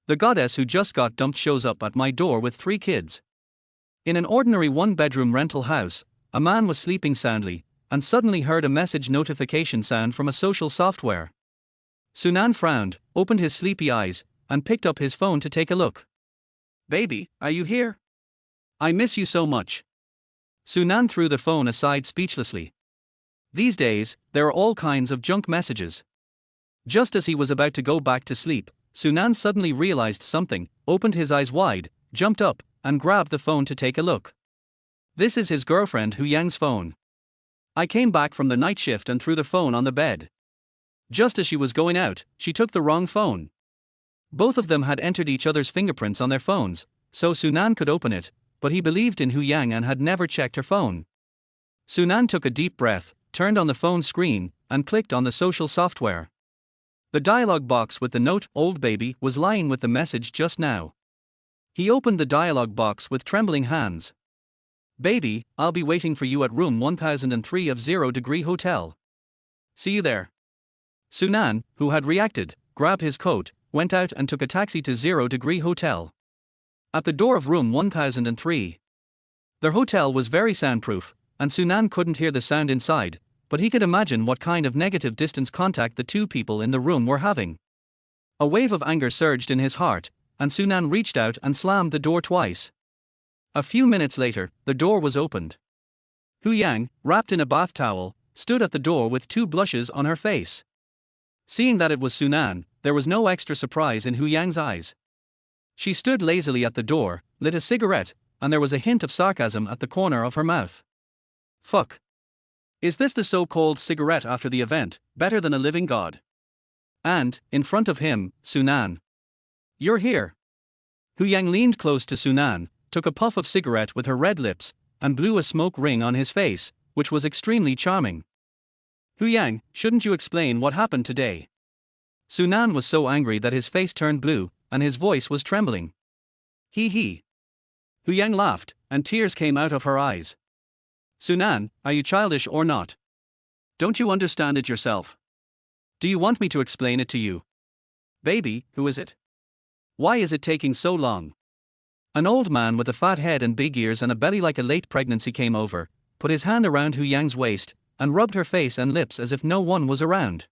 The goddess who just got dumped shows up at my door with 3 kids. In an ordinary one-bedroom rental house, a man was sleeping soundly, and suddenly heard a message notification sound from a social software. Sunan frowned, opened his sleepy eyes, and picked up his phone to take a look. "Baby, are you here? I miss you so much." Sunan threw the phone aside speechlessly. These days, there are all kinds of junk messages. Just as he was about to go back to sleep, Sunan suddenly realized something, opened his eyes wide, jumped up, and grabbed the phone to take a look. This is his girlfriend Hu Yang's phone. "I came back from the night shift and threw the phone on the bed. Just as she was going out, she took the wrong phone." Both of them had entered each other's fingerprints on their phones, so Sunan could open it, but he believed in Hu Yang and had never checked her phone. Sunan took a deep breath, turned on the phone screen, and clicked on the social software. The dialog box with the note, "Old baby," was lying with the message just now. He opened the dialog box with trembling hands. "Baby, I'll be waiting for you at room 1003 of 0 Degree Hotel. See you there." Sunan, who had reacted, grabbed his coat, went out and took a taxi to 0 Degree Hotel. At the door of room 1003. Their hotel was very soundproof, and Sunan couldn't hear the sound inside, but he could imagine what kind of negative distance contact the 2 people in the room were having. A wave of anger surged in his heart, and Sunan reached out and slammed the door twice. A few minutes later, the door was opened. Hu Yang, wrapped in a bath towel, stood at the door with 2 blushes on her face. Seeing that it was Sunan, there was no extra surprise in Hu Yang's eyes. She stood lazily at the door, lit a cigarette, and there was a hint of sarcasm at the corner of her mouth. "Fuck. Is this the so-called cigarette after the event, better than a living god?" And, in front of him, Sunan. "You're here." Hu Yang leaned close to Sunan, took a puff of cigarette with her red lips, and blew a smoke ring on his face, which was extremely charming. "Hu Yang, shouldn't you explain what happened today?" Sunan was so angry that his face turned blue, and his voice was trembling. He. Hu Yang laughed, and tears came out of her eyes. "Sunan, are you childish or not? Don't you understand it yourself? Do you want me to explain it to you? Baby, who is it? Why is it taking so long?" An old man with a fat head and big ears and a belly like a late pregnancy came over, put his hand around Hu Yang's waist, and rubbed her face and lips as if no one was around.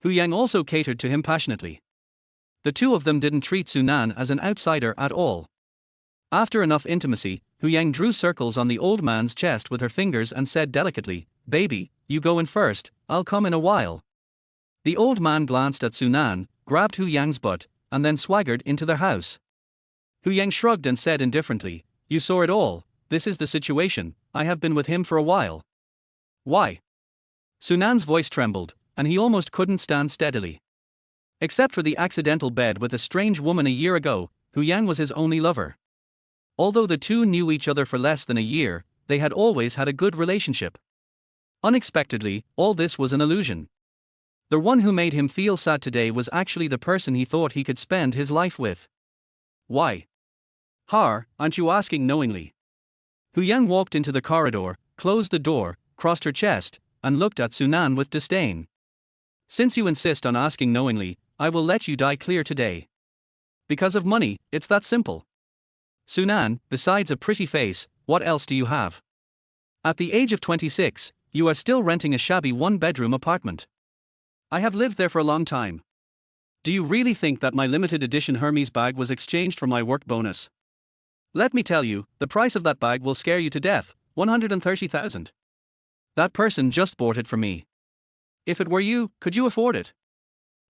Hu Yang also catered to him passionately. The 2 of them didn't treat Sunan as an outsider at all. After enough intimacy, Hu Yang drew circles on the old man's chest with her fingers and said delicately, "Baby, you go in first, I'll come in a while." The old man glanced at Sunan, grabbed Hu Yang's butt, and then swaggered into their house. Hu Yang shrugged and said indifferently, "You saw it all, this is the situation, I have been with him for a while." "Why?" Sunan's voice trembled, and he almost couldn't stand steadily. Except for the accidental bed with a strange woman a year ago, Hu Yang was his only lover. Although the 2 knew each other for less than a year, they had always had a good relationship. Unexpectedly, all this was an illusion. The one who made him feel sad today was actually the person he thought he could spend his life with. Why? Aren't you asking knowingly? Hu Yang walked into the corridor, closed the door, crossed her chest, and looked at Sunan with disdain. "Since you insist on asking knowingly, I will let you die clear today. Because of money, it's that simple. Sunan, besides a pretty face, what else do you have? At the age of 26, you are still renting a shabby 1-bedroom apartment. I have lived there for a long time. Do you really think that my limited edition Hermes bag was exchanged for my work bonus? Let me tell you, the price of that bag will scare you to death, 130,000. That person just bought it for me. If it were you, could you afford it?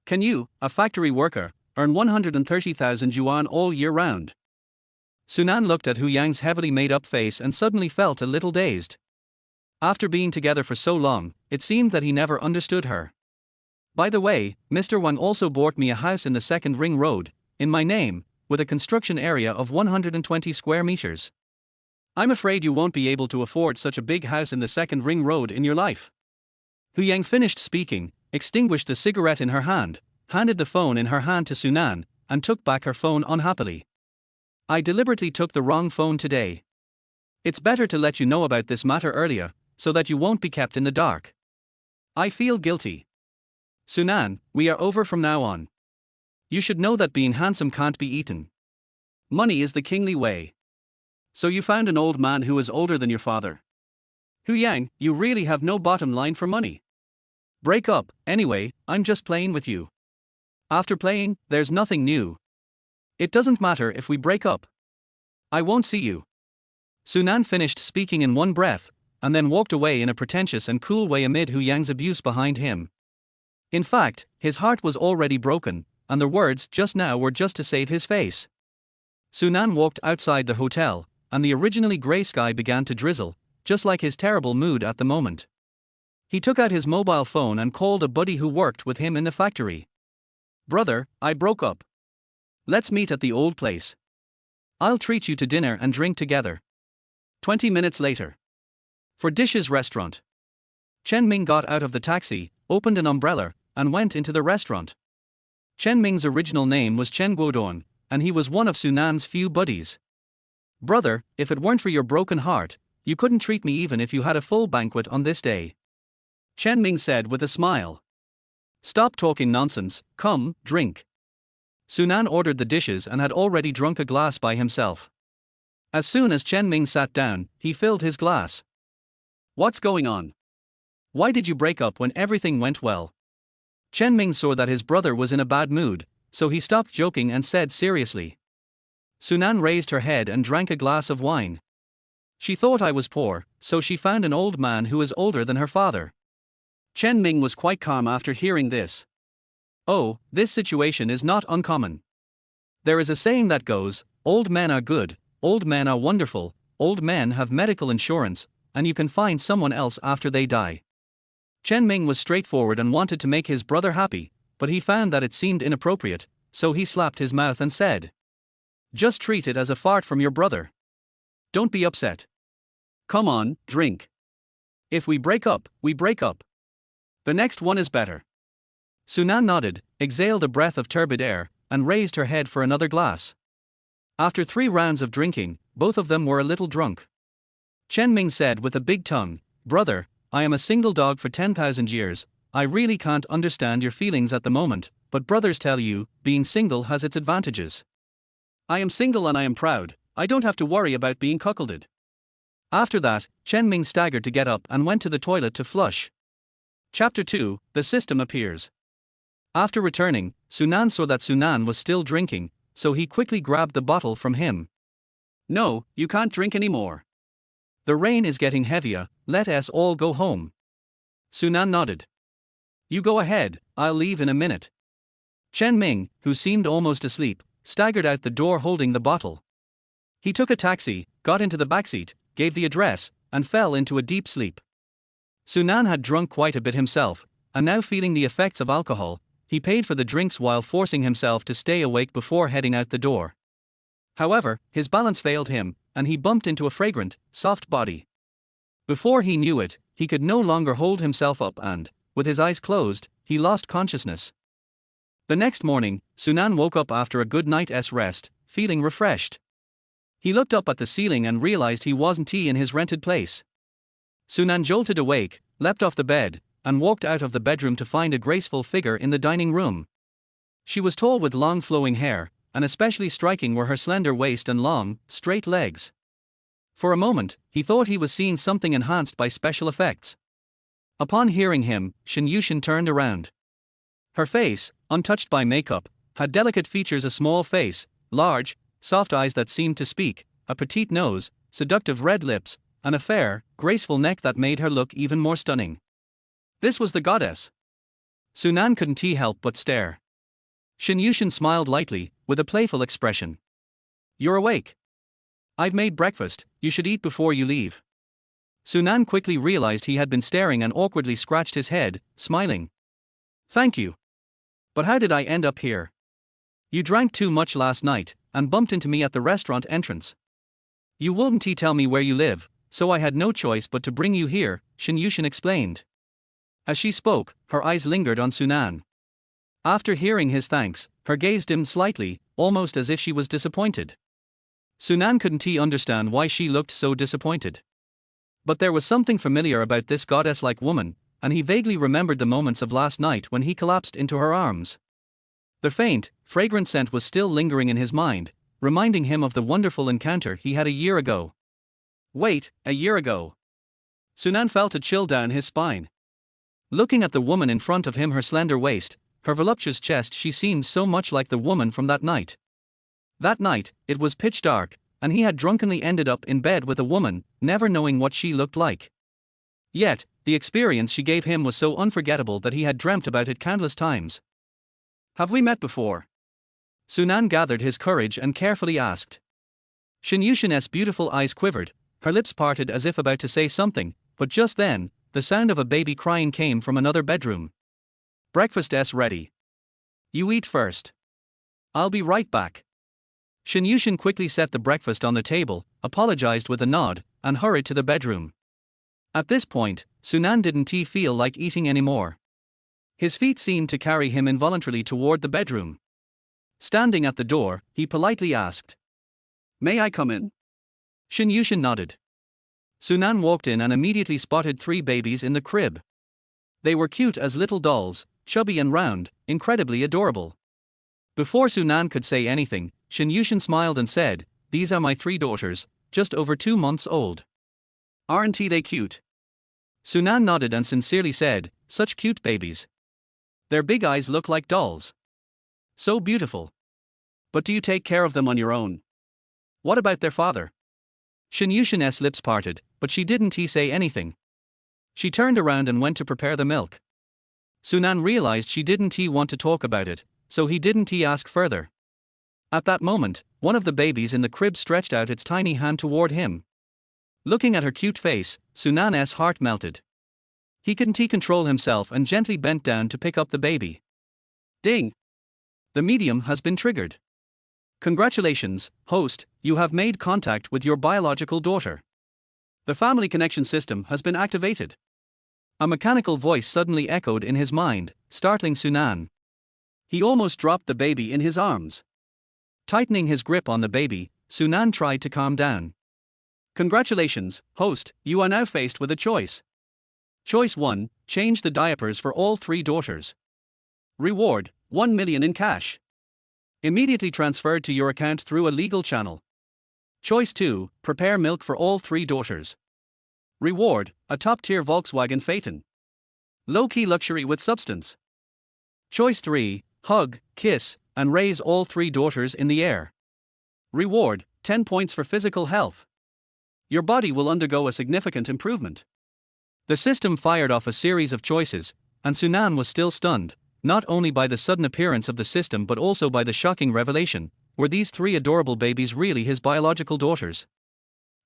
Can you, a factory worker, earn 130,000 yuan all year round?" Sunan looked at Hu Yang's heavily made-up face and suddenly felt a little dazed. After being together for so long, it seemed that he never understood her. "By the way, Mr. Wang also bought me a house in the 2nd Ring Road, in my name, with a construction area of 120 square meters. I'm afraid you won't be able to afford such a big house in the 2nd Ring Road in your life." Hu Yang finished speaking, extinguished the cigarette in her hand, handed the phone in her hand to Sunan, and took back her phone unhappily. "I deliberately took the wrong phone today. It's better to let you know about this matter earlier, so that you won't be kept in the dark. I feel guilty. Sunan, we are over from now on. You should know that being handsome can't be eaten. Money is the kingly way. So you found an old man who is older than your father. Hu Yang, you really have no bottom line for money. Break up, anyway, I'm just playing with you. After playing, there's nothing new. It doesn't matter if we break up. I won't see you. Sunan finished speaking in one breath, and then walked away in a pretentious and cool way amid Hu Yang's abuse behind him. In fact, his heart was already broken, and the words just now were just to save his face. Sunan walked outside the hotel, and the originally grey sky began to drizzle, just like his terrible mood at the moment. He took out his mobile phone and called a buddy who worked with him in the factory. Brother, I broke up. Let's meet at the old place. I'll treat you to dinner and drink together. 20 minutes later. For Dish's restaurant. Chen Ming got out of the taxi, opened an umbrella, and went into the restaurant. Chen Ming's original name was Chen Guodong, and he was one of Sunan's few buddies. Brother, if it weren't for your broken heart, you couldn't treat me even if you had a full banquet on this day. Chen Ming said with a smile. Stop talking nonsense, come, drink. Sunan ordered the dishes and had already drunk a glass by himself. As soon as Chen Ming sat down, he filled his glass. What's going on? Why did you break up when everything went well? Chen Ming saw that his brother was in a bad mood, so he stopped joking and said seriously. Sunan raised her head and drank a glass of wine. She thought I was poor, so she found an old man who is older than her father. Chen Ming was quite calm after hearing this. Oh, this situation is not uncommon. There is a saying that goes, old men are good, old men are wonderful, old men have medical insurance, and you can find someone else after they die. Chen Ming was straightforward and wanted to make his brother happy, but he found that it seemed inappropriate, so he slapped his mouth and said, just treat it as a fart from your brother. Don't be upset. Come on, drink. If we break up, we break up. The next one is better. Sunan nodded, exhaled a breath of turbid air, and raised her head for another glass. After 3 rounds of drinking, both of them were a little drunk. Chen Ming said with a big tongue, brother, I am a single dog for 10,000 years, I really can't understand your feelings at the moment, but brothers tell you, being single has its advantages. I am single and I am proud, I don't have to worry about being cuckolded. After that, Chen Ming staggered to get up and went to the toilet to flush. Chapter 2, The System Appears. After returning, Sunan saw that Sunan was still drinking, so he quickly grabbed the bottle from him. No, you can't drink anymore. The rain is getting heavier, let us all go home. Sunan nodded. You go ahead, I'll leave in a minute. Chen Ming, who seemed almost asleep, staggered out the door holding the bottle. He took a taxi, got into the backseat, gave the address, and fell into a deep sleep. Sunan had drunk quite a bit himself, and now feeling the effects of alcohol, he paid for the drinks while forcing himself to stay awake before heading out the door. However, his balance failed him, and he bumped into a fragrant, soft body. Before he knew it, he could no longer hold himself up and, with his eyes closed, he lost consciousness. The next morning, Sunan woke up after a good night's rest, feeling refreshed. He looked up at the ceiling and realized he wasn't in his rented place. Sunan jolted awake, leapt off the bed, and walked out of the bedroom to find a graceful figure in the dining room. She was tall with long flowing hair, and especially striking were her slender waist and long, straight legs. For a moment, he thought he was seeing something enhanced by special effects. Upon hearing him, Shen Yushin turned around. Her face, untouched by makeup, had delicate features, a small face, large, soft eyes that seemed to speak, a petite nose, seductive red lips, and a fair, graceful neck that made her look even more stunning. This was the goddess. Sunan couldn't help but stare. Shen Yushin smiled lightly, with a playful expression. You're awake. I've made breakfast, you should eat before you leave. Sunan quickly realized he had been staring and awkwardly scratched his head, smiling. Thank you. But how did I end up here? You drank too much last night, and bumped into me at the restaurant entrance. You wouldn't tell me where you live, so I had no choice but to bring you here, Shen Yushin explained. As she spoke, her eyes lingered on Sunan. After hearing his thanks, her gaze dimmed slightly, almost as if she was disappointed. Sunan couldn't understand why she looked so disappointed. But there was something familiar about this goddess-like woman, and he vaguely remembered the moments of last night when he collapsed into her arms. The faint, fragrant scent was still lingering in his mind, reminding him of the wonderful encounter he had a year ago. Wait, a year ago. Sunan felt a chill down his spine. Looking at the woman in front of him, her slender waist, her voluptuous chest, she seemed so much like the woman from that night. That night, it was pitch dark, and he had drunkenly ended up in bed with a woman, never knowing what she looked like. Yet, the experience she gave him was so unforgettable that he had dreamt about it countless times. Have we met before? Sunan gathered his courage and carefully asked. Shin Yushin's beautiful eyes quivered, her lips parted as if about to say something, but just then, the sound of a baby crying came from another bedroom. Breakfast's ready. You eat first. I'll be right back. Shin Yushin quickly set the breakfast on the table, apologized with a nod, and hurried to the bedroom. At this point, Sunan didn't feel like eating anymore. His feet seemed to carry him involuntarily toward the bedroom. Standing at the door, he politely asked, "May I come in?" Shin Yushin nodded. Sunan walked in and immediately spotted 3 babies in the crib. They were cute as little dolls, chubby and round, incredibly adorable. Before Sunan could say anything, Shin Yushin smiled and said, "These are my 3 daughters, just over 2 months old. Aren't they cute?" Sunan nodded and sincerely said, "Such cute babies. Their big eyes look like dolls. So beautiful. But do you take care of them on your own? What about their father?" Shin Yushin's lips parted, but she didn't say anything. She turned around and went to prepare the milk. Sunan realized she didn't want to talk about it, so he didn't ask further. At that moment, one of the babies in the crib stretched out its tiny hand toward him. Looking at her cute face, Sunan's heart melted. He couldn't control himself and gently bent down to pick up the baby. Ding! The medium has been triggered. Congratulations, host, you have made contact with your biological daughter. The family connection system has been activated. A mechanical voice suddenly echoed in his mind, startling Sunan. He almost dropped the baby in his arms. Tightening his grip on the baby, Sunan tried to calm down. Congratulations, host, you are now faced with a choice. Choice 1, change the diapers for all 3 daughters. Reward, 1 million in cash. Immediately transferred to your account through a legal channel. Choice 2, prepare milk for all 3 daughters. Reward, a top-tier Volkswagen Phaeton. Low-key luxury with substance. Choice 3, hug, kiss, and raise all 3 daughters in the air. Reward, 10 points for physical health. Your body will undergo a significant improvement. The system fired off a series of choices, and Sunan was still stunned, not only by the sudden appearance of the system but also by the shocking revelation: were these 3 adorable babies really his biological daughters?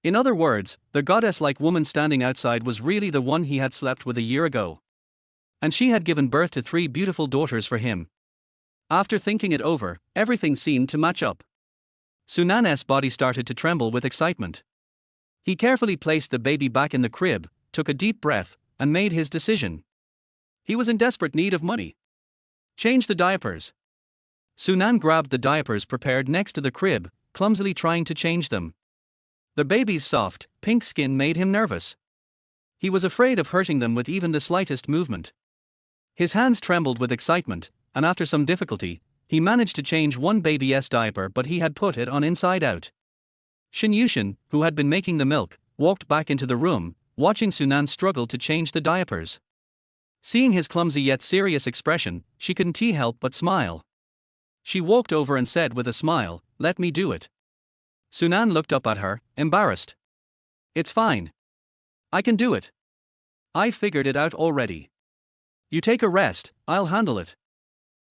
In other words, the goddess-like woman standing outside was really the one he had slept with a year ago. And she had given birth to 3 beautiful daughters for him. After thinking it over, everything seemed to match up. Sunan's body started to tremble with excitement. He carefully placed the baby back in the crib, took a deep breath, and made his decision. He was in desperate need of money. Change the diapers. Sunan grabbed the diapers prepared next to the crib, clumsily trying to change them. The baby's soft, pink skin made him nervous. He was afraid of hurting them with even the slightest movement. His hands trembled with excitement, and after some difficulty, he managed to change one baby's diaper, but he had put it on inside out. Shin Yushin, who had been making the milk, walked back into the room, watching Sunan struggle to change the diapers. Seeing his clumsy yet serious expression, she couldn't help but smile. She walked over and said with a smile, "Let me do it." Sunan looked up at her, embarrassed. "It's fine. I can do it. I figured it out already. You take a rest, I'll handle it."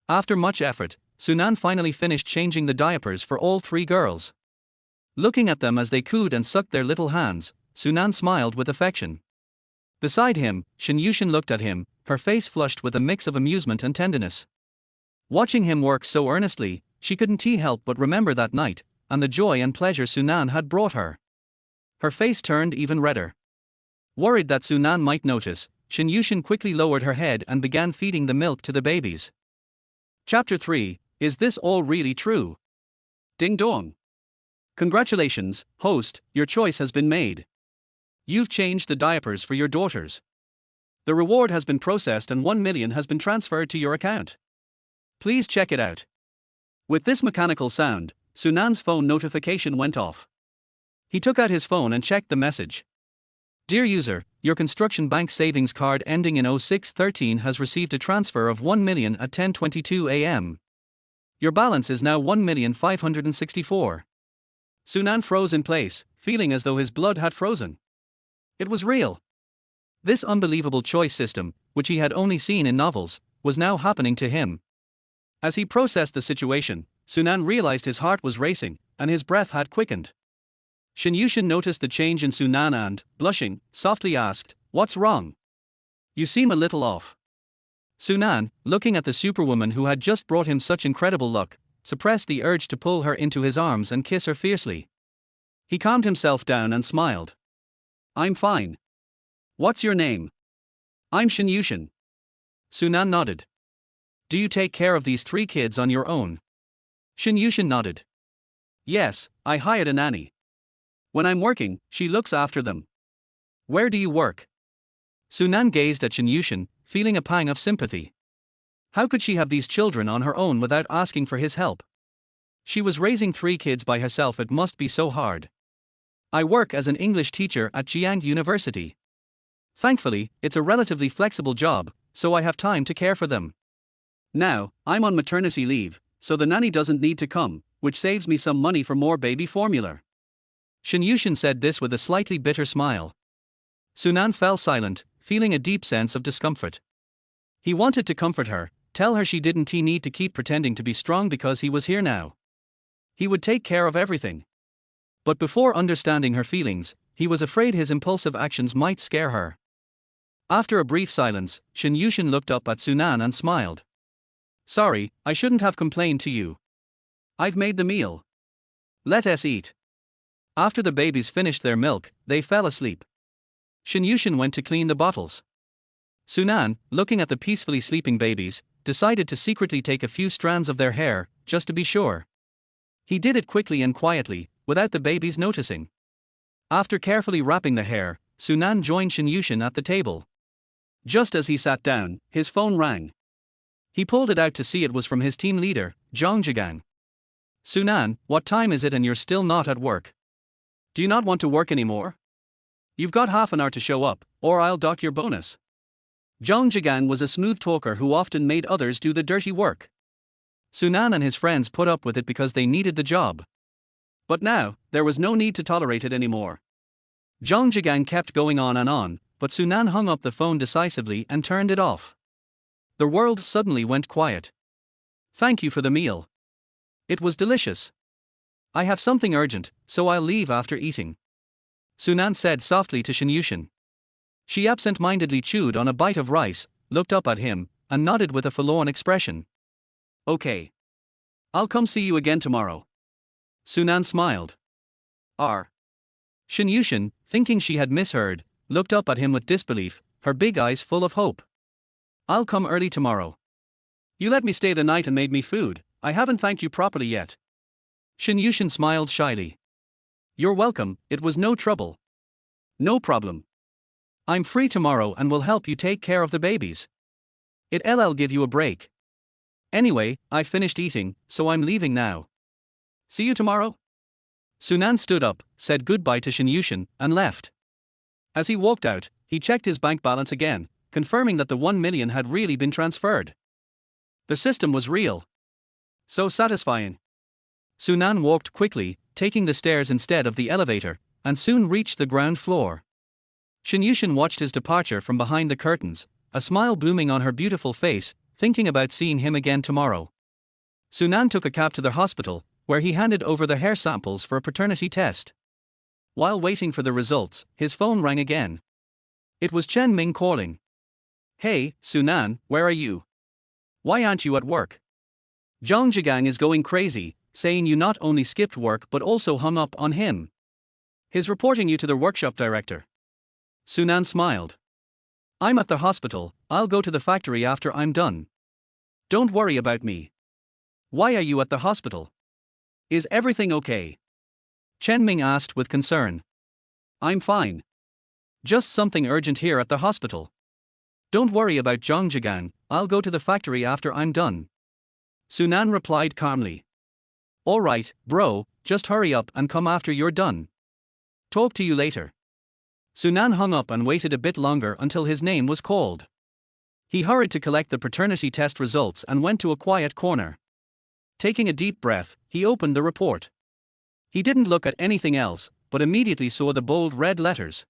After much effort, Sunan finally finished changing the diapers for all 3 girls. Looking at them as they cooed and sucked their little hands, Sunan smiled with affection. Beside him, Shin Yushin looked at him, her face flushed with a mix of amusement and tenderness. Watching him work so earnestly, she couldn't help but remember that night, and the joy and pleasure Sunan had brought her. Her face turned even redder. Worried that Sunan might notice, Shin Yushin quickly lowered her head and began feeding the milk to the babies. Chapter 3, Is this all really true? Ding dong. Congratulations, host, your choice has been made. You've changed the diapers for your daughters. The reward has been processed and 1 million has been transferred to your account. Please check it out. With this mechanical sound, Sunan's phone notification went off. He took out his phone and checked the message. Dear user, your construction bank savings card ending in 0613 has received a transfer of 1 million at 10:22 a.m. Your balance is now 1,564,000. Sunan froze in place, feeling as though his blood had frozen. It was real. This unbelievable choice system, which he had only seen in novels, was now happening to him. As he processed the situation, Sunan realized his heart was racing, and his breath had quickened. Shin Yushin noticed the change in Sunan and, blushing, softly asked, "What's wrong? You seem a little off." Sunan, looking at the superwoman who had just brought him such incredible luck, suppressed the urge to pull her into his arms and kiss her fiercely. He calmed himself down and smiled. "I'm fine. What's your name?" "I'm Shin Yushin." Sunan nodded. "Do you take care of these 3 kids on your own?" Shin Yushin nodded. "Yes, I hired a nanny. When I'm working, she looks after them." "Where do you work?" Sunan gazed at Shin Yushin, feeling a pang of sympathy. How could she have these children on her own without asking for his help? She was raising 3 kids by herself, it must be so hard. "I work as an English teacher at Jiang University. Thankfully, it's a relatively flexible job, so I have time to care for them. Now, I'm on maternity leave, so the nanny doesn't need to come, which saves me some money for more baby formula." Shin Yushin said this with a slightly bitter smile. Sunan fell silent, feeling a deep sense of discomfort. He wanted to comfort her, tell her she didn't need to keep pretending to be strong because he was here now. He would take care of everything. But before understanding her feelings, he was afraid his impulsive actions might scare her. After a brief silence, Shin Yushin looked up at Sunan and smiled. "Sorry, I shouldn't have complained to you. I've made the meal. Let us eat." After the babies finished their milk, they fell asleep. Shin Yushin went to clean the bottles. Sunan, looking at the peacefully sleeping babies, decided to secretly take a few strands of their hair, just to be sure. He did it quickly and quietly, without the babies noticing. After carefully wrapping the hair, Sunan joined Shin Yushin at the table. Just as he sat down, his phone rang. He pulled it out to see it was from his team leader, Zhang Jigang. "Sunan, what time is it and you're still not at work? Do you not want to work anymore? You've got half an hour to show up, or I'll dock your bonus." Zhang Jigang was a smooth talker who often made others do the dirty work. Sunan and his friends put up with it because they needed the job. But now, there was no need to tolerate it anymore. Zhang Jigang kept going on, but Sunan hung up the phone decisively and turned it off. The world suddenly went quiet. "Thank you for the meal. It was delicious. I have something urgent, so I'll leave after eating," Sunan said softly to Shin Yushin. She absent-mindedly chewed on a bite of rice, looked up at him, and nodded with a forlorn expression. "Okay. I'll come see you again tomorrow." Sunan smiled. Shin Yushin, thinking she had misheard, looked up at him with disbelief, her big eyes full of hope. "I'll come early tomorrow. You let me stay the night and made me food. I haven't thanked you properly yet." Shin Yushin smiled shyly. "You're welcome, it was no trouble." "No problem. I'm free tomorrow and will help you take care of the babies. It'll give you a break. Anyway, I finished eating, so I'm leaving now. See you tomorrow." Sunan stood up, said goodbye to Shin Yushin, and left. As he walked out, he checked his bank balance again, confirming that the 1 million had really been transferred. The system was real. So satisfying. Sunan walked quickly, taking the stairs instead of the elevator, and soon reached the ground floor. Shin Yushin watched his departure from behind the curtains, a smile blooming on her beautiful face, thinking about seeing him again tomorrow. Sunan took a cab to the hospital, where he handed over the hair samples for a paternity test. While waiting for the results, his phone rang again. It was Chen Ming calling. "Hey, Sunan, where are you? Why aren't you at work? Zhang Jigang is going crazy, saying you not only skipped work but also hung up on him. He's reporting you to the workshop director." Sunan smiled. "I'm at the hospital, I'll go to the factory after I'm done. Don't worry about me." "Why are you at the hospital? Is everything okay?" Chen Ming asked with concern. "I'm fine. Just something urgent here at the hospital. Don't worry about Zhang Jigang, I'll go to the factory after I'm done." Sunan replied calmly. Alright, bro, just hurry up and come after you're done. Talk to you later. Sunan hung up and waited a bit longer until his name was called. He hurried to collect the paternity test results and went to a quiet corner. Taking a deep breath, he opened the report. He didn't look at anything else, but immediately saw the bold red letters.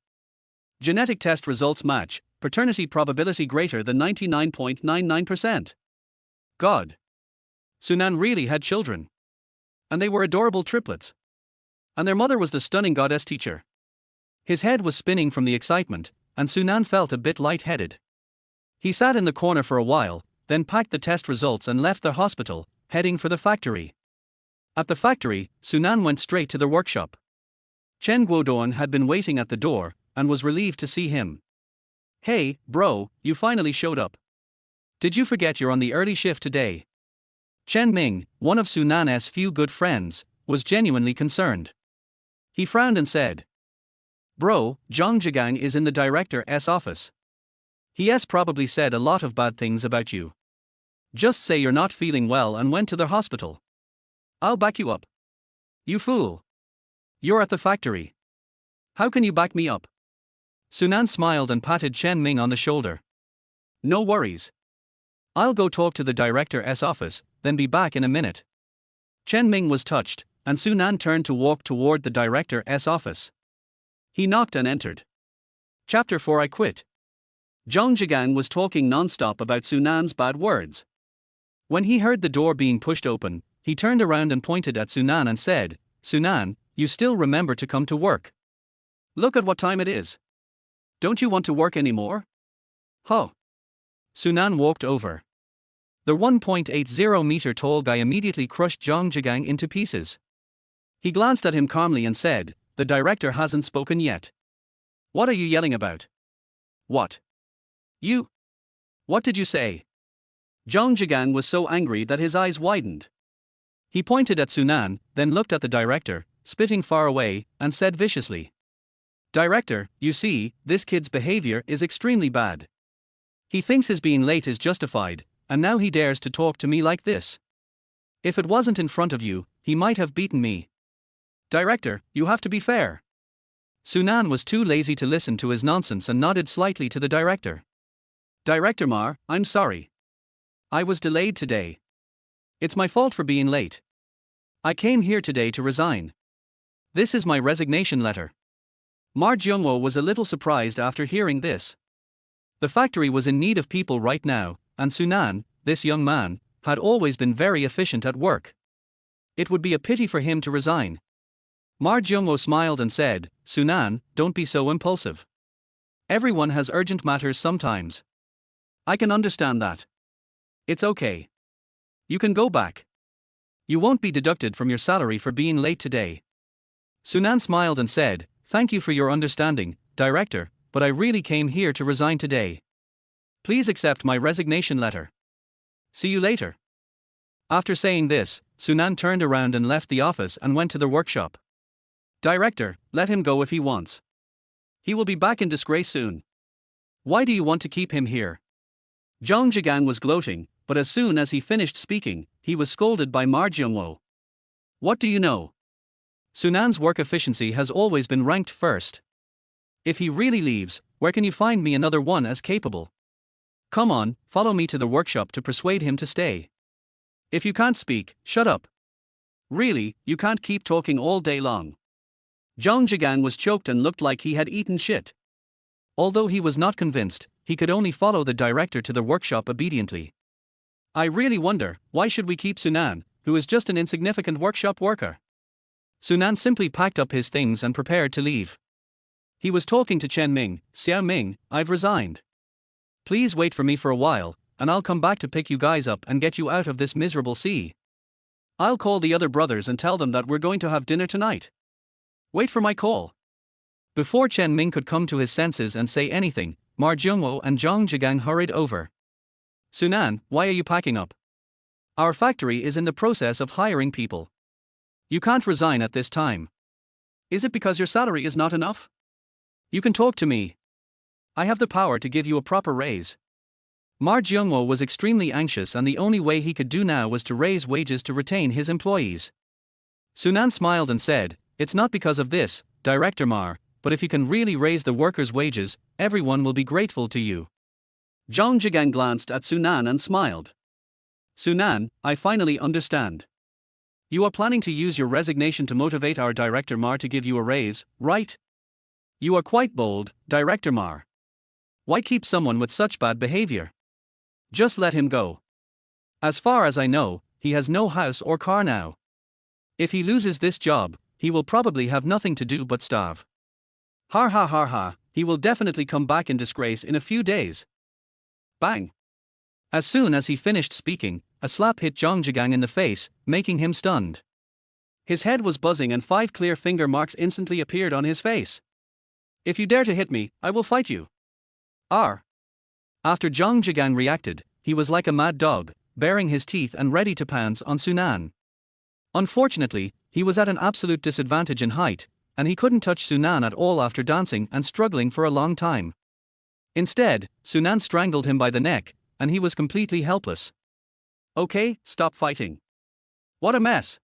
Genetic test results match, paternity probability greater than 99.99%. God! Sunan really had children. And they were adorable triplets. And their mother was the stunning goddess teacher. His head was spinning from the excitement, and Sunan felt a bit lightheaded. He sat in the corner for a while, then packed the test results and left the hospital, heading for the factory. At the factory, Sunan went straight to the workshop. Chen Guodong had been waiting at the door, and was relieved to see him. Hey, bro, you finally showed up. Did you forget you're on the early shift today? Chen Ming, one of Sunan's few good friends, was genuinely concerned. He frowned and said, Bro, Zhang Zhigang is in the director's office. He has probably said a lot of bad things about you. Just say you're not feeling well and went to the hospital. I'll back you up. You fool. You're at the factory. How can you back me up? Sunan smiled and patted Chen Ming on the shoulder. No worries. I'll go talk to the director's office, then be back in a minute. Chen Ming was touched, and Sunan turned to walk toward the director's office. He knocked and entered. Chapter 4 I Quit. Zhang Zhigang was talking non-stop about Sunan's bad words. When he heard the door being pushed open, he turned around and pointed at Sunan and said, Sunan, you still remember to come to work. Look at what time it is. Don't you want to work anymore? Huh. Sunan walked over. The 1.80-meter tall guy immediately crushed Zhang Zhigang into pieces. He glanced at him calmly and said, The director hasn't spoken yet. What are you yelling about? What? You? What did you say? Zhang Zhigang was so angry that his eyes widened. He pointed at Sunan, then looked at the director, spitting far away, and said viciously, Director, you see, this kid's behavior is extremely bad. He thinks his being late is justified, and now he dares to talk to me like this. If it wasn't in front of you, he might have beaten me. Director, you have to be fair. Sunan was too lazy to listen to his nonsense and nodded slightly to the director. Director Mar, I'm sorry. I was delayed today. It's my fault for being late. I came here today to resign. This is my resignation letter. Mar Jiongwo was a little surprised after hearing this. The factory was in need of people right now, and Sunan, this young man, had always been very efficient at work. It would be a pity for him to resign. Mar Jiongwo smiled and said, Sunan, don't be so impulsive. Everyone has urgent matters sometimes. I can understand that. It's okay. You can go back. You won't be deducted from your salary for being late today. Sunan smiled and said, Thank you for your understanding, Director, but I really came here to resign today. Please accept my resignation letter. See you later. After saying this, Sunan turned around and left the office and went to the workshop. Director, let him go if he wants. He will be back in disgrace soon. Why do you want to keep him here? Zhang Zhigang was gloating, but as soon as he finished speaking, he was scolded by Mar Jiongwo. What do you know? Sunan's work efficiency has always been ranked first. If he really leaves, where can you find me another one as capable? Come on, follow me to the workshop to persuade him to stay. If you can't speak, shut up. Really, you can't keep talking all day long. Zhang Zhigang was choked and looked like he had eaten shit. Although he was not convinced, he could only follow the director to the workshop obediently. I really wonder, why should we keep Sunan, who is just an insignificant workshop worker? Sunan simply packed up his things and prepared to leave. He was talking to Chen Ming. Xiao Ming, I've resigned. Please wait for me for a while, and I'll come back to pick you guys up and get you out of this miserable sea. I'll call the other brothers and tell them that we're going to have dinner tonight. Wait for my call. Before Chen Ming could come to his senses and say anything, Mar Jiongwo and Zhang Zhigang hurried over. Sunan, why are you packing up? Our factory is in the process of hiring people. You can't resign at this time. Is it because your salary is not enough? You can talk to me. I have the power to give you a proper raise. Mar Jiongwo was extremely anxious and the only way he could do now was to raise wages to retain his employees. Sunan smiled and said, "It's not because of this, Director Mar, but if you can really raise the workers' wages, everyone will be grateful to you." Zhang Jigang glanced at Sunan and smiled. "Sunan, I finally understand. You are planning to use your resignation to motivate our Director Mar to give you a raise, right? You are quite bold, Director Mar. Why keep someone with such bad behavior? Just let him go. As far as I know, he has no house or car now. If he loses this job, he will probably have nothing to do but starve. Har ha har ha, he will definitely come back in disgrace in a few days." Bang! As soon as he finished speaking, a slap hit Zhang Jigang in the face, making him stunned. His head was buzzing and 5 clear finger marks instantly appeared on his face. "If you dare to hit me, I will fight you." R. After Zhang Jigang reacted, he was like a mad dog, baring his teeth and ready to pounce on Sunan. Unfortunately, he was at an absolute disadvantage in height, and he couldn't touch Sunan at all after dancing and struggling for a long time. Instead, Sunan strangled him by the neck, and he was completely helpless. "Okay, stop fighting." What a mess!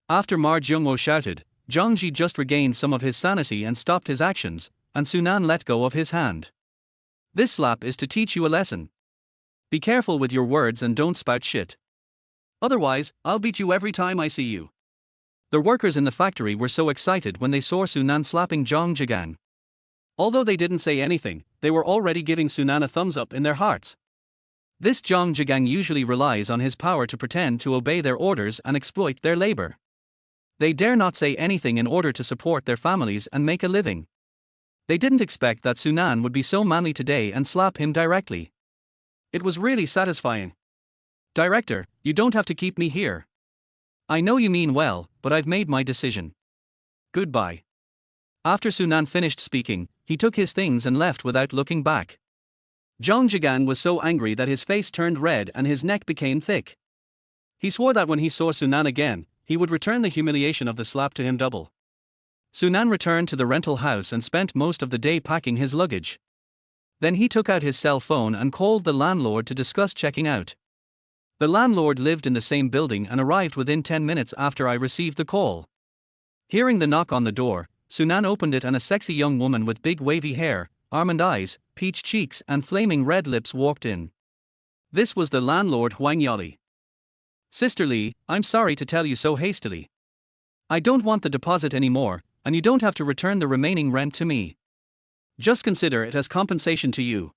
After Ma Jungwo shouted, Zhang Ji just regained some of his sanity and stopped his actions, and Sunan let go of his hand. "This slap is to teach you a lesson. Be careful with your words and don't spout shit. Otherwise, I'll beat you every time I see you." The workers in the factory were so excited when they saw Sunan slapping Zhang Jigang. Although they didn't say anything, they were already giving Sunan a thumbs up in their hearts. This Zhang Jigang usually relies on his power to pretend to obey their orders and exploit their labor. They dare not say anything in order to support their families and make a living. They didn't expect that Sunan would be so manly today and slap him directly. It was really satisfying. "Director, you don't have to keep me here. I know you mean well, but I've made my decision. Goodbye." After Sunan finished speaking, he took his things and left without looking back. Zhang Jigang was so angry that his face turned red and his neck became thick. He swore that when he saw Sunan again, he would return the humiliation of the slap to him double. Sunan returned to the rental house and spent most of the day packing his luggage. Then he took out his cell phone and called the landlord to discuss checking out. The landlord lived in the same building and arrived within 10 minutes after I received the call. Hearing the knock on the door, Sunan opened it and a sexy young woman with big wavy hair, almond eyes, peach cheeks and flaming red lips walked in. This was the landlord Huang Yali. "Sister Li, I'm sorry to tell you so hastily. I don't want the deposit anymore, and you don't have to return the remaining rent to me. Just consider it as compensation to you."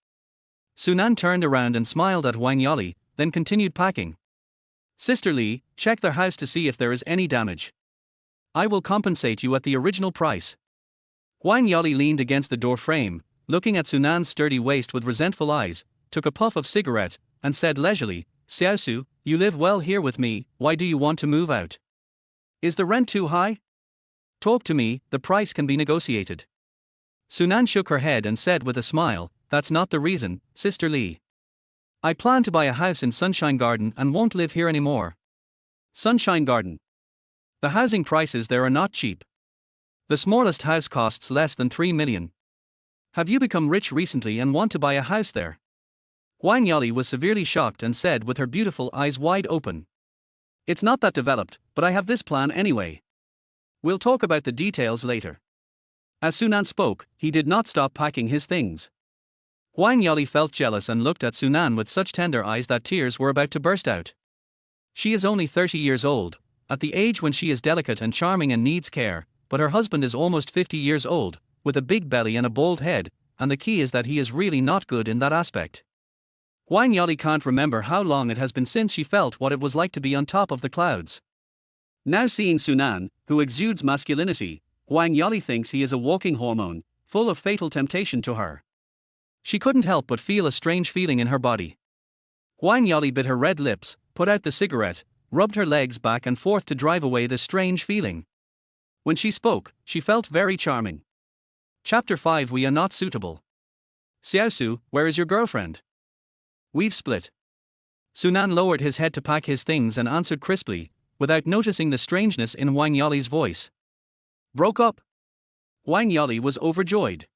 Sunan turned around and smiled at Huang Yali, then continued packing. "Sister Li, check their house to see if there is any damage. I will compensate you at the original price." Huang Yali leaned against the door frame, looking at Sunan's sturdy waist with resentful eyes, took a puff of cigarette, and said leisurely, "Xiaosu, you live well here with me, why do you want to move out? Is the rent too high? Talk to me, the price can be negotiated." Sunan shook her head and said with a smile, "That's not the reason, Sister Li. I plan to buy a house in Sunshine Garden and won't live here anymore." Sunshine Garden. The housing prices there are not cheap. The smallest house costs less than 3 million. Have you become rich recently and want to buy a house there? Huang Yali was severely shocked and said with her beautiful eyes wide open, "It's not that developed, but I have this plan anyway. We'll talk about the details later." As Sunan spoke, he did not stop packing his things. Huang Yali felt jealous and looked at Sunan with such tender eyes that tears were about to burst out. She is only 30 years old, at the age when she is delicate and charming and needs care, but her husband is almost 50 years old, with a big belly and a bald head, and the key is that he is really not good in that aspect. Huang Yali can't remember how long it has been since she felt what it was like to be on top of the clouds. Now seeing Sunan, who exudes masculinity, Huang Yali thinks he is a walking hormone, full of fatal temptation to her. She couldn't help but feel a strange feeling in her body. Huang Yali bit her red lips, put out the cigarette, rubbed her legs back and forth to drive away the strange feeling. When she spoke, she felt very charming. Chapter 5 We are not suitable. "Xiaosu, where is your girlfriend?" "We've split." Sunan lowered his head to pack his things and answered crisply, without noticing the strangeness in Huang Yali's voice. "Broke up." Huang Yali was overjoyed.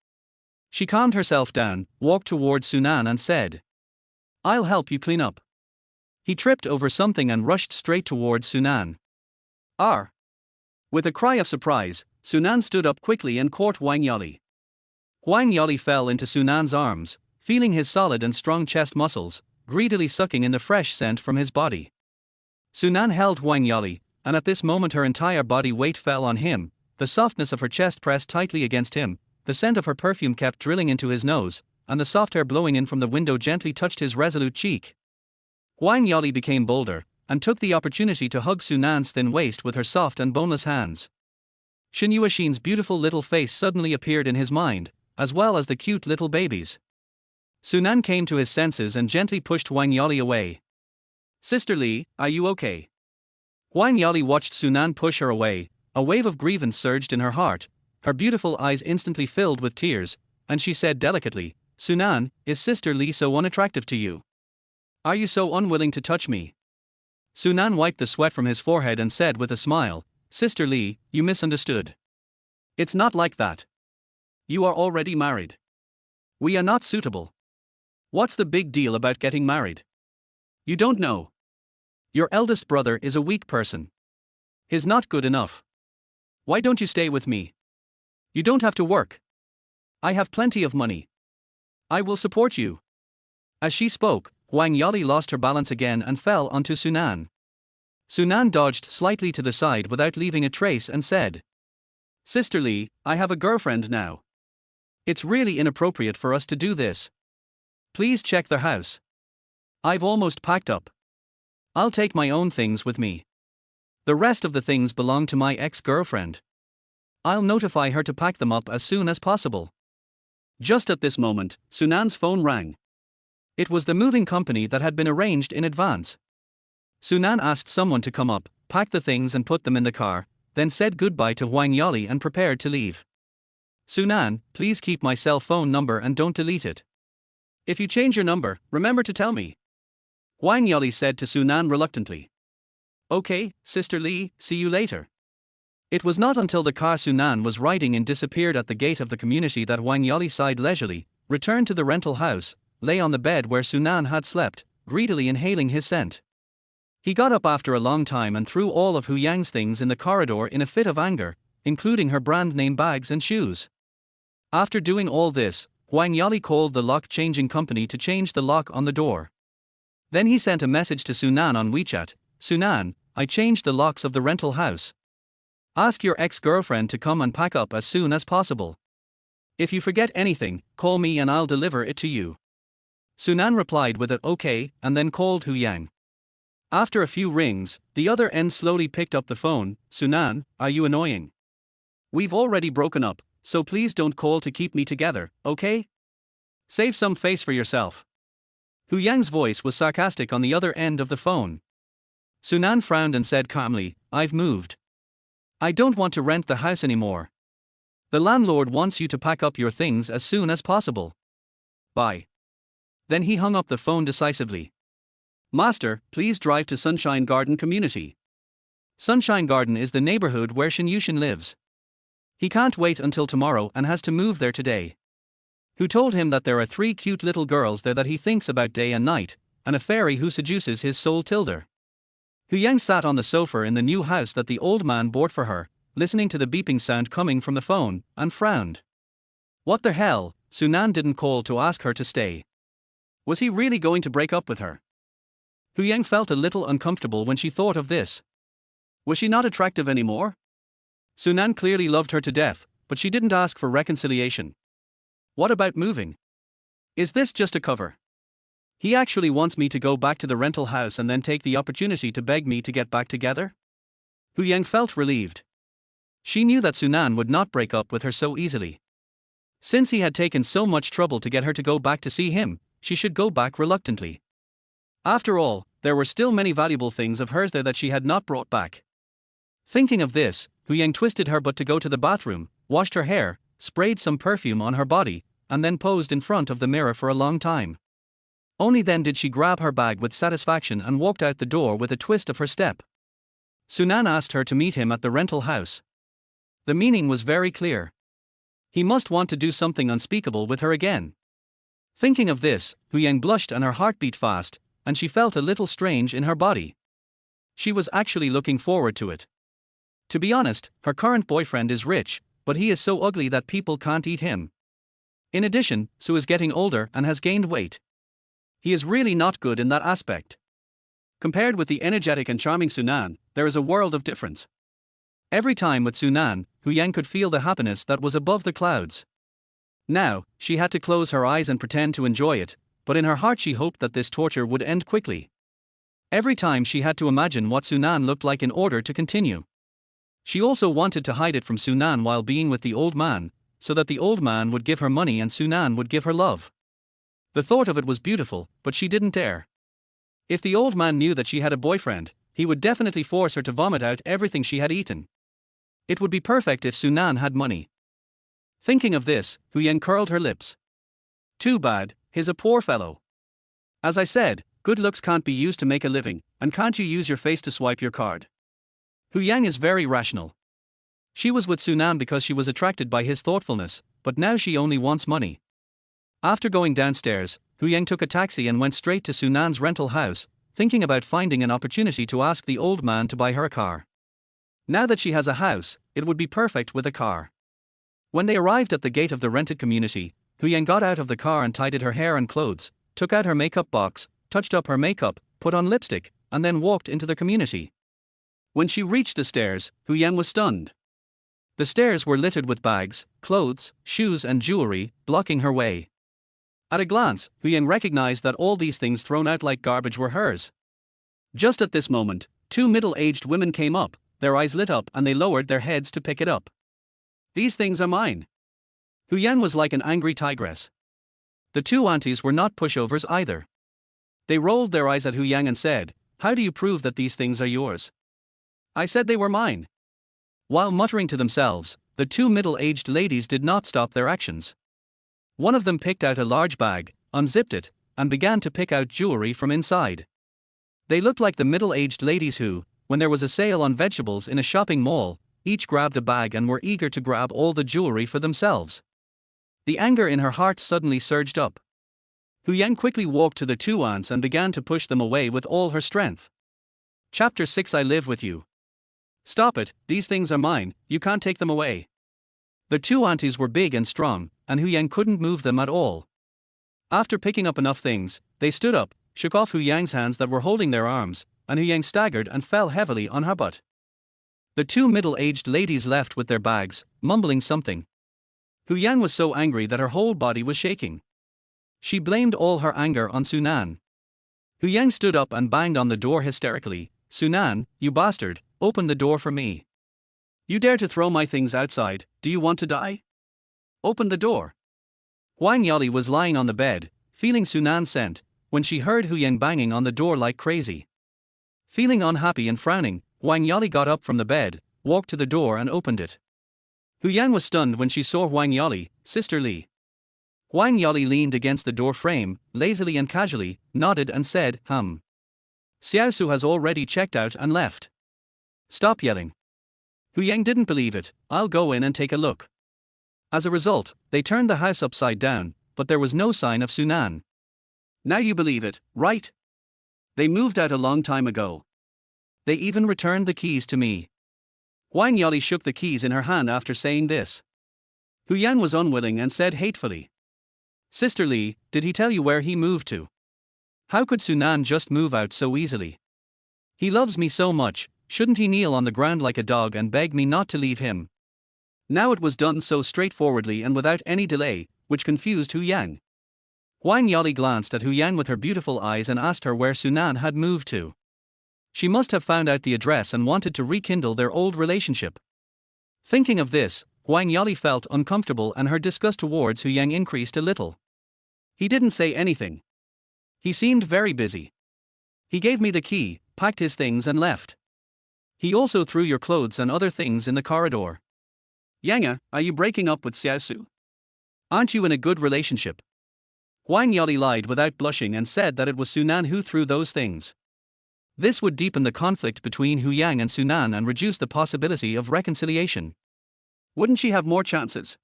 She calmed herself down, walked towards Sunan and said, "I'll help you clean up." He tripped over something and rushed straight towards Sunan. "R." With a cry of surprise, Sunan stood up quickly and caught Wang Yali. Wang Yali fell into Sunan's arms, feeling his solid and strong chest muscles, greedily sucking in the fresh scent from his body. Sunan held Wang Yali, and at this moment her entire body weight fell on him, the softness of her chest pressed tightly against him, the scent of her perfume kept drilling into his nose, and the soft air blowing in from the window gently touched his resolute cheek. Wang Yali became bolder, and took the opportunity to hug Sunan's thin waist with her soft and boneless hands. Shen Yuexin's beautiful little face suddenly appeared in his mind, as well as the cute little babies. Sunan came to his senses and gently pushed Wang Yali away. "Sister Li, are you okay?" Wang Yali watched Sunan push her away. A wave of grievance surged in her heart, her beautiful eyes instantly filled with tears, and she said delicately, "Sunan, is Sister Li so unattractive to you? Are you so unwilling to touch me?" Sunan wiped the sweat from his forehead and said with a smile, "Sister Li, you misunderstood. It's not like that. You are already married. We are not suitable. What's the big deal about getting married? You don't know. Your eldest brother is a weak person. He's not good enough. Why don't you stay with me? You don't have to work. I have plenty of money. I will support you." As she spoke, Wang Yali lost her balance again and fell onto Sunan. Sunan dodged slightly to the side without leaving a trace and said, "Sister Li, I have a girlfriend now. It's really inappropriate for us to do this. Please check the house. I've almost packed up. I'll take my own things with me. The rest of the things belong to my ex-girlfriend. I'll notify her to pack them up as soon as possible." Just at this moment, Sunan's phone rang. It was the moving company that had been arranged in advance. Sunan asked someone to come up, pack the things and put them in the car, then said goodbye to Wang Yali and prepared to leave. "Sunan, please keep my cell phone number and don't delete it. If you change your number, remember to tell me," Wang Yali said to Sunan reluctantly. "Okay, Sister Li, see you later." It was not until the car Sunan was riding in disappeared at the gate of the community that Wang Yali sighed leisurely, returned to the rental house, lay on the bed where Sunan had slept, greedily inhaling his scent. He got up after a long time and threw all of Hu Yang's things in the corridor in a fit of anger, including her brand name bags and shoes. After doing all this, Wang Yali called the lock-changing company to change the lock on the door. Then he sent a message to Sunan on WeChat, "Sunan, I changed the locks of the rental house. Ask your ex-girlfriend to come and pack up as soon as possible. If you forget anything, call me and I'll deliver it to you." Sunan replied with an "okay" and then called Hu Yang. After a few rings, the other end slowly picked up the phone. "Sunan, are you annoying? We've already broken up, so please don't call to keep me together, okay? Save some face for yourself." Hu Yang's voice was sarcastic on the other end of the phone. Sunan frowned and said calmly, "I've moved. I don't want to rent the house anymore. The landlord wants you to pack up your things as soon as possible. Bye." Then he hung up the phone decisively. "Master, please drive to Sunshine Garden Community. Sunshine Garden is the neighborhood where Shen Yuexin lives. He can't wait until tomorrow and has to move there today." Who told him that there are 3 cute little girls there that he thinks about day and night, and a fairy who seduces his soul Tilder. Hu Yang sat on the sofa in the new house that the old man bought for her, listening to the beeping sound coming from the phone, and frowned. What the hell, Sunan didn't call to ask her to stay. Was he really going to break up with her? Hu Yang felt a little uncomfortable when she thought of this. Was she not attractive anymore? Sunan clearly loved her to death, but she didn't ask for reconciliation. What about moving? Is this just a cover? He actually wants me to go back to the rental house and then take the opportunity to beg me to get back together? Hu Yang felt relieved. She knew that Sunan would not break up with her so easily. Since he had taken so much trouble to get her to go back to see him, she should go back reluctantly. After all, there were still many valuable things of hers there that she had not brought back. Thinking of this, Hu Yang twisted her butt to go to the bathroom, washed her hair, sprayed some perfume on her body, and then posed in front of the mirror for a long time. Only then did she grab her bag with satisfaction and walked out the door with a twist of her step. Sunan asked her to meet him at the rental house. The meaning was very clear. He must want to do something unspeakable with her again. Thinking of this, Hu Yang blushed and her heart beat fast, and she felt a little strange in her body. She was actually looking forward to it. To be honest, her current boyfriend is rich, but he is so ugly that people can't eat him. In addition, Sue is getting older and has gained weight. He is really not good in that aspect. Compared with the energetic and charming Sunan, there is a world of difference. Every time with Sunan, Huyang could feel the happiness that was above the clouds. Now, she had to close her eyes and pretend to enjoy it, but in her heart she hoped that this torture would end quickly. Every time she had to imagine what Sunan looked like in order to continue. She also wanted to hide it from Sunan while being with the old man, so that the old man would give her money and Sunan would give her love. The thought of it was beautiful, but she didn't dare. If the old man knew that she had a boyfriend, he would definitely force her to vomit out everything she had eaten. It would be perfect if Sunan had money. Thinking of this, Huyang curled her lips. Too bad, he's a poor fellow. As I said, good looks can't be used to make a living, and can't you use your face to swipe your card? Huyang is very rational. She was with Sunan because she was attracted by his thoughtfulness, but now she only wants money. After going downstairs, Huyang took a taxi and went straight to Sunan's rental house, thinking about finding an opportunity to ask the old man to buy her a car. Now that she has a house, it would be perfect with a car. When they arrived at the gate of the rented community, Huyang got out of the car and tidied her hair and clothes, took out her makeup box, touched up her makeup, put on lipstick, and then walked into the community. When she reached the stairs, Huyang was stunned. The stairs were littered with bags, clothes, shoes and jewelry, blocking her way. At a glance, Huyang recognized that all these things thrown out like garbage were hers. Just at this moment, two middle-aged women came up, their eyes lit up and they lowered their heads to pick it up. These things are mine. Huyang was like an angry tigress. The two aunties were not pushovers either. They rolled their eyes at Huyang and said, "How do you prove that these things are yours?" "I said they were mine." While muttering to themselves, the two middle-aged ladies did not stop their actions. One of them picked out a large bag, unzipped it, and began to pick out jewelry from inside. They looked like the middle-aged ladies who, when there was a sale on vegetables in a shopping mall, each grabbed a bag and were eager to grab all the jewelry for themselves. The anger in her heart suddenly surged up. Huyang quickly walked to the two aunts and began to push them away with all her strength. Chapter 6 I live with you. Stop it, these things are mine, you can't take them away. The two aunties were big and strong, and Huyang couldn't move them at all. After picking up enough things, they stood up, shook off Huyang's hands that were holding their arms, and Huyang staggered and fell heavily on her butt. The two middle-aged ladies left with their bags, mumbling something. Huyang was so angry that her whole body was shaking. She blamed all her anger on Sunan. Huyang stood up and banged on the door hysterically. "Sunan, you bastard, open the door for me. You dare to throw my things outside, do you want to die? Open the door." Huang Yali was lying on the bed, feeling Sunan's scent, when she heard Huyang banging on the door like crazy. Feeling unhappy and frowning, Huang Yali got up from the bed, walked to the door and opened it. Huyang was stunned when she saw Huang Yali, Sister Li. Huang Yali leaned against the door frame, lazily and casually, nodded and said, Xiaosu has already checked out and left. Stop yelling. Huyang didn't believe it. I'll go in and take a look. As a result, they turned the house upside down, but there was no sign of Sunan. Now you believe it, right? They moved out a long time ago. They even returned the keys to me. Huang Yali shook the keys in her hand after saying this. Huyang was unwilling and said hatefully, Sister Li, did he tell you where he moved to? How could Sunan just move out so easily? He loves me so much, shouldn't he kneel on the ground like a dog and beg me not to leave him? Now it was done so straightforwardly and without any delay, which confused Huyang. Huang Yali glanced at Huyang with her beautiful eyes and asked her where Sunan had moved to. She must have found out the address and wanted to rekindle their old relationship. Thinking of this, Huang Yali felt uncomfortable and her disgust towards Huyang increased a little. He didn't say anything. He seemed very busy. He gave me the key, packed his things and left. He also threw your clothes and other things in the corridor. Yanga, are you breaking up with Xiaosu? Aren't you in a good relationship? Huang Yali lied without blushing and said that it was Sunan who threw those things. This would deepen the conflict between Huyang and Sunan and reduce the possibility of reconciliation. Wouldn't she have more chances?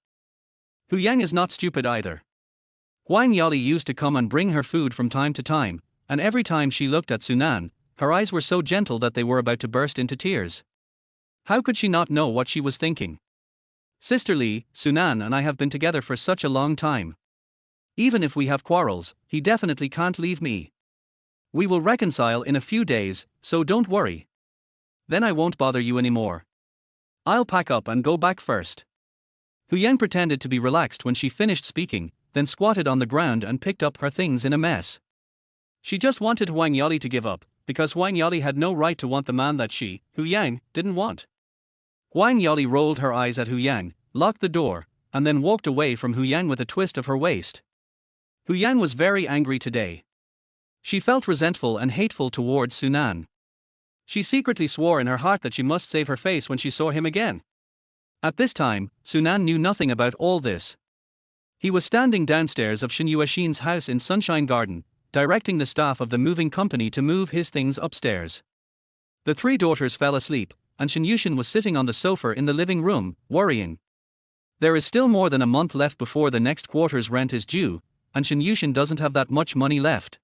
Huyang is not stupid either. Huang Yali used to come and bring her food from time to time, and every time she looked at Sunan, her eyes were so gentle that they were about to burst into tears. How could she not know what she was thinking? Sister Lee, Sunan and I have been together for such a long time. Even if we have quarrels, he definitely can't leave me. We will reconcile in a few days, so don't worry. Then I won't bother you anymore. I'll pack up and go back first. Hu Yang pretended to be relaxed when she finished speaking, then squatted on the ground and picked up her things in a mess. She just wanted Huang Yali to give up, because Huang Yali had no right to want the man that she, Hu Yang, didn't want. Huang Yali rolled her eyes at Hu Yang, locked the door, and then walked away from Hu Yang with a twist of her waist. Hu Yang was very angry today. She felt resentful and hateful towards Sunan. She secretly swore in her heart that she must save her face when she saw him again. At this time, Sunan knew nothing about all this. He was standing downstairs of Shen Yuexin's house in Sunshine Garden, directing the staff of the moving company to move his things upstairs. The three daughters fell asleep, and Shen Yuexin was sitting on the sofa in the living room, worrying. There is still more than a month left before the next quarter's rent is due, and Shen Yuexin doesn't have that much money left.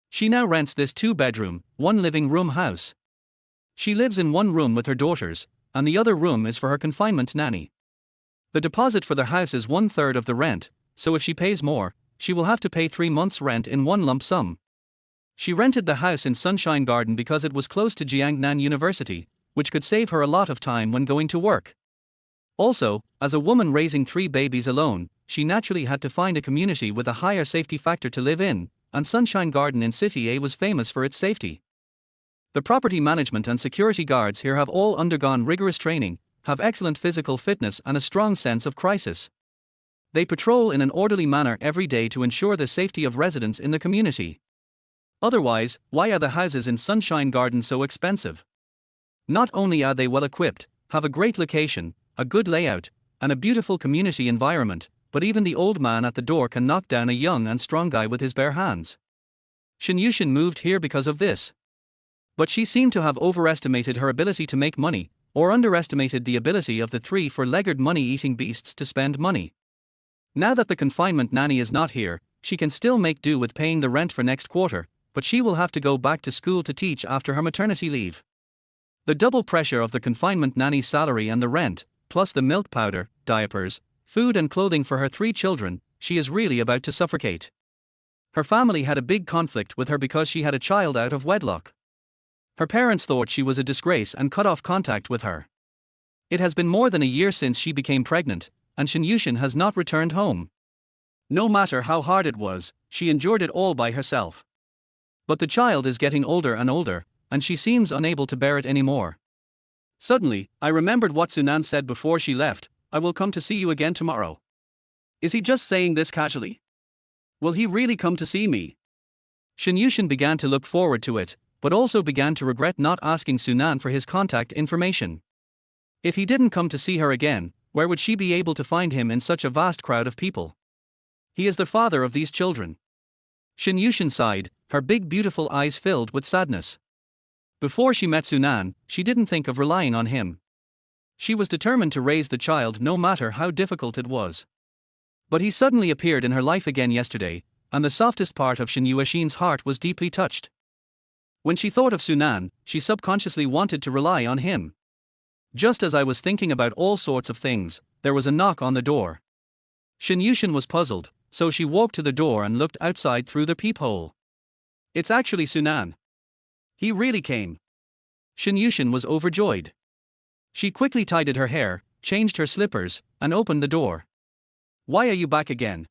She now rents this 2-bedroom, 1-living-room house. She lives in one room with her daughters, and the other room is for her confinement nanny. The deposit for their house is 1/3 of the rent, so if she pays more, she will have to pay 3 months' rent in one lump sum. She rented the house in Sunshine Garden because it was close to Jiangnan University, which could save her a lot of time when going to work. Also, as a woman raising 3 babies alone, she naturally had to find a community with a higher safety factor to live in, and Sunshine Garden in City A was famous for its safety. The property management and security guards here have all undergone rigorous training, have excellent physical fitness and a strong sense of crisis. They patrol in an orderly manner every day to ensure the safety of residents in the community. Otherwise, why are the houses in Sunshine Garden so expensive? Not only are they well equipped, have a great location, a good layout, and a beautiful community environment, but even the old man at the door can knock down a young and strong guy with his bare hands. Shen Yuexin moved here because of this. But she seemed to have overestimated her ability to make money, or underestimated the ability of the 3 four-legged money-eating beasts to spend money. Now that the confinement nanny is not here, she can still make do with paying the rent for next quarter, but she will have to go back to school to teach after her maternity leave. The double pressure of the confinement nanny's salary and the rent, plus the milk powder, diapers, food and clothing for her 3 children, she is really about to suffocate. Her family had a big conflict with her because she had a child out of wedlock. Her parents thought she was a disgrace and cut off contact with her. It has been more than a year since she became pregnant, and Shen Yuexin has not returned home. No matter how hard it was, she endured it all by herself. But the child is getting older and older, and she seems unable to bear it anymore. Suddenly, I remembered what Sunan said before she left, "I will come to see you again tomorrow." Is he just saying this casually? Will he really come to see me? Shen Yuexin began to look forward to it, but also began to regret not asking Sunan for his contact information. If he didn't come to see her again, where would she be able to find him in such a vast crowd of people? He is the father of these children. Shen Yuexin sighed, her big beautiful eyes filled with sadness. Before she met Sunan, she didn't think of relying on him. She was determined to raise the child no matter how difficult it was. But he suddenly appeared in her life again yesterday, and the softest part of Shen Yuexin's heart was deeply touched. When she thought of Sunan, she subconsciously wanted to rely on him. Just as I was thinking about all sorts of things, there was a knock on the door. Shen Yuexin was puzzled, so she walked to the door and looked outside through the peephole. It's actually Sunan. He really came. Shen Yuexin was overjoyed. She quickly tidied her hair, changed her slippers, and opened the door. Why are you back again?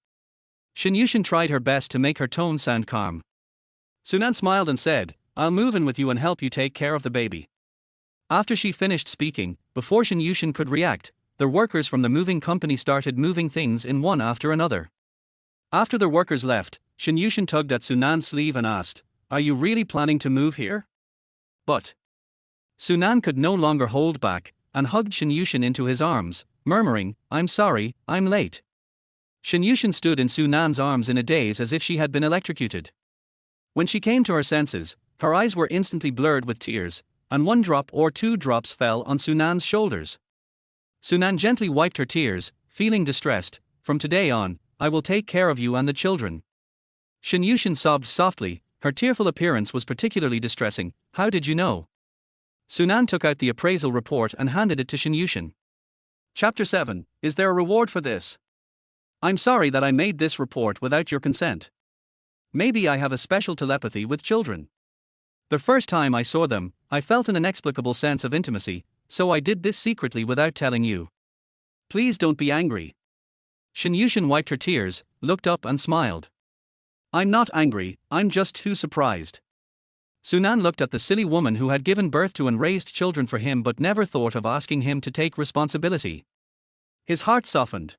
Shen Yuexin tried her best to make her tone sound calm. Sunan smiled and said, "I'll move in with you and help you take care of the baby." After she finished speaking, before Shen Yuexin could react, the workers from the moving company started moving things in one after another. After the workers left, Shen Yuexin tugged at Sunan's sleeve and asked, "Are you really planning to move here?" But Sunan could no longer hold back, and hugged Shen Yuexin into his arms, murmuring, "I'm sorry, I'm late." Shen Yuexin stood in Sunan's arms in a daze as if she had been electrocuted. When she came to her senses, her eyes were instantly blurred with tears, and 1 drop or 2 drops fell on Sunan's shoulders. Sunan gently wiped her tears, feeling distressed. "From today on, I will take care of you and the children." Shen Yuexin sobbed softly, her tearful appearance was particularly distressing. "How did you know?" Sunan took out the appraisal report and handed it to Shinyushin. Chapter 7. Is there a reward for this? I'm sorry that I made this report without your consent. Maybe I have a special telepathy with children. The first time I saw them, I felt an inexplicable sense of intimacy, so I did this secretly without telling you. Please don't be angry. Shinyushin wiped her tears, looked up and smiled. I'm not angry, I'm just too surprised. Sunan looked at the silly woman who had given birth to and raised children for him but never thought of asking him to take responsibility. His heart softened.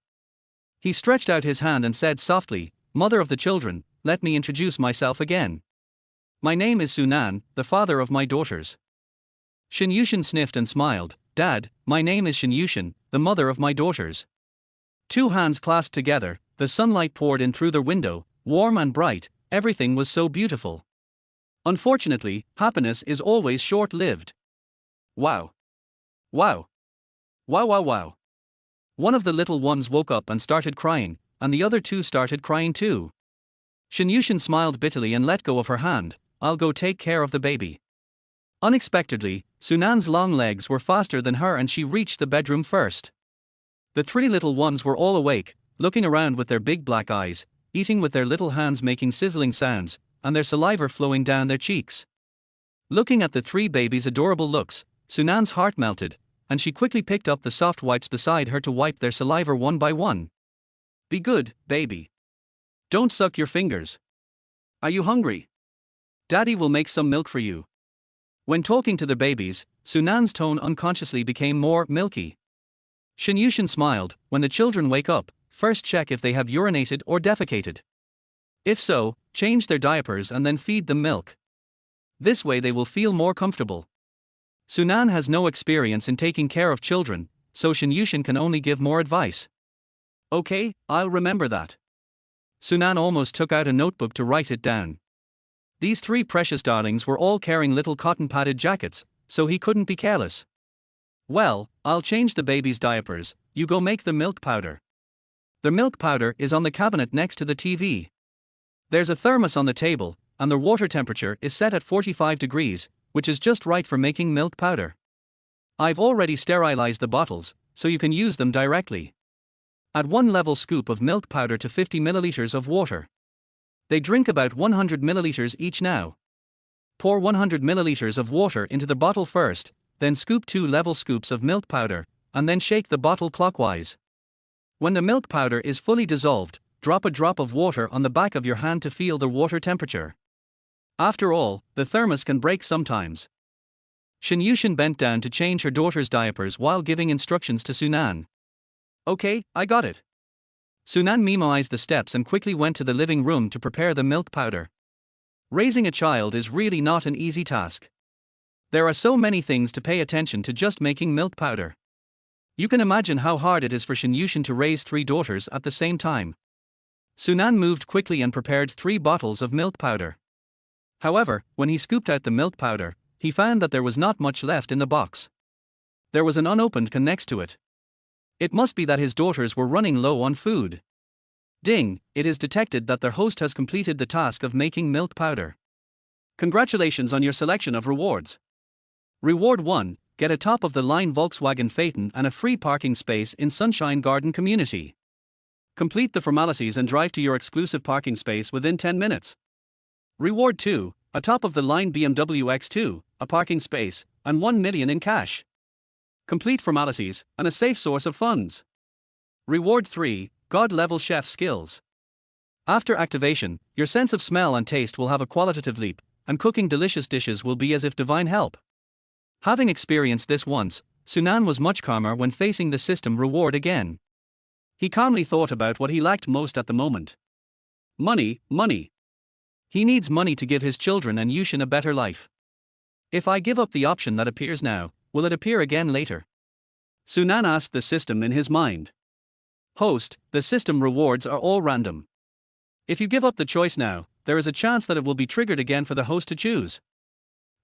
He stretched out his hand and said softly, "Mother of the children, let me introduce myself again. My name is Sunan, the father of my daughters." Shinyushin sniffed and smiled. "Dad, my name is Shinyushin, the mother of my daughters." Two hands clasped together, the sunlight poured in through the window, warm and bright, everything was so beautiful. Unfortunately, happiness is always short-lived. Wow. Wow. Wow wow wow. One of the little ones woke up and started crying, and the other two started crying too. Shinyushin smiled bitterly and let go of her hand. "I'll go take care of the baby." Unexpectedly, Sunan's long legs were faster than her and she reached the bedroom first. The three little ones were all awake, looking around with their big black eyes, eating with their little hands making sizzling sounds, and their saliva flowing down their cheeks. Looking at the three babies' adorable looks, Sunan's heart melted, and she quickly picked up the soft wipes beside her to wipe their saliva one by one. "Be good, baby. Don't suck your fingers. Are you hungry? Daddy will make some milk for you." When talking to the babies, Sunan's tone unconsciously became more milky. Shinyushin smiled. "When the children wake up, first check if they have urinated or defecated. If so, change their diapers and then feed them milk. This way they will feel more comfortable." Sunan has no experience in taking care of children, so Shinyushin can only give more advice. "Okay, I'll remember that." Sunan almost took out a notebook to write it down. These three precious darlings were all carrying little cotton-padded jackets, so he couldn't be careless. "Well, I'll change the baby's diapers, you go make the milk powder. The milk powder is on the cabinet next to the TV. There's a thermos on the table, and the water temperature is set at 45 degrees, which is just right for making milk powder. I've already sterilized the bottles, so you can use them directly. Add 1 level scoop of milk powder to 50 milliliters of water. They drink about 100 milliliters each now. Pour 100 milliliters of water into the bottle first, then scoop 2 level scoops of milk powder, and then shake the bottle clockwise. When the milk powder is fully dissolved, drop a drop of water on the back of your hand to feel the water temperature. After all, the thermos can break sometimes." Shinyushin bent down to change her daughter's diapers while giving instructions to Sunan. "Okay, I got it." Sunan memoized the steps and quickly went to the living room to prepare the milk powder. Raising a child is really not an easy task. There are so many things to pay attention to just making milk powder. You can imagine how hard it is for Shinyushin to raise 3 daughters at the same time. Sunan moved quickly and prepared 3 bottles of milk powder. However, when he scooped out the milk powder, he found that there was not much left in the box. There was an unopened can next to it. It must be that his daughters were running low on food. Ding, it is detected that their host has completed the task of making milk powder. Congratulations on your selection of rewards. Reward 1, get a top-of-the-line Volkswagen Phaeton and a free parking space in Sunshine Garden Community. Complete the formalities and drive to your exclusive parking space within 10 minutes. Reward 2, a top-of-the-line BMW X2, a parking space, and 1 million in cash. Complete formalities, and a safe source of funds. Reward 3, God-level chef skills. After activation, your sense of smell and taste will have a qualitative leap, and cooking delicious dishes will be as if divine help. Having experienced this once, Sunan was much calmer when facing the system reward again. He calmly thought about what he lacked most at the moment. Money, money. He needs money to give his children and Yushin a better life. If I give up the option that appears now, will it appear again later? Sunan asked the system in his mind. Host, the system rewards are all random. If you give up the choice now, there is a chance that it will be triggered again for the host to choose.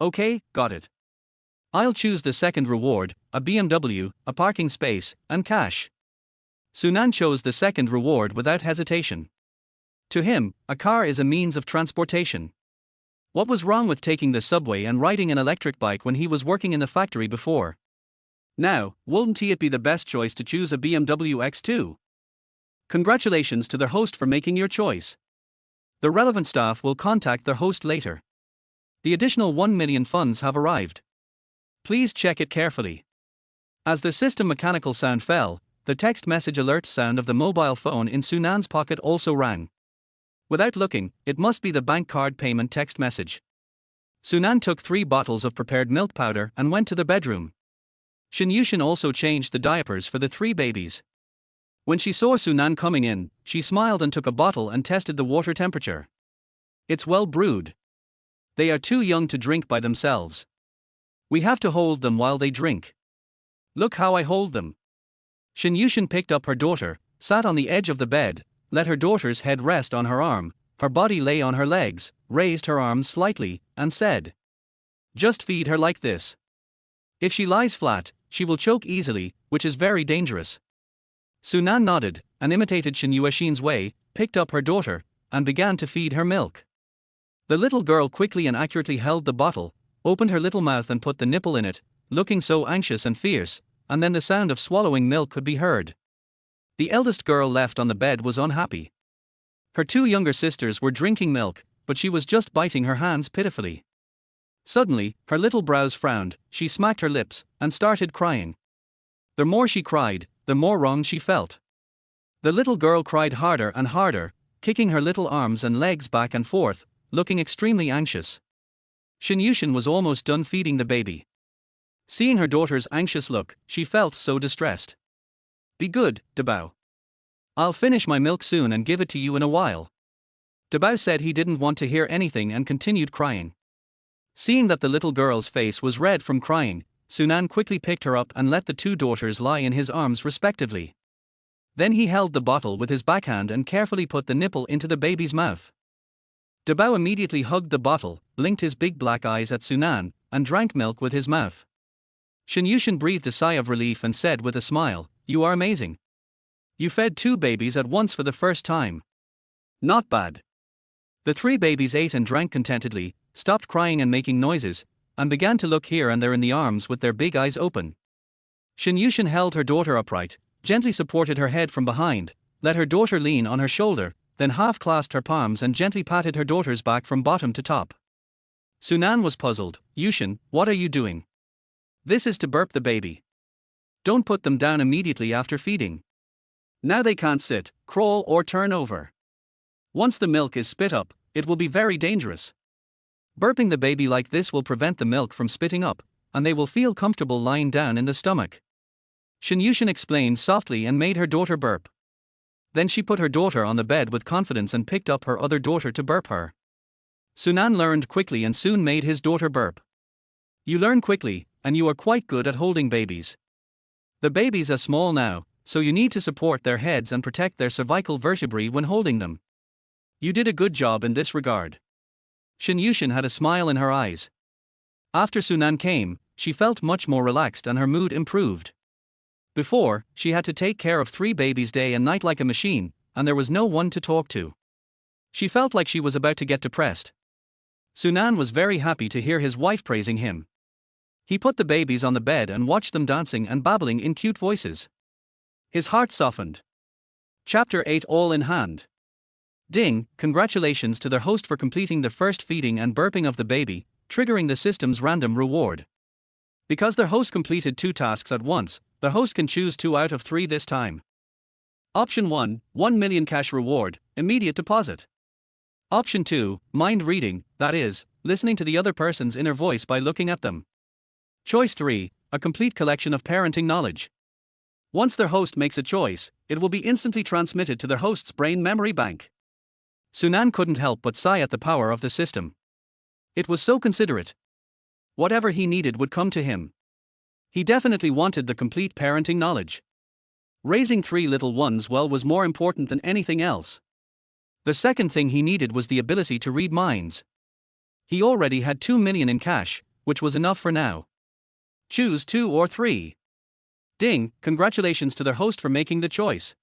Okay, got it. I'll choose the second reward, a BMW, a parking space, and cash. Sunan chose the second reward without hesitation. To him, a car is a means of transportation. What was wrong with taking the subway and riding an electric bike when he was working in the factory before? Now, wouldn't it be the best choice to choose a BMW X2? Congratulations to their host for making your choice. The relevant staff will contact their host later. The additional 1 million funds have arrived. Please check it carefully. As the system mechanical sound fell, the text message alert sound of the mobile phone in Sunan's pocket also rang. Without looking, it must be the bank card payment text message. Sunan took 3 bottles of prepared milk powder and went to the bedroom. Shin Yushin also changed the diapers for the 3 babies. When she saw Sunan coming in, she smiled and took a bottle and tested the water temperature. It's well brewed. They are too young to drink by themselves. We have to hold them while they drink. Look how I hold them. Shin Yushin picked up her daughter, sat on the edge of the bed, let her daughter's head rest on her arm, her body lay on her legs, raised her arms slightly, and said, "Just feed her like this. If she lies flat, she will choke easily, which is very dangerous." Sunan nodded, and imitated Shin Yushin's way, picked up her daughter, and began to feed her milk. The little girl quickly and accurately held the bottle, opened her little mouth and put the nipple in it, looking so anxious and fierce, and then the sound of swallowing milk could be heard. The eldest girl left on the bed was unhappy. Her 2 younger sisters were drinking milk, but she was just biting her hands pitifully. Suddenly, her little brows frowned, she smacked her lips, and started crying. The more she cried, the more wrong she felt. The little girl cried harder and harder, kicking her little arms and legs back and forth, looking extremely anxious. Shin Yushin was almost done feeding the baby. Seeing her daughter's anxious look, she felt so distressed. "Be good, Dabao. I'll finish my milk soon and give it to you in a while." Dabao said he didn't want to hear anything and continued crying. Seeing that the little girl's face was red from crying, Sunan quickly picked her up and let the 2 daughters lie in his arms respectively. Then he held the bottle with his backhand and carefully put the nipple into the baby's mouth. Dabao immediately hugged the bottle, blinked his big black eyes at Sunan, and drank milk with his mouth. Shin Yushin breathed a sigh of relief and said with a smile, "You are amazing. You fed 2 babies at once for the first time. Not bad." The 3 babies ate and drank contentedly, stopped crying and making noises, and began to look here and there in the arms with their big eyes open. Shin Yushin held her daughter upright, gently supported her head from behind, let her daughter lean on her shoulder, then half-clasped her palms and gently patted her daughter's back from bottom to top. Sunan was puzzled. "Yushin, what are you doing?" "This is to burp the baby. Don't put them down immediately after feeding. Now they can't sit, crawl or turn over. Once the milk is spit up, it will be very dangerous. Burping the baby like this will prevent the milk from spitting up, and they will feel comfortable lying down in the stomach." Shin Yushin explained softly and made her daughter burp. Then she put her daughter on the bed with confidence and picked up her other daughter to burp her. Sunan learned quickly and soon made his daughter burp. You learn quickly, and you are quite good at holding babies. The babies are small now, so you need to support their heads and protect their cervical vertebrae when holding them. You did a good job in this regard. Shin Yushin had a smile in her eyes. After Sunan came, she felt much more relaxed and her mood improved. Before, she had to take care of 3 babies day and night like a machine, and there was no one to talk to. She felt like she was about to get depressed. Sunan was very happy to hear his wife praising him. He put the babies on the bed and watched them dancing and babbling in cute voices. His heart softened. Chapter 8 All in Hand. Ding, congratulations to their host for completing the first feeding and burping of the baby, triggering the system's random reward. Because their host completed 2 tasks at once, the host can choose 2 out of 3 this time. Option 1, 1 million cash reward, immediate deposit. Option 2, mind reading, that is, listening to the other person's inner voice by looking at them. Choice 3, a complete collection of parenting knowledge. Once their host makes a choice, it will be instantly transmitted to their host's brain memory bank. Sunan couldn't help but sigh at the power of the system. It was so considerate. Whatever he needed would come to him. He definitely wanted the complete parenting knowledge. Raising 3 little ones well was more important than anything else. The second thing he needed was the ability to read minds. He already had 2 million in cash, which was enough for now. Choose 2 or 3. Ding, congratulations to their host for making the choice.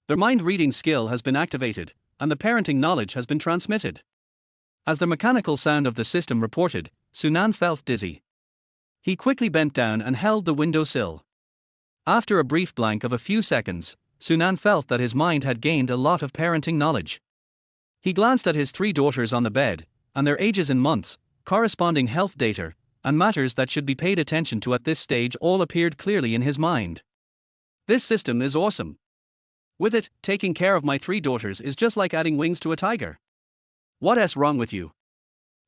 Their mind reading skill has been activated, and the parenting knowledge has been transmitted. As the mechanical sound of the system reported, Sunan felt dizzy. He quickly bent down and held the window sill. After a brief blank of a few seconds, Sunan felt that his mind had gained a lot of parenting knowledge. He glanced at his 3 daughters on the bed, and their ages in months, corresponding health data, and matters that should be paid attention to at this stage all appeared clearly in his mind. This system is awesome. With it, taking care of my 3 daughters is just like adding wings to a tiger. What's wrong with you?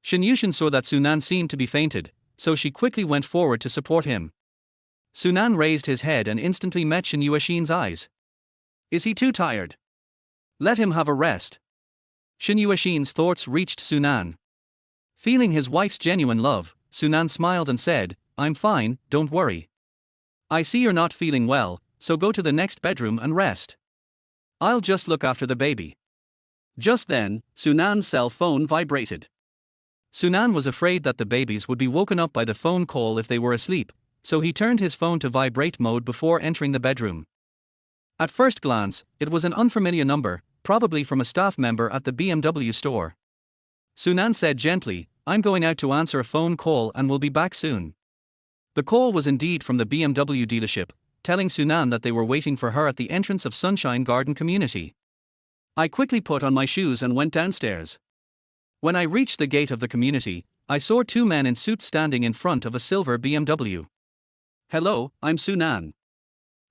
Shinyushin saw that Sunan seemed to be fainted, so she quickly went forward to support him. Sunan raised his head and instantly met Shinyushin's eyes. Is he too tired? Let him have a rest. Shinyushin's thoughts reached Sunan. Feeling his wife's genuine love, Sunan smiled and said, I'm fine, don't worry. I see you're not feeling well, so go to the next bedroom and rest. I'll just look after the baby. Just then, Sunan's cell phone vibrated. Sunan was afraid that the babies would be woken up by the phone call if they were asleep, so he turned his phone to vibrate mode before entering the bedroom. At first glance, it was an unfamiliar number, probably from a staff member at the BMW store. Sunan said gently, I'm going out to answer a phone call and will be back soon. The call was indeed from the BMW dealership, telling Sunan that they were waiting for her at the entrance of Sunshine Garden Community. I quickly put on my shoes and went downstairs. When I reached the gate of the community, I saw 2 men in suits standing in front of a silver BMW. Hello, I'm Sunan.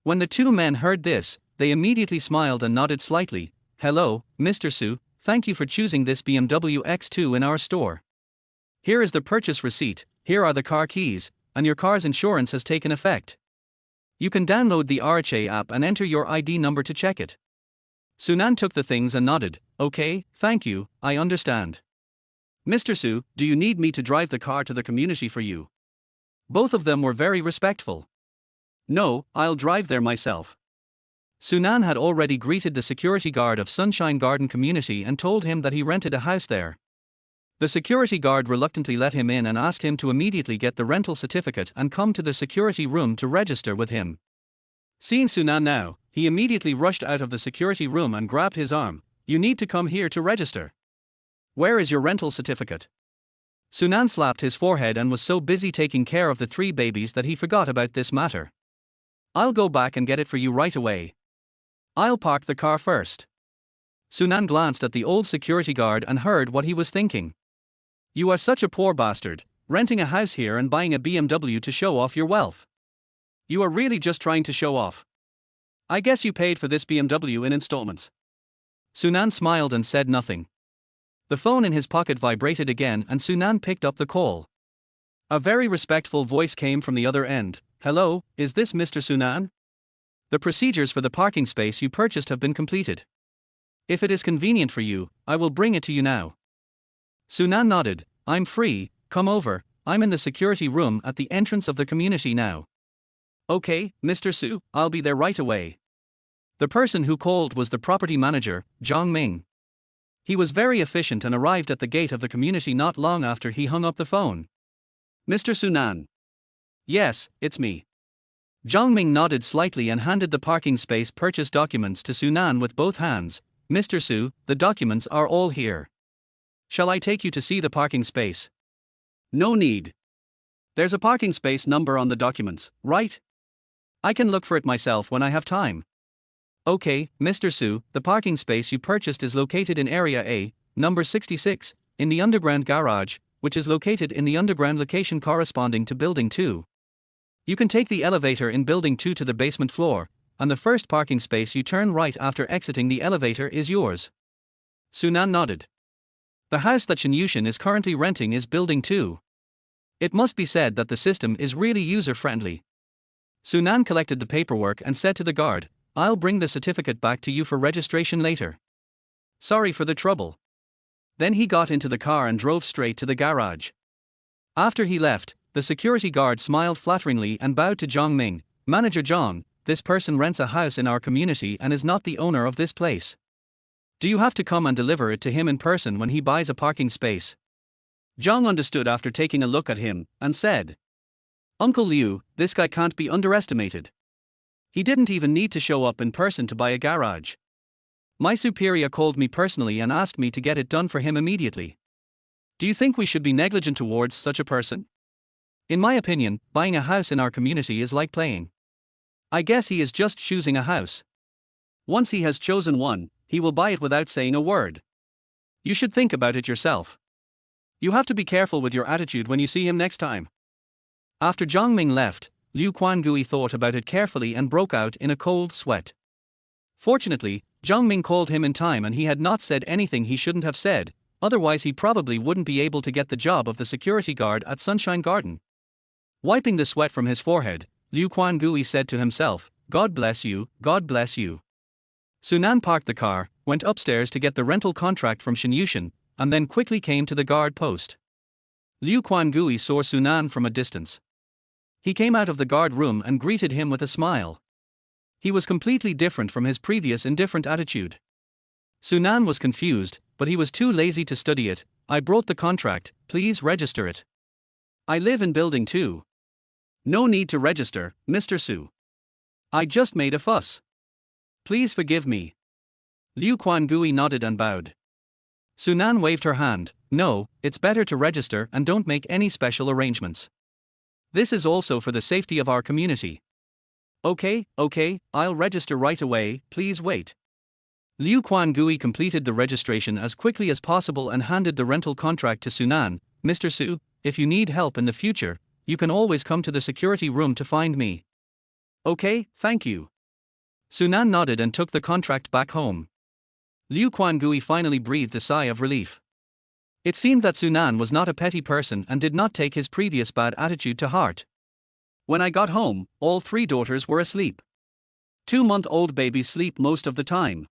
When the 2 men heard this, they immediately smiled and nodded slightly. Hello, Mr. Su, thank you for choosing this BMW X2 in our store. Here is the purchase receipt, here are the car keys, and your car's insurance has taken effect. You can download the RHA app and enter your ID number to check it. Sunan took the things and nodded. Okay, thank you, I understand. Mr. Su, do you need me to drive the car to the community for you? Both of them were very respectful. No, I'll drive there myself. Sunan had already greeted the security guard of Sunshine Garden Community and told him that he rented a house there. The security guard reluctantly let him in and asked him to immediately get the rental certificate and come to the security room to register with him. Seeing Sunan now, he immediately rushed out of the security room and grabbed his arm. You need to come here to register. Where is your rental certificate? Sunan slapped his forehead and was so busy taking care of the 3 babies that he forgot about this matter. I'll go back and get it for you right away. I'll park the car first. Sunan glanced at the old security guard and heard what he was thinking. You are such a poor bastard, renting a house here and buying a BMW to show off your wealth. You are really just trying to show off. I guess you paid for this BMW in installments. Sunan smiled and said nothing. The phone in his pocket vibrated again and Sunan picked up the call. A very respectful voice came from the other end. Hello, is this Mr. Sunan? The procedures for the parking space you purchased have been completed. If it is convenient for you, I will bring it to you now. Sunan nodded. I'm free, come over, I'm in the security room at the entrance of the community now. Okay, Mr. Su, I'll be there right away. The person who called was the property manager, Zhang Ming. He was very efficient and arrived at the gate of the community not long after he hung up the phone. Mr. Sunan. Yes, it's me. Zhang Ming nodded slightly and handed the parking space purchase documents to Sunan with both hands. Mr. Su, the documents are all here. Shall I take you to see the parking space? No need. There's a parking space number on the documents, right? I can look for it myself when I have time. Okay, Mr. Su, the parking space you purchased is located in Area A, number 66, in the underground garage, which is located in the underground location corresponding to Building 2. You can take the elevator in Building 2 to the basement floor, and the first parking space you turn right after exiting the elevator is yours. Sunan nodded. The house that Shinyushin is currently renting is Building 2. It must be said that the system is really user-friendly. Sunan collected the paperwork and said to the guard, I'll bring the certificate back to you for registration later. Sorry for the trouble. Then he got into the car and drove straight to the garage. After he left, the security guard smiled flatteringly and bowed to Zhang Ming. Manager Zhang, this person rents a house in our community and is not the owner of this place. Do you have to come and deliver it to him in person when he buys a parking space? Zhang understood after taking a look at him, and said, Uncle Liu, this guy can't be underestimated. He didn't even need to show up in person to buy a garage. My superior called me personally and asked me to get it done for him immediately. Do you think we should be negligent towards such a person? In my opinion, buying a house in our community is like playing. I guess he is just choosing a house. Once he has chosen one, he will buy it without saying a word. You should think about it yourself. You have to be careful with your attitude when you see him next time. After Zhang Ming left, Liu Quangui thought about it carefully and broke out in a cold sweat. Fortunately, Zhang Ming called him in time and he had not said anything he shouldn't have said, otherwise he probably wouldn't be able to get the job of the security guard at Sunshine Garden. Wiping the sweat from his forehead, Liu Quangui said to himself, God bless you, God bless you. Sunan parked the car, went upstairs to get the rental contract from Shen Yushin, and then quickly came to the guard post. Liu Quangui saw Sunan from a distance. He came out of the guard room and greeted him with a smile. He was completely different from his previous indifferent attitude. Sunan was confused, but he was too lazy to study it. I brought the contract, please register it. I live in building 2. No need to register, Mr. Su. I just made a fuss. Please forgive me. Liu Quangui nodded and bowed. Sunan waved her hand. No, it's better to register and don't make any special arrangements. This is also for the safety of our community. Okay, I'll register right away, please wait. Liu Quangui completed the registration as quickly as possible and handed the rental contract to Sunan. Mr. Su, if you need help in the future, you can always come to the security room to find me. Okay, thank you. Sunan nodded and took the contract back home. Liu Quangui finally breathed a sigh of relief. It seemed that Sunan was not a petty person and did not take his previous bad attitude to heart. When I got home, all 3 daughters were asleep. 2-month-old babies sleep most of the time.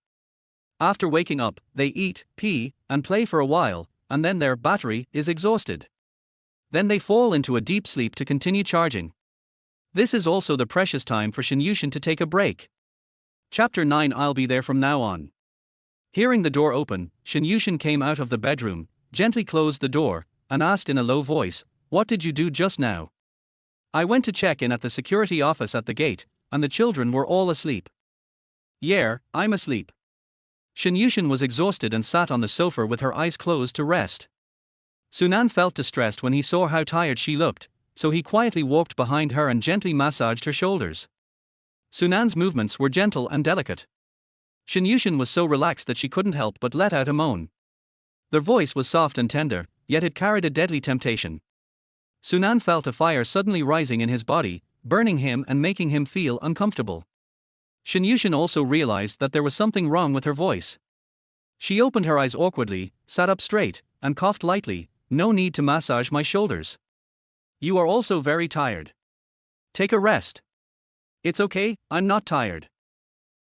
After waking up, they eat, pee, and play for a while, and then their battery is exhausted. Then they fall into a deep sleep to continue charging. This is also the precious time for Shen Yushin to take a break. Chapter 9. I'll be there from now on. Hearing the door open, Shen Yushin came out of the bedroom, gently closed the door, and asked in a low voice, What did you do just now? I went to check in at the security office at the gate, and the children were all asleep. Yeah, I'm asleep. Shen Yushin was exhausted and sat on the sofa with her eyes closed to rest. Sunan felt distressed when he saw how tired she looked, so he quietly walked behind her and gently massaged her shoulders. Sunan's movements were gentle and delicate. Shen Yushin was so relaxed that she couldn't help but let out a moan. Their voice was soft and tender, yet it carried a deadly temptation. Sunan felt a fire suddenly rising in his body, burning him and making him feel uncomfortable. Shen Yushin also realized that there was something wrong with her voice. She opened her eyes awkwardly, sat up straight, and coughed lightly. No need to massage my shoulders. You are also very tired. Take a rest. It's okay, I'm not tired.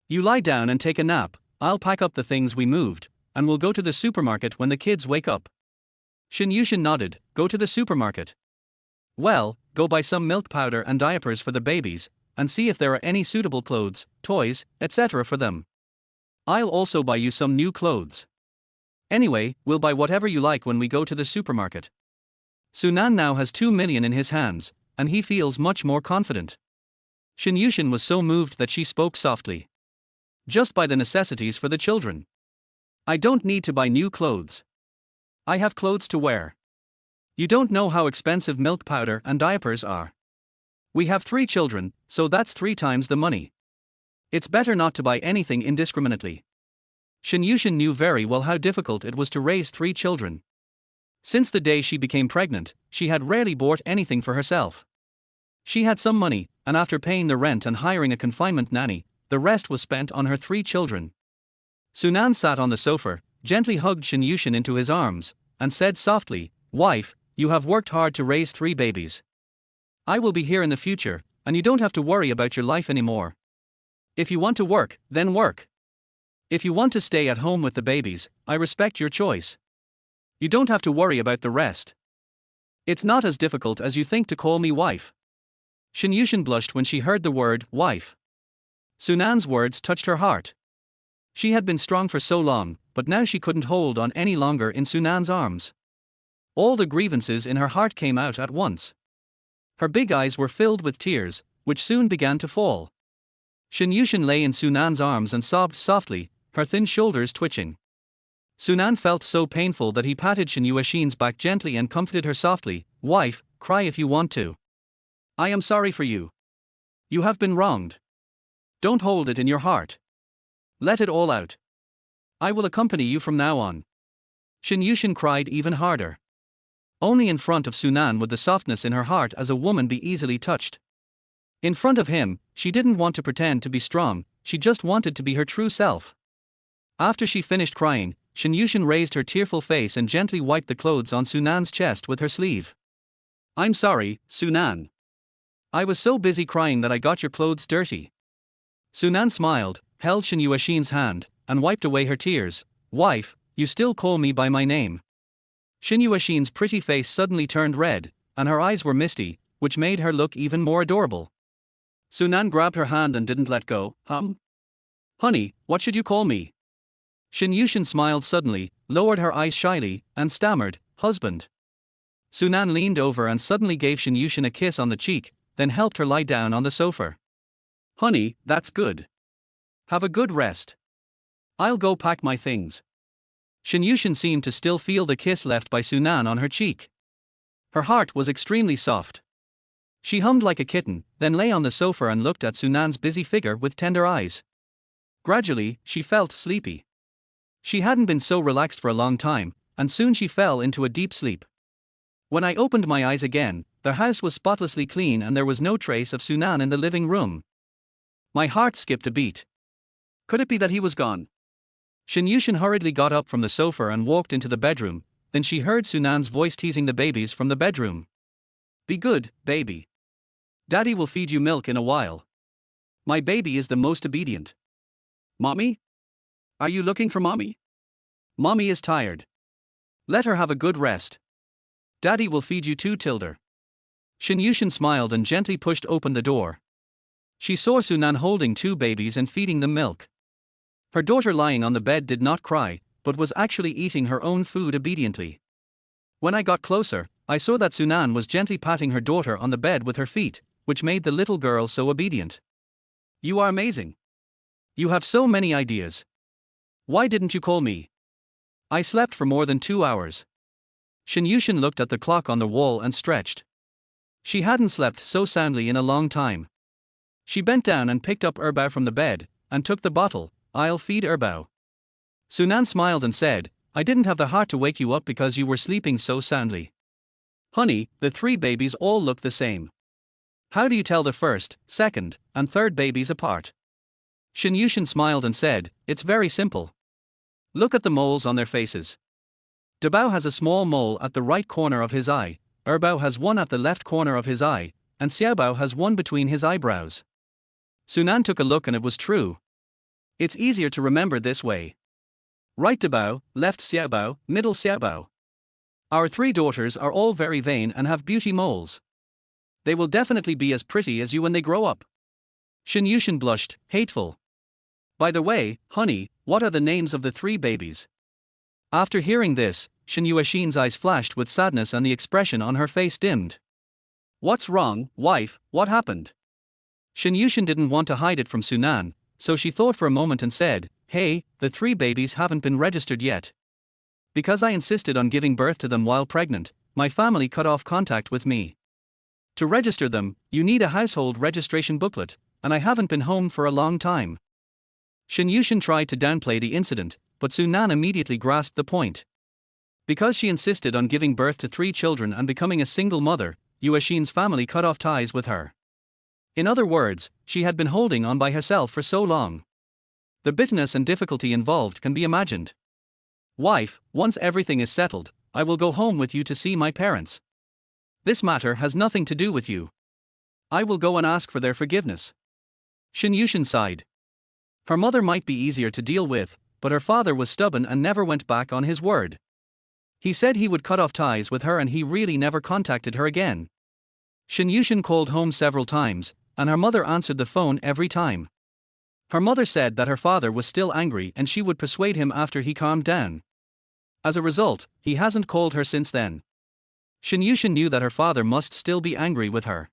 You lie down and take a nap. I'll pack up the things we moved, and we'll go to the supermarket when the kids wake up. Shen Yushin nodded. Go to the supermarket. Well, go buy some milk powder and diapers for the babies, and see if there are any suitable clothes, toys, etc. for them. I'll also buy you some new clothes. Anyway, we'll buy whatever you like when we go to the supermarket. Sunan now has 2 million in his hands, and he feels much more confident. Shen Yushin was so moved that she spoke softly. Just buy the necessities for the children. I don't need to buy new clothes. I have clothes to wear. You don't know how expensive milk powder and diapers are. We have 3 children, so that's 3 times the money. It's better not to buy anything indiscriminately. Shen Yushin knew very well how difficult it was to raise 3 children. Since the day she became pregnant, she had rarely bought anything for herself. She had some money, and after paying the rent and hiring a confinement nanny, the rest was spent on her 3 children. Sunan sat on the sofa, gently hugged Shen Yushin into his arms, and said softly, Wife, you have worked hard to raise 3 babies. I will be here in the future, and you don't have to worry about your life anymore. If you want to work, then work. If you want to stay at home with the babies, I respect your choice. You don't have to worry about the rest. It's not as difficult as you think to call me wife. Shen Yushin blushed when she heard the word wife. Sunan's words touched her heart. She had been strong for so long, but now she couldn't hold on any longer in Sunan's arms. All the grievances in her heart came out at once. Her big eyes were filled with tears, which soon began to fall. Shen Yushin lay in Sunan's arms and sobbed softly, her thin shoulders twitching. Sunan felt so painful that he patted Shin Yuexin's back gently and comforted her softly. Wife, cry if you want to. I am sorry for you. You have been wronged. Don't hold it in your heart. Let it all out. I will accompany you from now on. Shin Yuexin cried even harder. Only in front of Sunan would the softness in her heart as a woman be easily touched. In front of him, she didn't want to pretend to be strong, she just wanted to be her true self. After she finished crying, Shin Yuexin raised her tearful face and gently wiped the clothes on Sunan's chest with her sleeve. I'm sorry, Sunan. I was so busy crying that I got your clothes dirty. Sunan smiled, held Shin Yuexin's hand, and wiped away her tears. Wife, you still call me by my name. Shin Yuexin's pretty face suddenly turned red, and her eyes were misty, which made her look even more adorable. Sunan grabbed her hand and didn't let go. Honey, what should you call me? Shin Yuexin smiled suddenly, lowered her eyes shyly, and stammered, husband. Sunan leaned over and suddenly gave Shin Yuexin a kiss on the cheek, then helped her lie down on the sofa. Honey, that's good. Have a good rest. I'll go pack my things. Shin Yuexin seemed to still feel the kiss left by Sunan on her cheek. Her heart was extremely soft. She hummed like a kitten, then lay on the sofa and looked at Sunan's busy figure with tender eyes. Gradually, she felt sleepy. She hadn't been so relaxed for a long time, and soon she fell into a deep sleep. When I opened my eyes again, the house was spotlessly clean and there was no trace of Sunan in the living room. My heart skipped a beat. Could it be that he was gone? Shin Yuexin hurriedly got up from the sofa and walked into the bedroom, then she heard Sunan's voice teasing the babies from the bedroom. Be good, baby. Daddy will feed you milk in a while. My baby is the most obedient. Mommy? Are you looking for mommy? Mommy is tired. Let her have a good rest. Daddy will feed you too, Tilda. Shin Yuexin smiled and gently pushed open the door. She saw Sunan holding two babies and feeding them milk. Her daughter lying on the bed did not cry, but was actually eating her own food obediently. When I got closer, I saw that Sunan was gently patting her daughter on the bed with her feet, which made the little girl so obedient. You are amazing. You have so many ideas. Why didn't you call me? I slept for more than 2 hours. Shin Yuexin looked at the clock on the wall and stretched. She hadn't slept so soundly in a long time. She bent down and picked up Erbao from the bed, and took the bottle. I'll feed Erbao. Sunan smiled and said, I didn't have the heart to wake you up because you were sleeping so soundly. Honey, the 3 babies all look the same. How do you tell the first, second, and third babies apart? Shin Yuexin smiled and said, it's very simple. Look at the moles on their faces. Dabao has a small mole at the right corner of his eye, Erbao has one at the left corner of his eye, and Xiaobao has one between his eyebrows. Sunan took a look and it was true. It's easier to remember this way. Right Dabao, left Xiaobao, middle Xiaobao. Our 3 daughters are all very vain and have beauty moles. They will definitely be as pretty as you when they grow up. Shin Yuexin blushed, hateful. By the way, honey, what are the names of the 3 babies? After hearing this, Shin Yuexin's eyes flashed with sadness and the expression on her face dimmed. What's wrong, wife, what happened? Shin Yuexin didn't want to hide it from Sunan, so she thought for a moment and said, hey, the 3 babies haven't been registered yet. Because I insisted on giving birth to them while pregnant, my family cut off contact with me. To register them, you need a household registration booklet, and I haven't been home for a long time. Shin Yuexin tried to downplay the incident, but Sunan immediately grasped the point. Because she insisted on giving birth to 3 children and becoming a single mother, Yuexin's family cut off ties with her. In other words, she had been holding on by herself for so long. The bitterness and difficulty involved can be imagined. Wife, once everything is settled, I will go home with you to see my parents. This matter has nothing to do with you. I will go and ask for their forgiveness. Shin Yuexin sighed. Her mother might be easier to deal with, but her father was stubborn and never went back on his word. He said he would cut off ties with her and he really never contacted her again. Shin Yuexin called home several times, and her mother answered the phone every time. Her mother said that her father was still angry and she would persuade him after he calmed down. As a result, he hasn't called her since then. Shin Yuexin knew that her father must still be angry with her.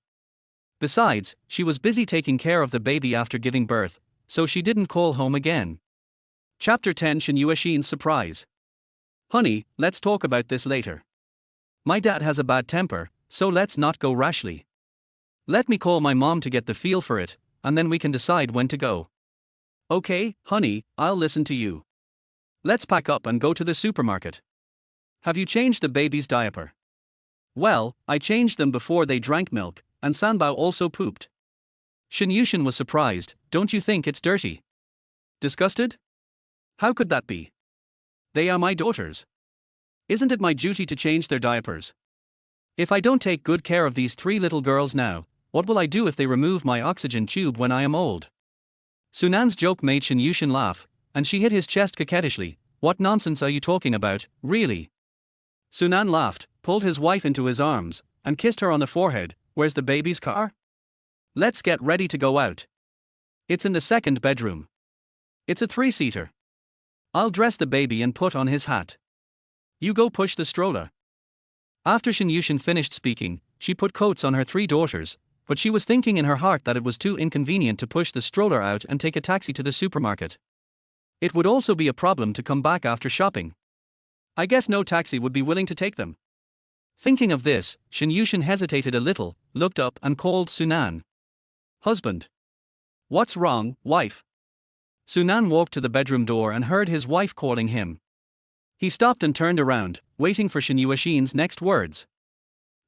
Besides, she was busy taking care of the baby after giving birth, so she didn't call home again. Chapter 10 Shin Yuexin's Surprise. Honey, let's talk about this later. My dad has a bad temper, so let's not go rashly. Let me call my mom to get the feel for it, and then we can decide when to go. Okay, honey, I'll listen to you. Let's pack up and go to the supermarket. Have you changed the baby's diaper? Well, I changed them before they drank milk, and Sanbao also pooped. Shinyushin was surprised. Don't you think it's dirty? Disgusted? How could that be? They are my daughters. Isn't it my duty to change their diapers? If I don't take good care of these three little girls now, what will I do if they remove my oxygen tube when I am old? Sunan's joke made Shinyushin laugh, and she hit his chest coquettishly. What nonsense are you talking about, really? Sunan laughed, pulled his wife into his arms, and kissed her on the forehead. Where's the baby's car? Let's get ready to go out. It's in the second bedroom. It's a 3-seater. I'll dress the baby and put on his hat. You go push the stroller. After Shinyushin finished speaking, she put coats on her 3 daughters, but she was thinking in her heart that it was too inconvenient to push the stroller out and take a taxi to the supermarket. It would also be a problem to come back after shopping. I guess no taxi would be willing to take them. Thinking of this, Shinyushin hesitated a little, looked up and called Sunan. Husband. What's wrong, wife? Sunan walked to the bedroom door and heard his wife calling him. He stopped and turned around, waiting for Shinyushin's next words.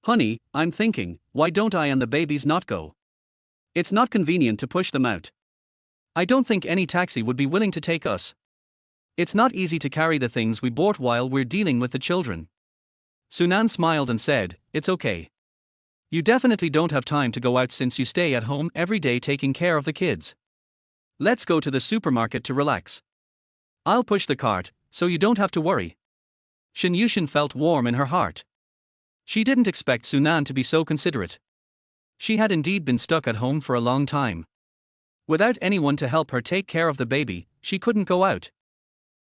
Honey, I'm thinking, why don't I and the babies not go? It's not convenient to push them out. I don't think any taxi would be willing to take us. It's not easy to carry the things we bought while we're dealing with the children. Sunan smiled and said, it's okay. You definitely don't have time to go out since you stay at home every day taking care of the kids. Let's go to the supermarket to relax. I'll push the cart, so you don't have to worry. Shinyushin felt warm in her heart. She didn't expect Sunan to be so considerate. She had indeed been stuck at home for a long time. Without anyone to help her take care of the baby, she couldn't go out.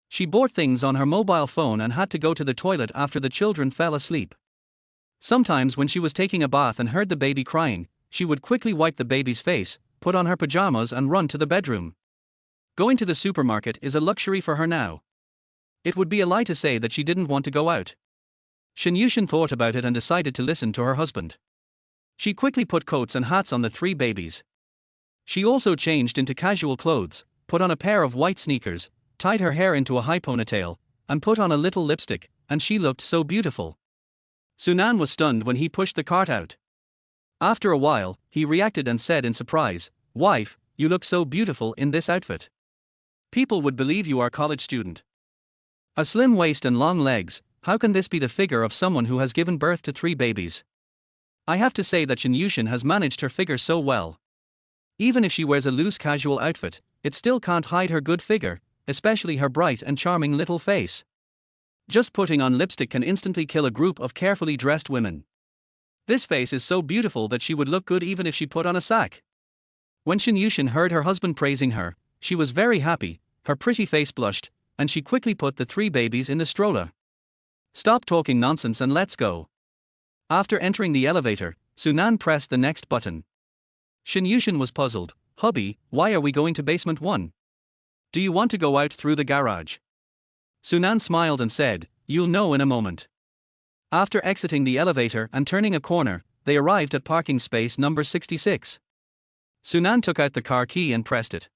She bought things on her mobile phone and had to go to the toilet after the children fell asleep. Sometimes when she was taking a bath and heard the baby crying, she would quickly wipe the baby's face, put on her pajamas and run to the bedroom. Going to the supermarket is a luxury for her now. It would be a lie to say that she didn't want to go out. Shinyushin thought about it and decided to listen to her husband. She quickly put coats and hats on the 3 babies. She also changed into casual clothes, put on a pair of white sneakers, tied her hair into a high ponytail, and put on a little lipstick, and she looked so beautiful. Sunan was stunned when he pushed the cart out. After a while, he reacted and said in surprise, Wife, you look so beautiful in this outfit. People would believe you are a college student. A slim waist and long legs, how can this be the figure of someone who has given birth to 3 babies? I have to say that Shinyushin has managed her figure so well. Even if she wears a loose casual outfit, it still can't hide her good figure, especially her bright and charming little face. Just putting on lipstick can instantly kill a group of carefully dressed women. This face is so beautiful that she would look good even if she put on a sack. When Shinyushin heard her husband praising her, she was very happy, her pretty face blushed, and she quickly put the 3 babies in the stroller. Stop talking nonsense and let's go. After entering the elevator, Sunan pressed the next button. Shinyushin was puzzled. Hubby, why are we going to basement 1? Do you want to go out through the garage? Sunan smiled and said, you'll know in a moment. After exiting the elevator and turning a corner, they arrived at parking space number 66. Sunan took out the car key and pressed it.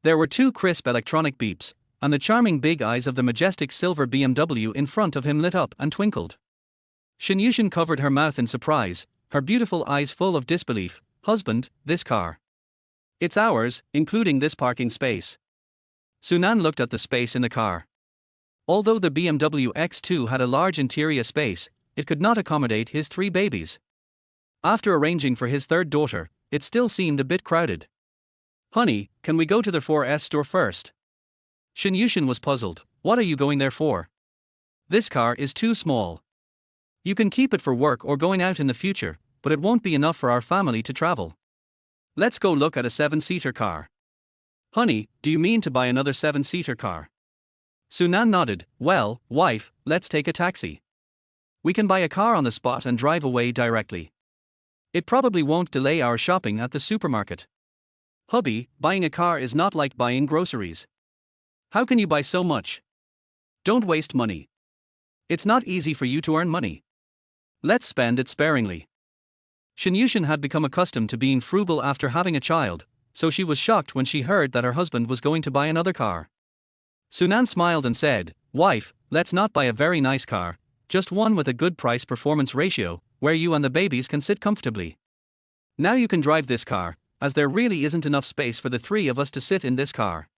There were 2 crisp electronic beeps, and the charming big eyes of the majestic silver BMW in front of him lit up and twinkled. Shinyushin covered her mouth in surprise, her beautiful eyes full of disbelief. Husband, this car. It's ours, including this parking space. Sunan looked at the space in the car. Although the BMW X2 had a large interior space, it could not accommodate his 3 babies. After arranging for his 3rd daughter, it still seemed a bit crowded. Honey, can we go to the 4S store first? Shinyushin was puzzled. What are you going there for? This car is too small. You can keep it for work or going out in the future, but it won't be enough for our family to travel. Let's go look at a 7-seater car. Honey, do you mean to buy another 7-seater car? Sunan nodded. Well, wife, let's take a taxi. We can buy a car on the spot and drive away directly. It probably won't delay our shopping at the supermarket. Hubby, buying a car is not like buying groceries. How can you buy so much? Don't waste money. It's not easy for you to earn money. Let's spend it sparingly. Shinyushin had become accustomed to being frugal after having a child, so she was shocked when she heard that her husband was going to buy another car. Sunan smiled and said, "Wife, let's not buy a very nice car, just one with a good price-performance ratio, where you and the babies can sit comfortably. Now you can drive this car, as there really isn't enough space for the three of us to sit in this car."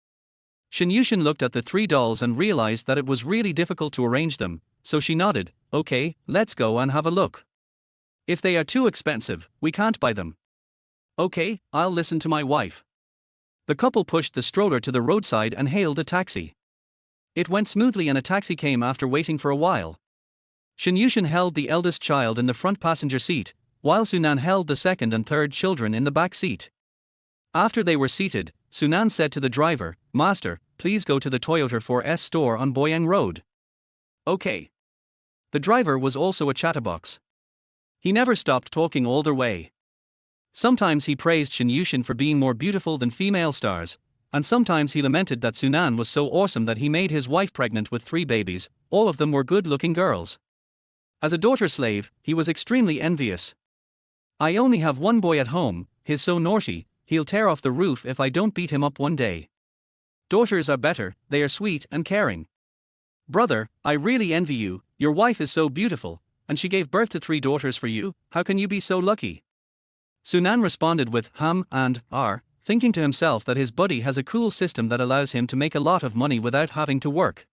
Shinyushin looked at the three dolls and realized that it was really difficult to arrange them, so she nodded, "Okay, let's go and have a look. If they are too expensive, we can't buy them." "Okay, I'll listen to my wife." The couple pushed the stroller to the roadside and hailed a taxi. It went smoothly and a taxi came after waiting for a while. Shinyushin held the eldest child in the front passenger seat, while Sunan held the second and third children in the back seat. After they were seated, Sunan said to the driver, "Master, please go to the Toyota 4S store on Boyang Road." "Okay." The driver was also a chatterbox. He never stopped talking all the way. Sometimes he praised Shinyushin for being more beautiful than female stars, and sometimes he lamented that Sunan was so awesome that he made his wife pregnant with 3 babies, all of them were good-looking girls. As a daughter slave, he was extremely envious. "I only have one boy at home, he's so naughty, he'll tear off the roof if I don't beat him up one day. Daughters are better, they are sweet and caring. Brother, I really envy you, your wife is so beautiful, and she gave birth to 3 daughters for you, how can you be so lucky?" Sunan responded with and thinking to himself that his buddy has a cool system that allows him to make a lot of money without having to work.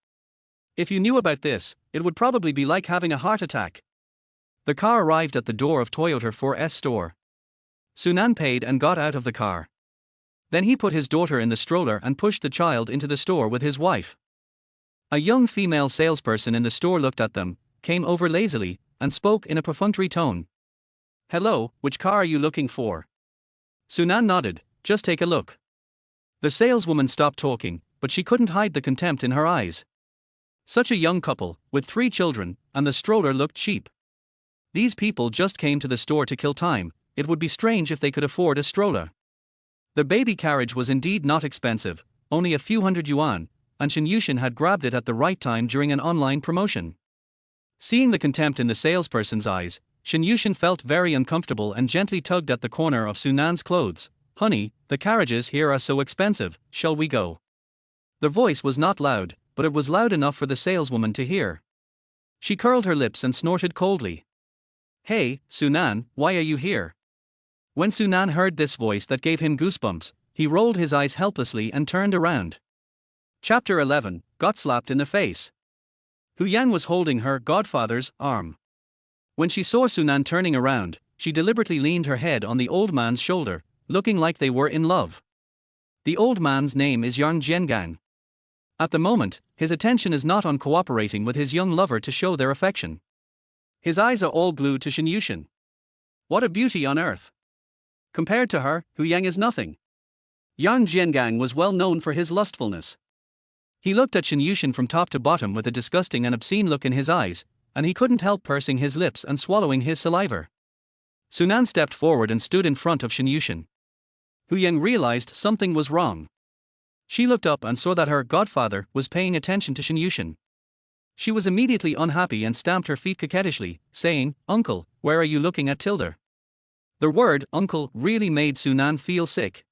If you knew about this, it would probably be like having a heart attack. The car arrived at the door of Toyota 4S store. Sunan paid and got out of the car. Then he put his daughter in the stroller and pushed the child into the store with his wife. A young female salesperson in the store looked at them, came over lazily, and spoke in a perfunctory tone. "Hello, which car are you looking for?" Sunan nodded, "Just take a look." The saleswoman stopped talking, but she couldn't hide the contempt in her eyes. Such a young couple, with 3 children, and the stroller looked cheap. These people just came to the store to kill time, it would be strange if they could afford a stroller. The baby carriage was indeed not expensive, only a few hundred yuan, and Shinyushin had grabbed it at the right time during an online promotion. Seeing the contempt in the salesperson's eyes, Shinyushin felt very uncomfortable and gently tugged at the corner of Sunan's clothes. "Honey, the carriages here are so expensive, shall we go?" The voice was not loud, but it was loud enough for the saleswoman to hear. She curled her lips and snorted coldly. "Hey, Sunan, why are you here?" When Sunan heard this voice that gave him goosebumps, he rolled his eyes helplessly and turned around. Chapter 11, Got Slapped in the Face. Hu Yang was holding her godfather's arm. When she saw Sunan turning around, she deliberately leaned her head on the old man's shoulder, looking like they were in love. The old man's name is Yang Jiangang. At the moment, his attention is not on cooperating with his young lover to show their affection. His eyes are all glued to Shinyushin. What a beauty on earth! Compared to her, Hu Yang is nothing. Yang Jiangang was well known for his lustfulness. He looked at Shinyushin from top to bottom with a disgusting and obscene look in his eyes, and he couldn't help pursing his lips and swallowing his saliva. Sunan stepped forward and stood in front of Shinyushin. Hu Yang realized something was wrong. She looked up and saw that her godfather was paying attention to Shinyushin. She was immediately unhappy and stamped her feet coquettishly, saying, "Uncle, where are you looking at Tilda?" The word uncle really made Sunan feel sick.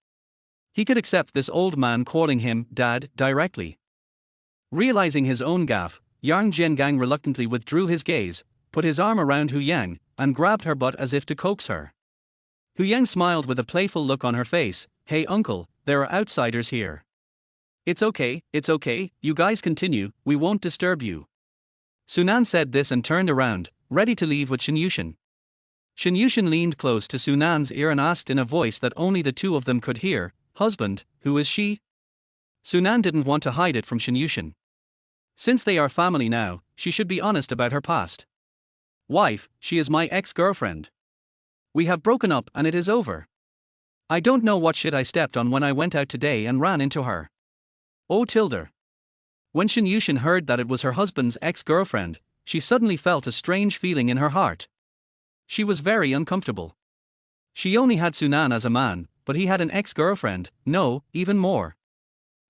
He could accept this old man calling him dad directly. Realizing his own gaffe, Yang Jiangang reluctantly withdrew his gaze, put his arm around Hu Yang, and grabbed her butt as if to coax her. Hu Yang smiled with a playful look on her face. "Hey uncle, there are outsiders here." It's okay, you guys continue, we won't disturb you." Sunan said this and turned around, ready to leave with Shinyushin. Shinyushin leaned close to Sunan's ear and asked in a voice that only the two of them could hear, "Husband, who is she?" Sunan didn't want to hide it from Shinyushin. Since they are family now, she should be honest about her past. "Wife, she is my ex-girlfriend. We have broken up and it is over. I don't know what shit I stepped on when I went out today and ran into her." Oh Tilda. When Shinyushin heard that it was her husband's ex-girlfriend, she suddenly felt a strange feeling in her heart. She was very uncomfortable. She only had Sunan as a man, but he had an ex-girlfriend, no, even more.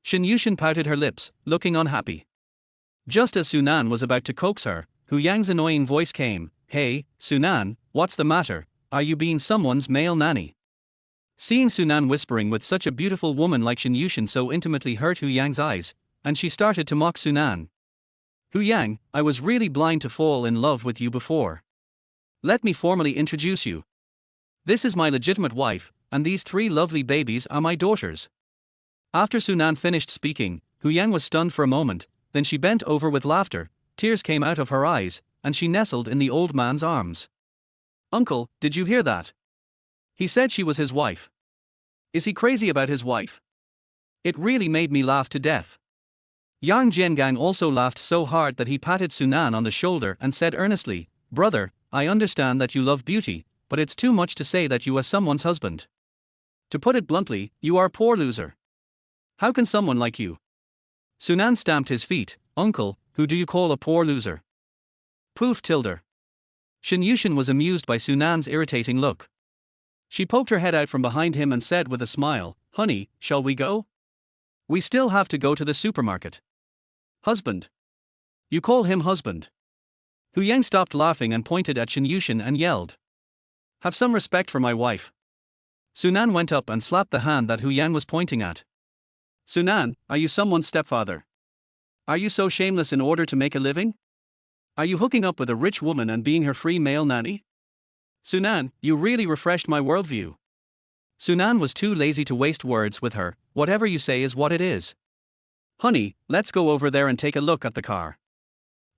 Shinyushin pouted her lips, looking unhappy. Just as Sunan was about to coax her, Hu Yang's annoying voice came, "Hey, Sunan, what's the matter? Are you being someone's male nanny?" Seeing Sunan whispering with such a beautiful woman like Shen Yushin so intimately hurt Hu Yang's eyes, and she started to mock Sunan. "Hu Yang, I was really blind to fall in love with you before. Let me formally introduce you. This is my legitimate wife, and these 3 lovely babies are my daughters." After Sunan finished speaking, Hu Yang was stunned for a moment, then she bent over with laughter, tears came out of her eyes, and she nestled in the old man's arms. "Uncle, did you hear that? He said she was his wife. Is he crazy about his wife?" It really made me laugh to death. Yang Jiangang also laughed so hard that he patted Sunan on the shoulder and said earnestly, "Brother, I understand that you love beauty, but it's too much to say that you are someone's husband. To put it bluntly, you are a poor loser. How can someone like you?" Sunan stamped his feet. "Uncle, who do you call a poor loser?" Poof tilde. Shen Yushin was amused by Sunan's irritating look. She poked her head out from behind him and said with a smile, "Honey, shall we go? We still have to go to the supermarket." "Husband? You call him husband?" Hu Yang stopped laughing and pointed at Shen Yushin and yelled, "Have some respect for my wife." Sunan went up and slapped the hand that Hu Yang was pointing at. "Sunan, are you someone's stepfather? Are you so shameless in order to make a living? Are you hooking up with a rich woman and being her free male nanny? Sunan, you really refreshed my worldview." Sunan was too lazy to waste words with her. "Whatever you say is what it is. Honey, let's go over there and take a look at the car."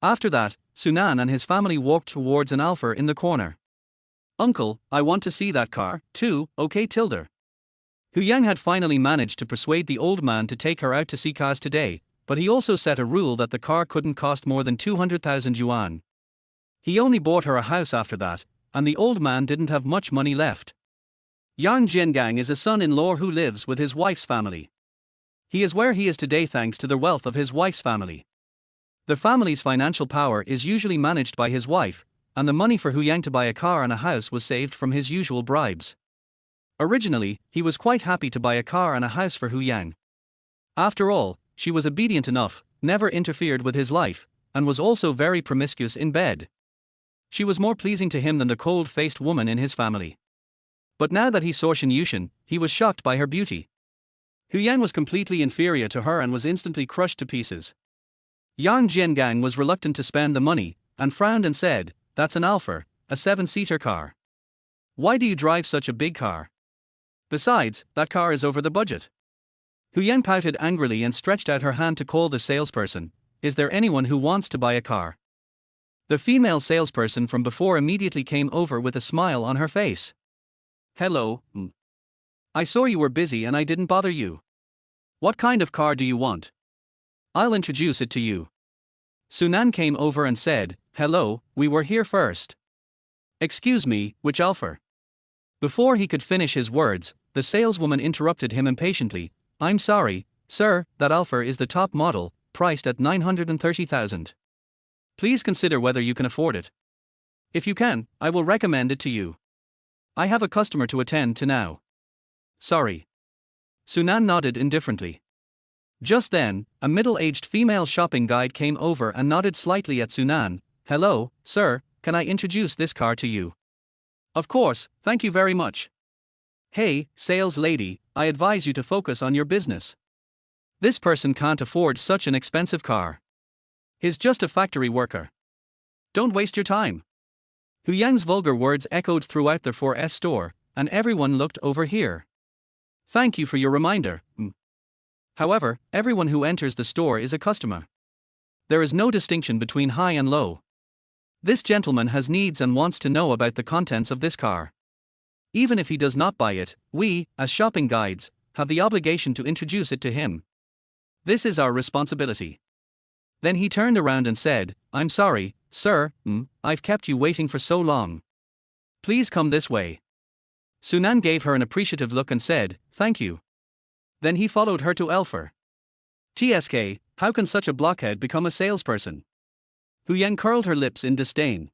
After that, Sunan and his family walked towards an Alfa in the corner. "Uncle, I want to see that car, too, okay tilde." Hu Yang had finally managed to persuade the old man to take her out to see cars today, but he also set a rule that the car couldn't cost more than 200,000 yuan. He only bought her a house after that, and the old man didn't have much money left. Yang Jiangang is a son-in-law who lives with his wife's family. He is where he is today thanks to the wealth of his wife's family. The family's financial power is usually managed by his wife, and the money for Hu Yang to buy a car and a house was saved from his usual bribes. Originally, he was quite happy to buy a car and a house for Hu Yang. After all, she was obedient enough, never interfered with his life, and was also very promiscuous in bed. She was more pleasing to him than the cold-faced woman in his family. But now that he saw Shen Yushin, he was shocked by her beauty. Hu Yang was completely inferior to her and was instantly crushed to pieces. Yang Jiangang was reluctant to spend the money, and frowned and said, "That's an Alfa, a 7-seater car. Why do you drive such a big car? Besides, that car is over the budget." Hu Yang pouted angrily and stretched out her hand to call the salesperson. "Is there anyone who wants to buy a car?" The female salesperson from before immediately came over with a smile on her face. "Hello, I saw you were busy and I didn't bother you. What kind of car do you want? I'll introduce it to you." Sunan came over and said, "Hello, we were here first." "Excuse me, which Alfa?" Before he could finish his words, the saleswoman interrupted him impatiently. "I'm sorry, sir, that Alfa is the top model, priced at 930,000. Please consider whether you can afford it. If you can, I will recommend it to you. I have a customer to attend to now." "Sorry." Sunan nodded indifferently. Just then, a middle-aged female shopping guide came over and nodded slightly at Sunan. "Hello, sir, can I introduce this car to you?" "Of course, thank you very much." "Hey, sales lady, I advise you to focus on your business. This person can't afford such an expensive car. He's just a factory worker. Don't waste your time." Hu Yang's vulgar words echoed throughout the 4S store, and everyone looked over here. "Thank you for your reminder." However, everyone who enters the store is a customer. There is no distinction between high and low. This gentleman has needs and wants to know about the contents of this car. Even if he does not buy it, we, as shopping guides, have the obligation to introduce it to him. This is our responsibility. Then he turned around and said, "I'm sorry, sir, I've kept you waiting for so long. Please come this way." Sunan gave her an appreciative look and said, "Thank you." Then he followed her to Alfa. "TSK, how can such a blockhead become a salesperson?" Hu Yang curled her lips in disdain.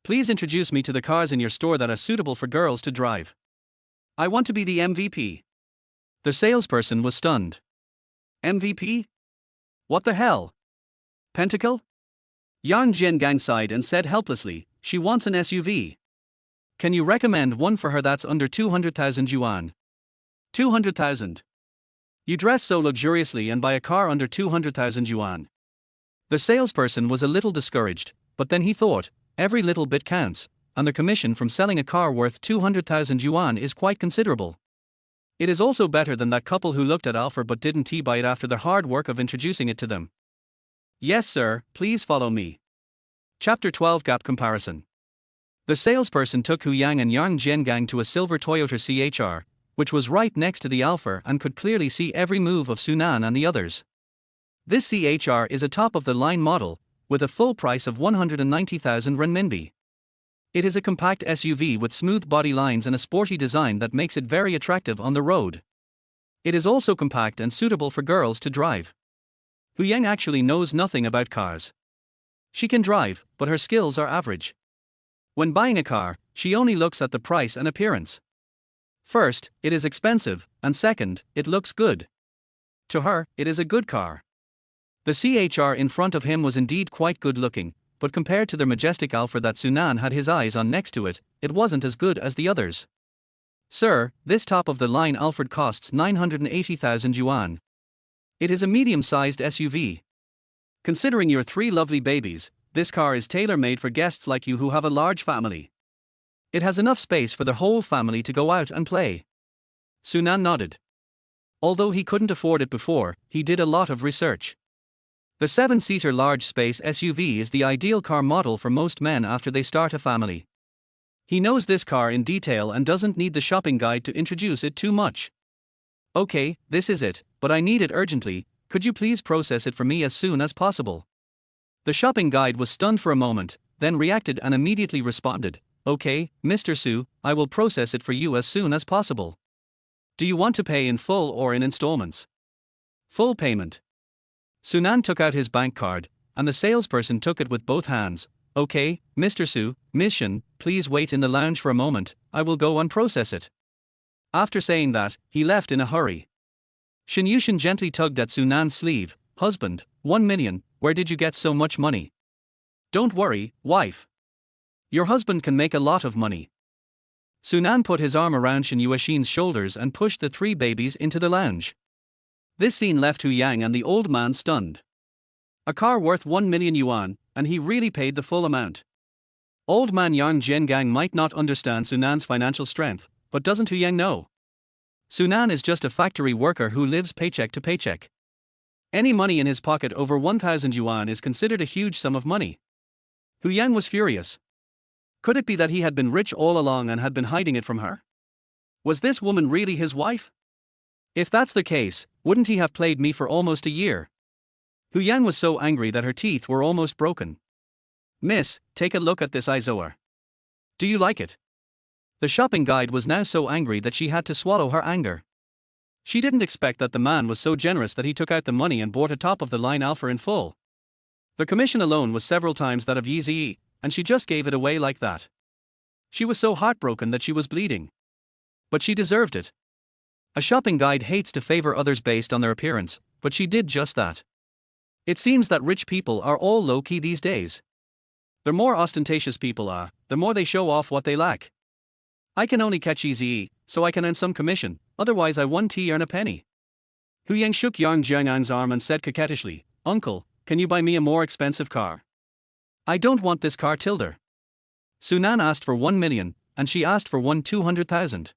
"Please introduce me to the cars in your store that are suitable for girls to drive. I want to be the MVP." The salesperson was stunned. "MVP? What the hell? Pentacle? Yang Jiangang sighed and said helplessly, she wants an SUV. Can you recommend one for her that's under 200,000 yuan? 200,000. You dress so luxuriously and buy a car under 200,000 yuan. The salesperson was a little discouraged, but then he thought, every little bit counts, and the commission from selling a car worth 200,000 yuan is quite considerable. It is also better than that couple who looked at Alpha but didn't buy it after the hard work of introducing it to them. Yes sir, please follow me. Chapter 12 Gap Comparison. The salesperson took Hu Yang and Yang Jiangang to a silver Toyota CHR, which was right next to the Alpha and could clearly see every move of Sunan and the others. This CHR is a top-of-the-line model, with a full price of 190,000 renminbi. It is a compact SUV with smooth body lines and a sporty design that makes it very attractive on the road. It is also compact and suitable for girls to drive. Hu Yang actually knows nothing about cars. She can drive, but her skills are average. When buying a car, she only looks at the price and appearance. First, it is expensive, and second, it looks good. To her, it is a good car. The CHR in front of him was indeed quite good looking, but compared to the majestic Alpha that Sunan had his eyes on next to it, it wasn't as good as the others. Sir, this top-of-the-line Alphard costs 980,000 yuan. It is a medium-sized SUV. Considering your 3 lovely babies, this car is tailor-made for guests like you who have a large family. It has enough space for the whole family to go out and play. Sunan nodded. Although he couldn't afford it before, he did a lot of research. The 7-seater large space SUV is the ideal car model for most men after they start a family. He knows this car in detail and doesn't need the shopping guide to introduce it too much. Okay, this is it, but I need it urgently, could you please process it for me as soon as possible? The shopping guide was stunned for a moment, then reacted and immediately responded, okay, Mr. Su, I will process it for you as soon as possible. Do you want to pay in full or in installments? Full payment. Sunan took out his bank card, and the salesperson took it with both hands. Okay, Mr. Su, Ms. Shen, please wait in the lounge for a moment, I will go and process it. After saying that, he left in a hurry. Shen Yushin gently tugged at Sunan's sleeve. Husband, 1 million, where did you get so much money? Don't worry, wife. Your husband can make a lot of money. Sunan put his arm around Shen Yuxin's shoulders and pushed the 3 babies into the lounge. This scene left Hu Yang and the old man stunned. A car worth 1 million yuan, and he really paid the full amount. Old man Yang Jiangang might not understand Sunan's financial strength, but doesn't Hu Yang know? Sunan is just a factory worker who lives paycheck to paycheck. Any money in his pocket over 1,000 yuan is considered a huge sum of money. Hu Yang was furious. Could it be that he had been rich all along and had been hiding it from her? Was this woman really his wife? If that's the case, wouldn't he have played me for almost a year? Hu Yang was so angry that her teeth were almost broken. Miss, take a look at this Izoar. Do you like it? The shopping guide was now so angry that she had to swallow her anger. She didn't expect that the man was so generous that he took out the money and bought a top-of-the-line Alpha in full. The commission alone was several times that of Yi, and she just gave it away like that. She was so heartbroken that she was bleeding. But she deserved it. A shopping guide hates to favor others based on their appearance, but she did just that. It seems that rich people are all low-key these days. The more ostentatious people are, the more they show off what they lack. I can only catch Easy, so I can earn some commission, otherwise I won't earn a penny. Hu Yang shook Yang Jiangang's arm and said coquettishly, Uncle, can you buy me a more expensive car? I don't want this car tilder. Sunan asked for 1 million, and she asked for 200,000.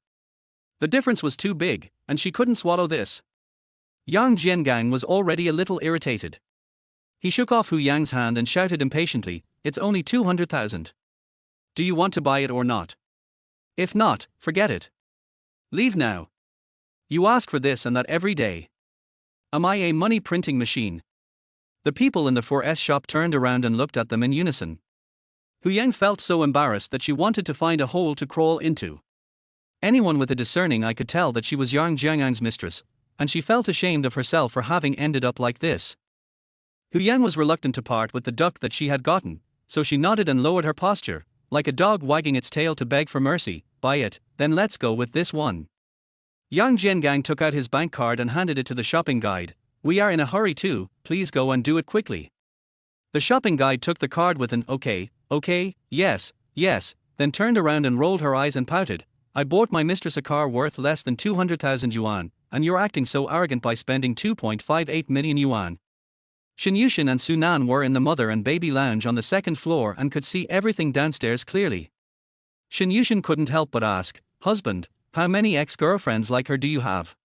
The difference was too big, and she couldn't swallow this. Yang Jiangang was already a little irritated. He shook off Hu Yang's hand and shouted impatiently, it's only 200,000. Do you want to buy it or not? If not, forget it. Leave now. You ask for this and that every day. Am I a money printing machine? The people in the 4S shop turned around and looked at them in unison. Hu Yang felt so embarrassed that she wanted to find a hole to crawl into. Anyone with a discerning eye could tell that she was Yang Jiangang's mistress, and she felt ashamed of herself for having ended up like this. Hu Yang was reluctant to part with the duck that she had gotten, so she nodded and lowered her posture, like a dog wagging its tail to beg for mercy. Buy it, then let's go with this one. Yang Jiangang took out his bank card and handed it to the shopping guide. We are in a hurry too, please go and do it quickly. The shopping guide took the card with an okay, okay, yes, yes, then turned around and rolled her eyes and pouted. I bought my mistress a car worth less than 200,000 yuan, and you're acting so arrogant by spending 2.58 million yuan. Shinyushin and Sunan were in the mother and baby lounge on the second floor and could see everything downstairs clearly. Shinyushin couldn't help but ask, "Husband, how many ex-girlfriends like her do you have?"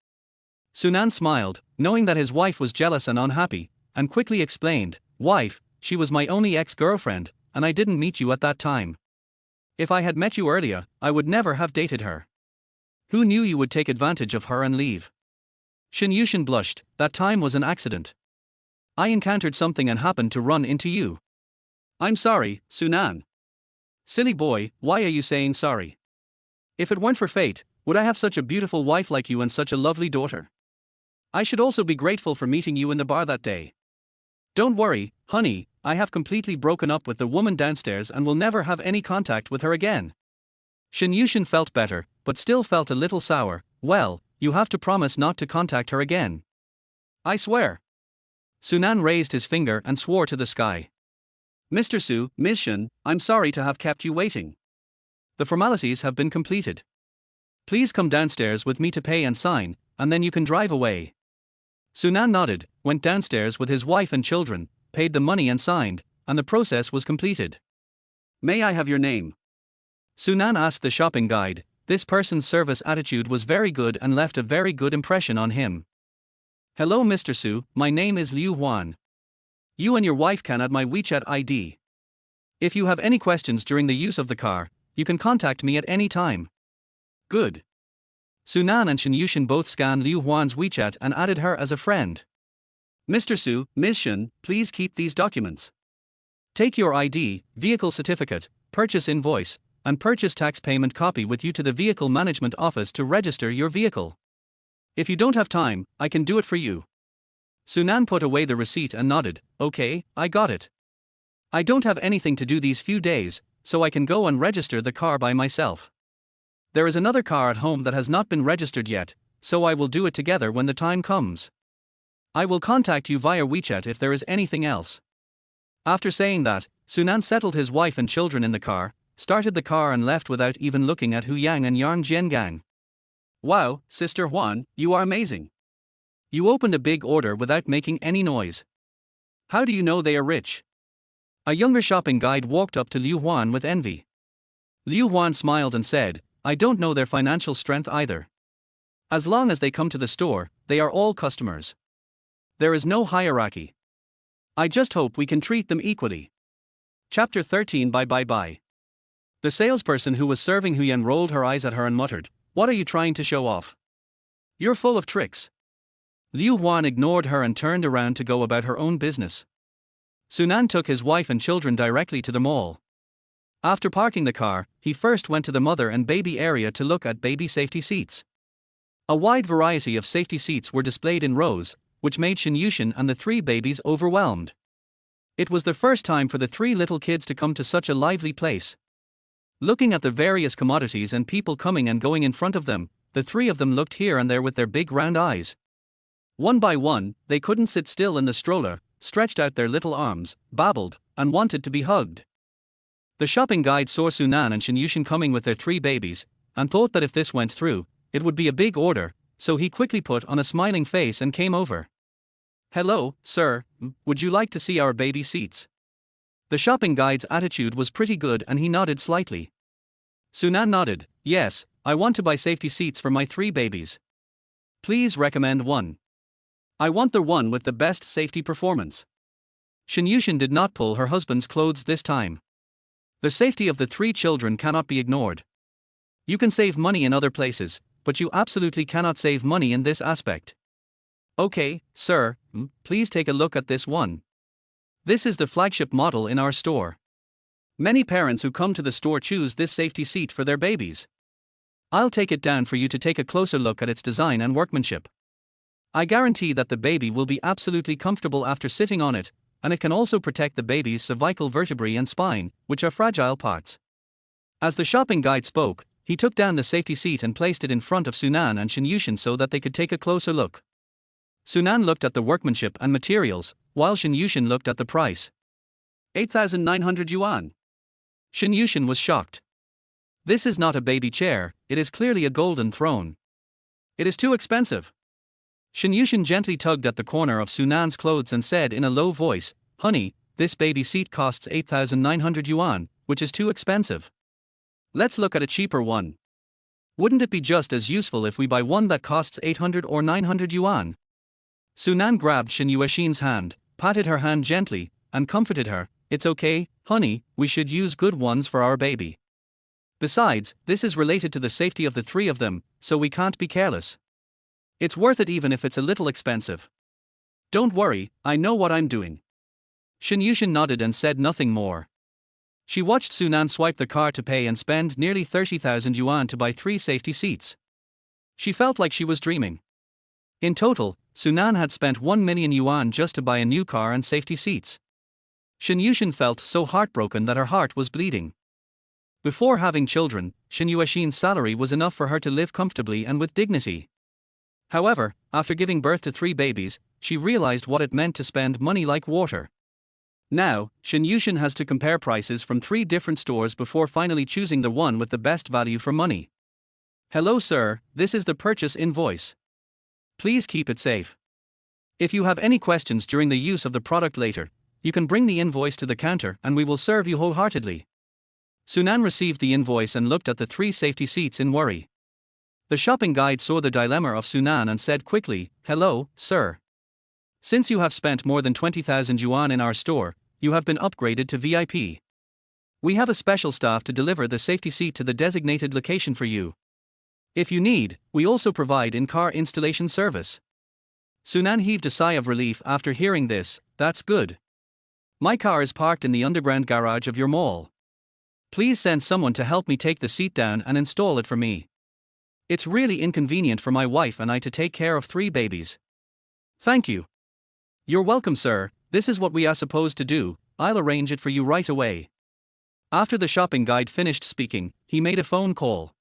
Sunan smiled, knowing that his wife was jealous and unhappy, and quickly explained, "Wife, she was my only ex-girlfriend, and I didn't meet you at that time. If I had met you earlier, I would never have dated her. Who knew you would take advantage of her and leave?" Shinyushin blushed. "That time was an accident. I encountered something and happened to run into you." "I'm sorry, Sunan." "Silly boy, why are you saying sorry? If it weren't for fate, would I have such a beautiful wife like you and such a lovely daughter? I should also be grateful for meeting you in the bar that day. Don't worry, honey, I have completely broken up with the woman downstairs and will never have any contact with her again." Shinyushin felt better, but still felt a little sour. "Well, you have to promise not to contact her again." "I swear." Sunan raised his finger and swore to the sky. "Mr. Su, Ms. Shin, I'm sorry to have kept you waiting. The formalities have been completed. Please come downstairs with me to pay and sign, and then you can drive away." Sunan nodded, went downstairs with his wife and children, paid the money and signed, and the process was completed. "May I have your name?" Sunan asked the shopping guide. This person's service attitude was very good and left a very good impression on him. "Hello Mr. Su, my name is Liu Huan. You and your wife can add my WeChat ID. If you have any questions during the use of the car, you can contact me at any time." "Good." Sunan and Shinyushin both scanned Liu Huan's WeChat and added her as a friend. "Mr. Su, Ms. Shin, please keep these documents. Take your ID, vehicle certificate, purchase invoice, and purchase tax payment copy with you to the vehicle management office to register your vehicle. If you don't have time, I can do it for you." Sunan put away the receipt and nodded. "Okay, I got it. I don't have anything to do these few days, so I can go and register the car by myself. There is another car at home that has not been registered yet, so I will do it together when the time comes. I will contact you via WeChat if there is anything else." After saying that, Sunan settled his wife and children in the car, started the car and left without even looking at Hu Yang and Yarn Jiangang. "Wow, Sister Huan, you are amazing. You opened a big order without making any noise. How do you know they are rich?" A younger shopping guide walked up to Liu Huan with envy. Liu Huan smiled and said, "I don't know their financial strength either. As long as they come to the store, they are all customers. There is no hierarchy. I just hope we can treat them equally." Chapter 13. Bye. The salesperson who was serving Huyan rolled her eyes at her and muttered, "What are you trying to show off? You're full of tricks." Liu Huan ignored her and turned around to go about her own business. Sunan took his wife and children directly to the mall. After parking the car, he first went to the mother and baby area to look at baby safety seats. A wide variety of safety seats were displayed in rows, which made Shinyushin and the three babies overwhelmed. It was the first time for the three little kids to come to such a lively place. Looking at the various commodities and people coming and going in front of them, the three of them looked here and there with their big round eyes. One by one, they couldn't sit still in the stroller, stretched out their little arms, babbled, and wanted to be hugged. The shopping guide saw Sunan and Shinyushin coming with their three babies, and thought that if this went through, it would be a big order, so he quickly put on a smiling face and came over. "Hello, sir, would you like to see our baby seats?" The shopping guide's attitude was pretty good and he nodded slightly. Sunan nodded, "Yes, I want to buy safety seats for my three babies. Please recommend one. I want the one with the best safety performance." Shinyushin did not pull her husband's clothes this time. The safety of the three children cannot be ignored. You can save money in other places, but you absolutely cannot save money in this aspect. "Okay, sir, please take a look at this one. This is the flagship model in our store. Many parents who come to the store choose this safety seat for their babies. I'll take it down for you to take a closer look at its design and workmanship. I guarantee that the baby will be absolutely comfortable after sitting on it, and it can also protect the baby's cervical vertebrae and spine, which are fragile parts." As the shopping guide spoke, he took down the safety seat and placed it in front of Sunan and Shinyushin so that they could take a closer look. Sunan looked at the workmanship and materials, while Shinyushin looked at the price. 8,900 yuan. Shin Yushin was shocked. This is not a baby chair, it is clearly a golden throne. It is too expensive. Shin Yushin gently tugged at the corner of Sunan's clothes and said in a low voice, "Honey, this baby seat costs 8,900 yuan, which is too expensive. Let's look at a cheaper one. Wouldn't it be just as useful if we buy one that costs 800 or 900 yuan? Sunan grabbed Shin Yuexin's hand, patted her hand gently, and comforted her. It's okay, honey, we should use good ones for our baby. Besides, this is related to the safety of the three of them, so we can't be careless. It's worth it even if it's a little expensive. Don't worry, I know what I'm doing." Shin Yushin nodded and said nothing more. She watched Sunan swipe the card to pay and spend nearly 30,000 yuan to buy 3 safety seats. She felt like she was dreaming. In total, Sunan had spent 1 million yuan just to buy a new car and safety seats. Shin Yushin felt so heartbroken that her heart was bleeding. Before having children, Shin Yuexin's salary was enough for her to live comfortably and with dignity. However, after giving birth to 3 babies, she realized what it meant to spend money like water. Now, Shin Yushin has to compare prices from 3 different stores before finally choosing the one with the best value for money. "Hello sir, this is the purchase invoice. Please keep it safe. If you have any questions during the use of the product later, you can bring the invoice to the counter and we will serve you wholeheartedly." Sunan received the invoice and looked at the 3 safety seats in worry. The shopping guide saw the dilemma of Sunan and said quickly, "Hello, sir. Since you have spent more than 20,000 yuan in our store, you have been upgraded to VIP. We have a special staff to deliver the safety seat to the designated location for you. If you need, we also provide in-car installation service." Sunan heaved a sigh of relief after hearing this. "That's good. My car is parked in the underground garage of your mall. Please send someone to help me take the seat down and install it for me. It's really inconvenient for my wife and I to take care of 3 babies. Thank you." "You're welcome sir, this is what we are supposed to do, I'll arrange it for you right away." After the shopping guide finished speaking, he made a phone call.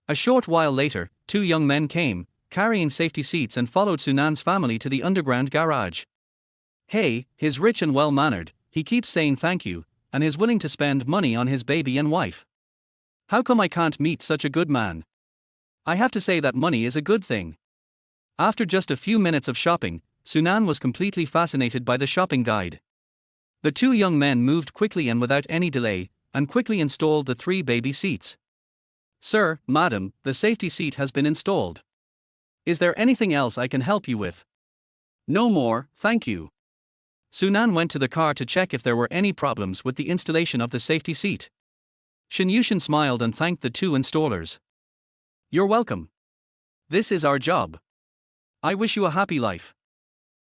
A short while later, 2 young men came, carrying safety seats and followed Sunan's family to the underground garage. "Hey, he's rich and well-mannered, he keeps saying thank you, and is willing to spend money on his baby and wife. How come I can't meet such a good man? I have to say that money is a good thing." After just a few minutes of shopping, Sunan was completely fascinated by the shopping guide. The 2 young men moved quickly and without any delay, and quickly installed the 3 baby seats. "Sir, madam, the safety seat has been installed. Is there anything else I can help you with?" "No more, thank you." Sunan went to the car to check if there were any problems with the installation of the safety seat. Shin Yushin smiled and thanked the 2 installers. "You're welcome. This is our job. I wish you a happy life.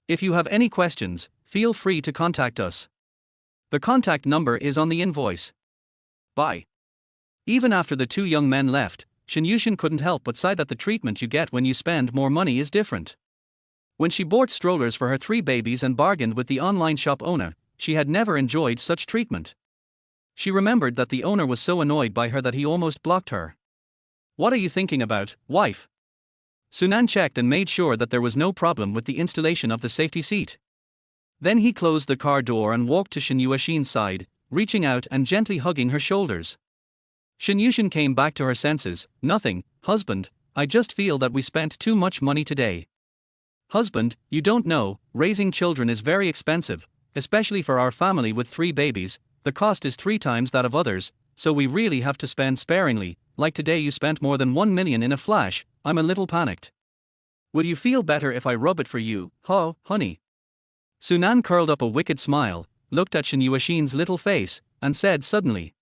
If you have any questions, feel free to contact us. The contact number is on the invoice. Bye." Even after the 2 young men left, Shin Yushin couldn't help but sigh that the treatment you get when you spend more money is different. When she bought strollers for her 3 babies and bargained with the online shop owner, she had never enjoyed such treatment. She remembered that the owner was so annoyed by her that he almost blocked her. "What are you thinking about, wife?" Sunan checked and made sure that there was no problem with the installation of the safety seat. Then he closed the car door and walked to Shin Yuexin's side, reaching out and gently hugging her shoulders. Shin Yushin came back to her senses. "Nothing, husband, I just feel that we spent too much money today." "Husband, you don't know, raising children is very expensive, especially for our family with 3 babies, the cost is 3 times that of others, so we really have to spend sparingly, like today you spent more than 1 million in a flash, I'm a little panicked. Would you feel better if I rub it for you, honey?" Sunan curled up a wicked smile, looked at Shin Yuexin's little face, and said suddenly.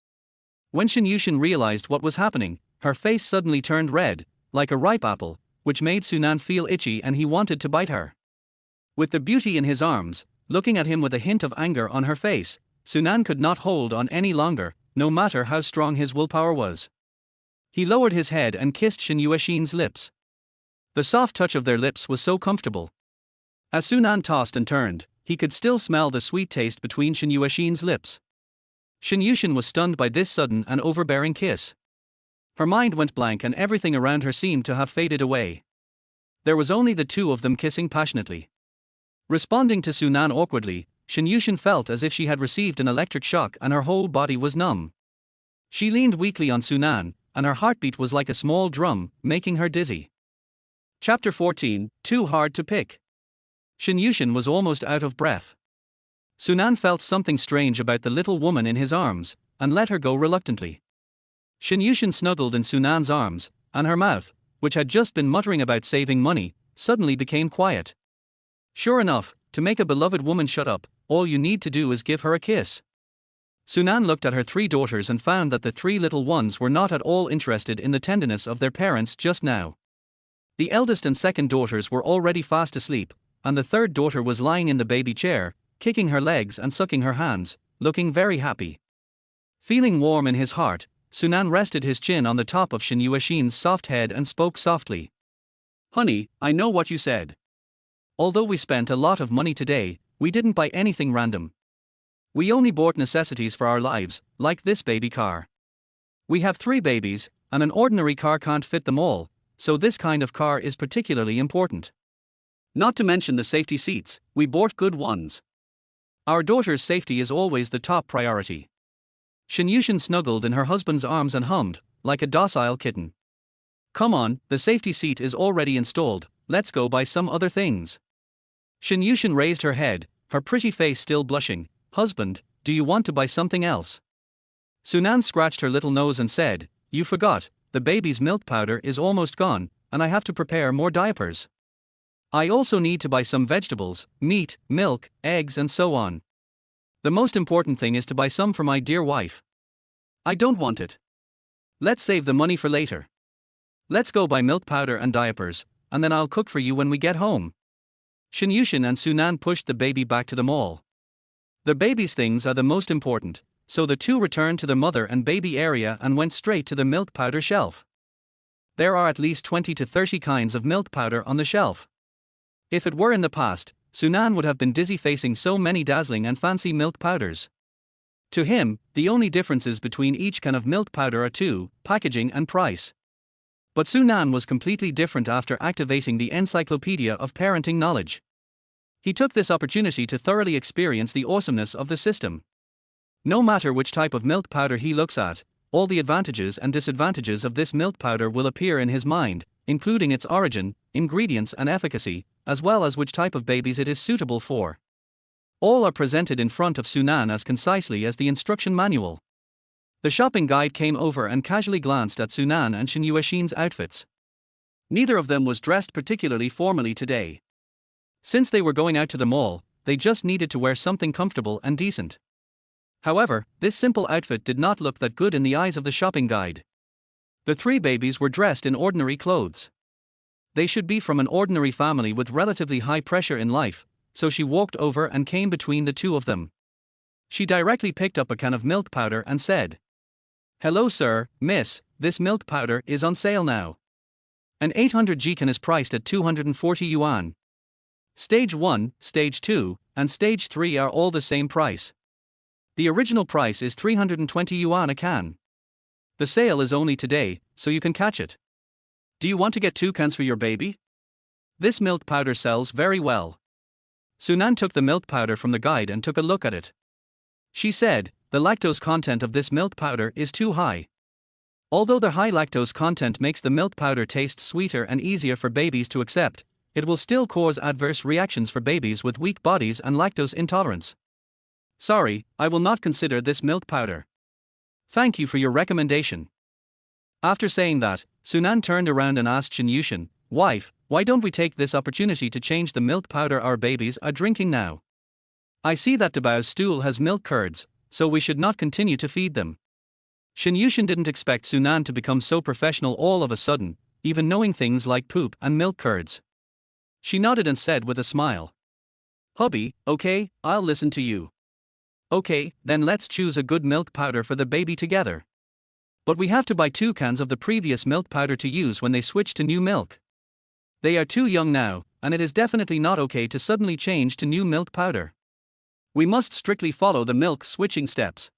When Shin Yushin realized what was happening, her face suddenly turned red, like a ripe apple, which made Sunan feel itchy and he wanted to bite her. With the beauty in his arms, looking at him with a hint of anger on her face, Sunan could not hold on any longer, no matter how strong his willpower was. He lowered his head and kissed Shin Yuexin's lips. The soft touch of their lips was so comfortable. As Sunan tossed and turned, he could still smell the sweet taste between Shin Yuexin's lips. Shin Yushin was stunned by this sudden and overbearing kiss. Her mind went blank and everything around her seemed to have faded away. There was only the 2 of them kissing passionately. Responding to Sunan awkwardly, Shinyushin felt as if she had received an electric shock and her whole body was numb. She leaned weakly on Sunan, and her heartbeat was like a small drum, making her dizzy. Chapter 14, Too Hard to Pick. Shinyushin was almost out of breath. Sunan felt something strange about the little woman in his arms, and let her go reluctantly. Shinyushin snuggled in Sunan's arms, and her mouth, which had just been muttering about saving money, suddenly became quiet. Sure enough, to make a beloved woman shut up, all you need to do is give her a kiss. Sunan looked at her 3 daughters and found that the 3 little ones were not at all interested in the tenderness of their parents just now. The eldest and second daughters were already fast asleep, and the third daughter was lying in the baby chair, kicking her legs and sucking her hands, looking very happy. Feeling warm in his heart, Sunan rested his chin on the top of Shinyushin's soft head and spoke softly. Honey, I know what you said. Although we spent a lot of money today, we didn't buy anything random. We only bought necessities for our lives, like this baby car. We have 3 babies, and an ordinary car can't fit them all, so this kind of car is particularly important. Not to mention the safety seats, we bought good ones. Our daughter's safety is always the top priority. Shinyushin snuggled in her husband's arms and hummed, like a docile kitten. Come on, the safety seat is already installed, let's go buy some other things. Shinyushin raised her head, her pretty face still blushing. Husband, do you want to buy something else? Sunan scratched her little nose and said, You forgot, the baby's milk powder is almost gone, and I have to prepare more diapers. I also need to buy some vegetables, meat, milk, eggs and so on. The most important thing is to buy some for my dear wife. I don't want it. Let's save the money for later. Let's go buy milk powder and diapers, and then I'll cook for you when we get home. Shinyushin and Sunan pushed the baby back to the mall. The baby's things are the most important, so the 2 returned to the mother and baby area and went straight to the milk powder shelf. There are at least 20 to 30 kinds of milk powder on the shelf. If it were in the past, Sunan would have been dizzy facing so many dazzling and fancy milk powders. To him, the only differences between each can of milk powder are 2, packaging and price. But Sunan was completely different after activating the encyclopedia of parenting knowledge. He took this opportunity to thoroughly experience the awesomeness of the system. No matter which type of milk powder he looks at, all the advantages and disadvantages of this milk powder will appear in his mind, including its origin, ingredients and efficacy, as well as which type of babies it is suitable for. All are presented in front of Sunan as concisely as the instruction manual. The shopping guide came over and casually glanced at Sunan and Shinyushin's outfits. Neither of them was dressed particularly formally today. Since they were going out to the mall, they just needed to wear something comfortable and decent. However, this simple outfit did not look that good in the eyes of the shopping guide. The 3 babies were dressed in ordinary clothes. They should be from an ordinary family with relatively high pressure in life, so she walked over and came between the 2 of them. She directly picked up a can of milk powder and said, Hello sir, miss, this milk powder is on sale now. An 800G can is priced at 240 yuan. Stage 1, Stage 2, and Stage 3 are all the same price. The original price is 320 yuan a can. The sale is only today, so you can catch it. Do you want to get 2 cans for your baby? This milk powder sells very well. Sunan took the milk powder from the guide and took a look at it. She said, the lactose content of this milk powder is too high. Although the high lactose content makes the milk powder taste sweeter and easier for babies to accept, it will still cause adverse reactions for babies with weak bodies and lactose intolerance. Sorry, I will not consider this milk powder. Thank you for your recommendation. After saying that, Sunan turned around and asked Shinyushin, Wife, why don't we take this opportunity to change the milk powder our babies are drinking now? I see that Dabao's stool has milk curds, so we should not continue to feed them. Shinyushin didn't expect Sunan to become so professional all of a sudden, even knowing things like poop and milk curds. She nodded and said with a smile. Hubby, okay, I'll listen to you. Okay, then let's choose a good milk powder for the baby together. But we have to buy 2 cans of the previous milk powder to use when they switch to new milk. They are too young now, and it is definitely not okay to suddenly change to new milk powder. We must strictly follow the milk switching steps.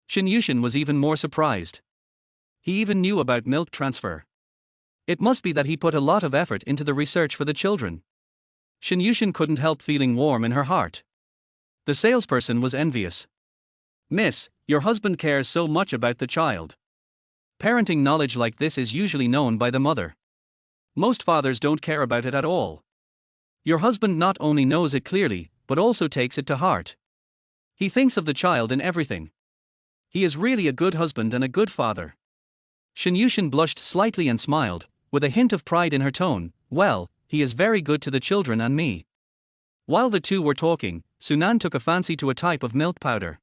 Shinyushin was even more surprised. He even knew about milk transfer. It must be that he put a lot of effort into the research for the children. Shinyushin couldn't help feeling warm in her heart. The salesperson was envious. "Miss, your husband cares so much about the child." Parenting knowledge like this is usually known by the mother. Most fathers don't care about it at all. Your husband not only knows it clearly, but also takes it to heart. He thinks of the child in everything. He is really a good husband and a good father. Shinyushin blushed slightly and smiled, with a hint of pride in her tone. "Well, he is very good to the children and me." While the two were talking, Sunan took a fancy to a type of milk powder.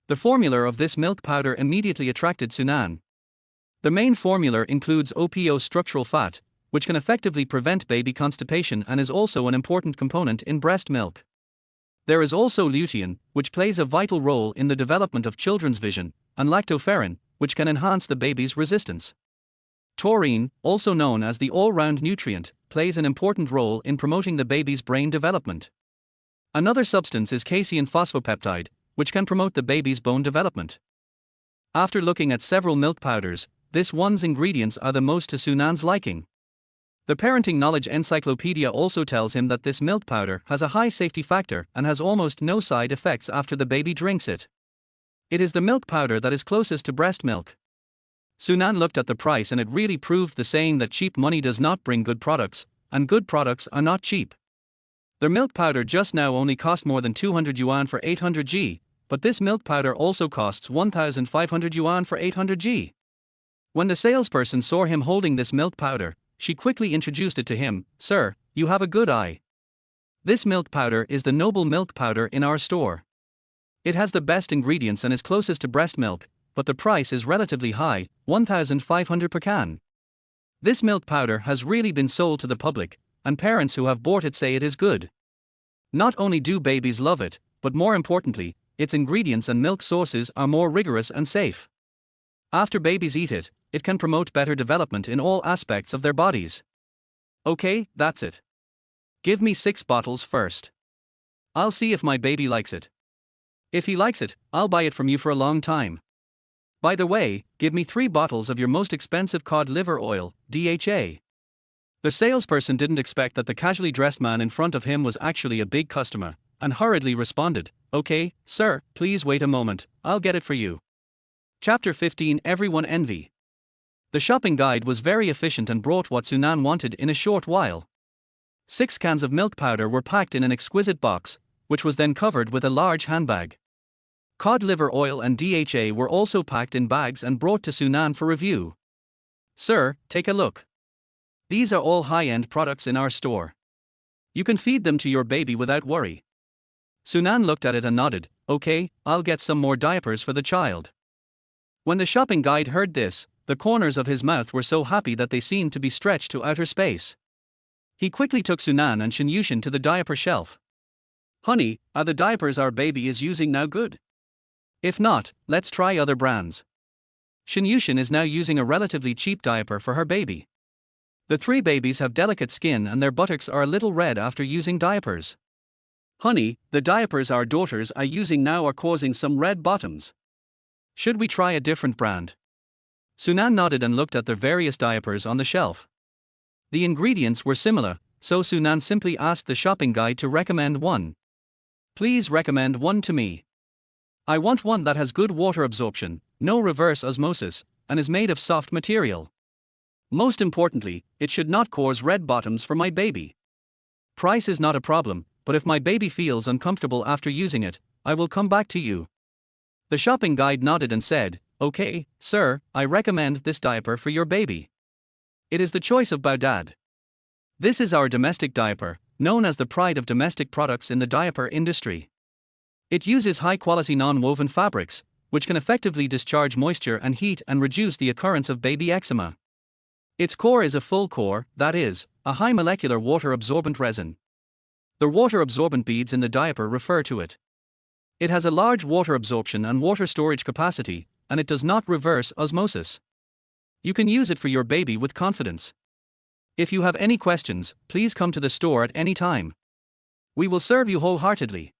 The formula of this milk powder immediately attracted Sunan. The main formula includes OPO structural fat, which can effectively prevent baby constipation and is also an important component in breast milk. There is also lutein, which plays a vital role in the development of children's vision, and lactoferrin, which can enhance the baby's resistance. Taurine, also known as the all-round nutrient, plays an important role in promoting the baby's brain development. Another substance is casein phosphopeptide, which can promote the baby's bone development. After looking at several milk powders, this one's ingredients are the most to Sunan's liking. The Parenting Knowledge Encyclopedia also tells him that this milk powder has a high safety factor and has almost no side effects after the baby drinks it. It is the milk powder that is closest to breast milk. Sunan looked at the price and it really proved the saying that cheap money does not bring good products, and good products are not cheap. Their milk powder just now only cost more than 200 yuan for 800 g, but this milk powder also costs 1,500 yuan for 800 g. When the salesperson saw him holding this milk powder, she quickly introduced it to him. "Sir, you have a good eye. This milk powder is the noble milk powder in our store. It has the best ingredients and is closest to breast milk, but the price is relatively high, 1,500 per can. This milk powder has really been sold to the public, and parents who have bought it say it is good. Not only do babies love it, but more importantly, its ingredients and milk sources are more rigorous and safe. After babies eat it, it can promote better development in all aspects of their bodies. Okay, that's it. Give me 6 bottles first. I'll see if my baby likes it. If he likes it, I'll buy it from you for a long time. By the way, give me 3 bottles of your most expensive cod liver oil, DHA." The salesperson didn't expect that the casually dressed man in front of him was actually a big customer, and hurriedly responded, "Okay, sir, please wait a moment, I'll get it for you." Chapter 15 Everyone Envy. The shopping guide was very efficient and brought what Sunan wanted in a short while. 6 cans of milk powder were packed in an exquisite box, which was then covered with a large handbag. Cod liver oil and DHA were also packed in bags and brought to Sunan for review. "Sir, take a look. These are all high-end products in our store. You can feed them to your baby without worry." Sunan looked at it and nodded. "Okay, I'll get some more diapers for the child." When the shopping guide heard this, the corners of his mouth were so happy that they seemed to be stretched to outer space. He quickly took Sunan and Shinyushin to the diaper shelf. "Honey, are the diapers our baby is using now good? If not, let's try other brands." Shinyushin is now using a relatively cheap diaper for her baby. The 3 babies have delicate skin and their buttocks are a little red after using diapers. "Honey, the diapers our daughters are using now are causing some red bottoms. Should we try a different brand?" Sunan nodded and looked at the various diapers on the shelf. The ingredients were similar, so Sunan simply asked the shopping guide to recommend one. "Please recommend one to me. I want one that has good water absorption, no reverse osmosis, and is made of soft material. Most importantly, it should not cause red bottoms for my baby. Price is not a problem, but if my baby feels uncomfortable after using it, I will come back to you." The shopping guide nodded and said, "Okay, sir, I recommend this diaper for your baby. It is the choice of Baodad. This is our domestic diaper, known as the pride of domestic products in the diaper industry. It uses high-quality non-woven fabrics, which can effectively discharge moisture and heat and reduce the occurrence of baby eczema. Its core is a full core, that is, a high molecular water-absorbent resin. The water-absorbent beads in the diaper refer to it. It has a large water absorption and water storage capacity, and it does not reverse osmosis. You can use it for your baby with confidence. If you have any questions, please come to the store at any time. We will serve you wholeheartedly."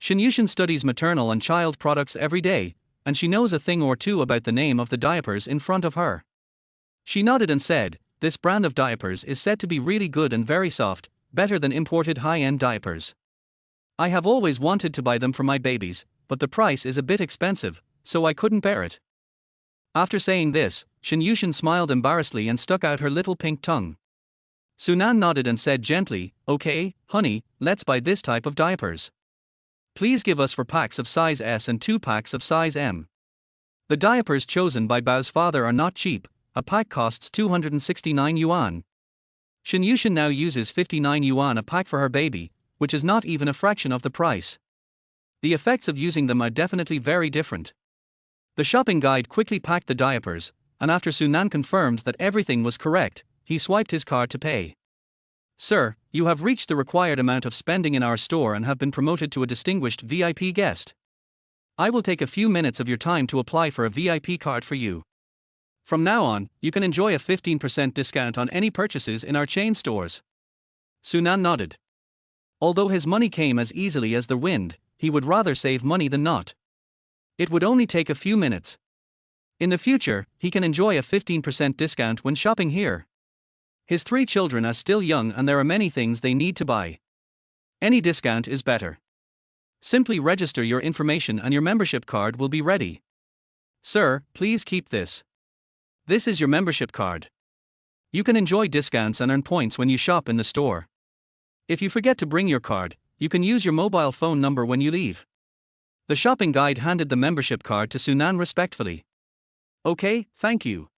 Shinyushin studies maternal and child products every day, and she knows a thing or two about the name of the diapers in front of her. She nodded and said, "This brand of diapers is said to be really good and very soft, better than imported high-end diapers. I have always wanted to buy them for my babies, but the price is a bit expensive, so I couldn't bear it. After saying this, Shinyushin smiled embarrassedly and stuck out her little pink tongue. Sunan nodded and said gently, "Okay, honey, let's buy this type of diapers. Please give us 4 packs of size S and 2 packs of size M." The diapers chosen by Bao's father are not cheap, a pack costs 269 yuan. Shinyushin now uses 59 yuan a pack for her baby, which is not even a fraction of the price. The effects of using them are definitely very different. The shopping guide quickly packed the diapers, and after Sunan confirmed that everything was correct, he swiped his card to pay. "Sir, you have reached the required amount of spending in our store and have been promoted to a distinguished VIP guest. I will take a few minutes of your time to apply for a VIP card for you. From now on, you can enjoy a 15% discount on any purchases in our chain stores." Sunan nodded. Although his money came as easily as the wind, he would rather save money than not. It would only take a few minutes. In the future, he can enjoy a 15% discount when shopping here. His 3 children are still young and there are many things they need to buy. Any discount is better. Simply register your information and your membership card will be ready. "Sir, please keep this. This is your membership card. You can enjoy discounts and earn points when you shop in the store. If you forget to bring your card, you can use your mobile phone number when you leave." The shopping guide handed the membership card to Sunan respectfully. "Okay, thank you."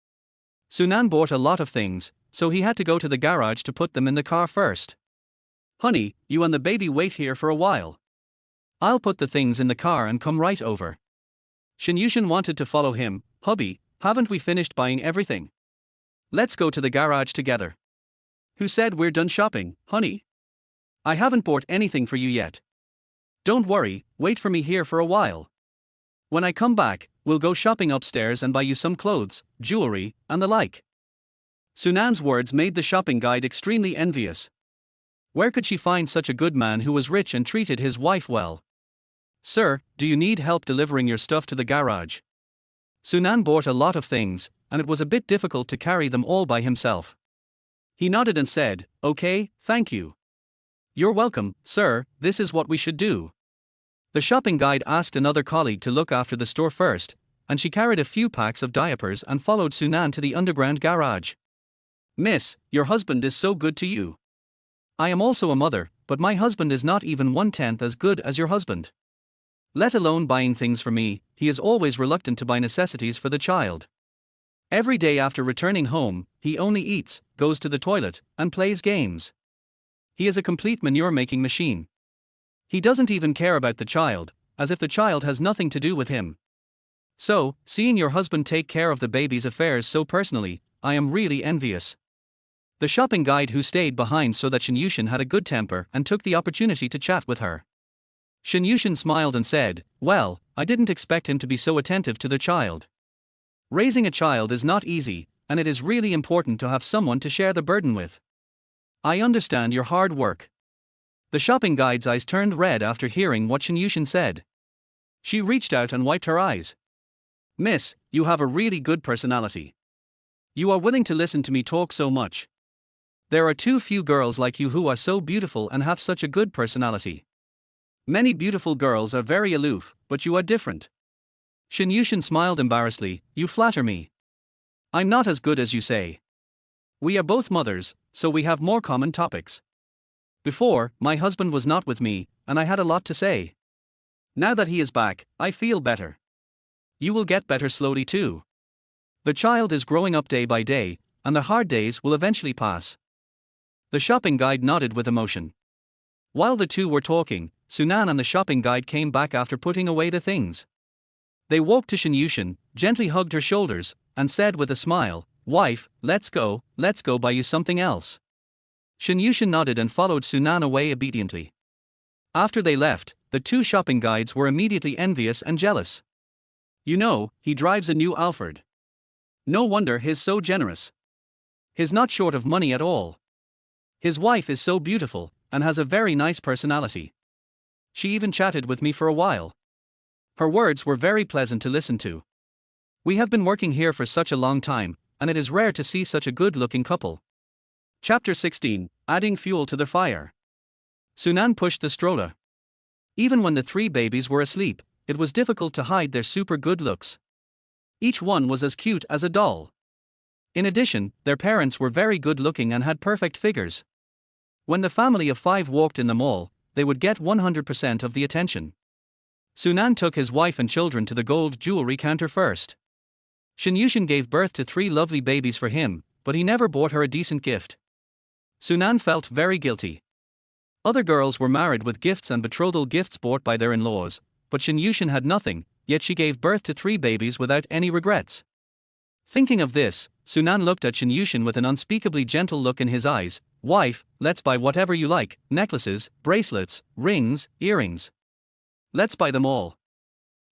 Sunan bought a lot of things, so he had to go to the garage to put them in the car first. "Honey, you and the baby wait here for a while. I'll put the things in the car and come right over." Shinyushin wanted to follow him. "Hubby, haven't we finished buying everything? Let's go to the garage together." "Who said we're done shopping, honey? I haven't bought anything for you yet. Don't worry, wait for me here for a while. When I come back, we'll go shopping upstairs and buy you some clothes, jewelry, and the like." Sunan's words made the shopping guide extremely envious. Where could she find such a good man who was rich and treated his wife well? "Sir, do you need help delivering your stuff to the garage?" Sunan bought a lot of things, and it was a bit difficult to carry them all by himself. He nodded and said, "Okay, thank you." "You're welcome, sir, this is what we should do." The shopping guide asked another colleague to look after the store first, and she carried a few packs of diapers and followed Sunan to the underground garage. "Miss, your husband is so good to you. I am also a mother, but my husband is not even 1/10 as good as your husband. Let alone buying things for me, he is always reluctant to buy necessities for the child. Every day after returning home, he only eats, goes to the toilet, and plays games. He is a complete manure-making machine. He doesn't even care about the child, as if the child has nothing to do with him. So, seeing your husband take care of the baby's affairs so personally, I am really envious." The shopping guide who stayed behind saw that Shinyushin had a good temper and took the opportunity to chat with her. Shinyushin smiled and said, "Well, I didn't expect him to be so attentive to the child. Raising a child is not easy, and it is really important to have someone to share the burden with. I understand your hard work." The shopping guide's eyes turned red after hearing what Shinyushin said. She reached out and wiped her eyes. "Miss, you have a really good personality. You are willing to listen to me talk so much. There are too few girls like you who are so beautiful and have such a good personality. Many beautiful girls are very aloof, but you are different." Shinyushin smiled embarrassedly. "You flatter me. I'm not as good as you say. We are both mothers, so we have more common topics. Before, my husband was not with me, and I had a lot to say. Now that he is back, I feel better. You will get better slowly too. The child is growing up day by day, and the hard days will eventually pass." The shopping guide nodded with emotion. While the two were talking, Sunan and the shopping guide came back after putting away the things. They walked to Shinyushin, gently hugged her shoulders, and said with a smile, "Wife, let's go buy you something else." Shinyushin nodded and followed Sunan away obediently. After they left, the 2 shopping guides were immediately envious and jealous. "You know, he drives a new Alfred. No wonder he's so generous. He's not short of money at all. His wife is so beautiful, and has a very nice personality. She even chatted with me for a while. Her words were very pleasant to listen to. We have been working here for such a long time, and it is rare to see such a good-looking couple." Chapter 16, Adding Fuel to the Fire. Sunan pushed the stroller. Even when the three babies were asleep, it was difficult to hide their super good looks. Each one was as cute as a doll. In addition, their parents were very good looking and had perfect figures. When the family of 5 walked in the mall, they would get 100% of the attention. Sunan took his wife and children to the gold jewelry counter first. Shinyushin gave birth to 3 lovely babies for him, but he never bought her a decent gift. Sunan felt very guilty. Other girls were married with gifts and betrothal gifts bought by their in-laws, but Shinyushin had nothing, yet she gave birth to 3 babies without any regrets. Thinking of this, Sunan looked at Shinyushin with an unspeakably gentle look in his eyes. Wife, let's buy whatever you like, necklaces, bracelets, rings, earrings. Let's buy them all.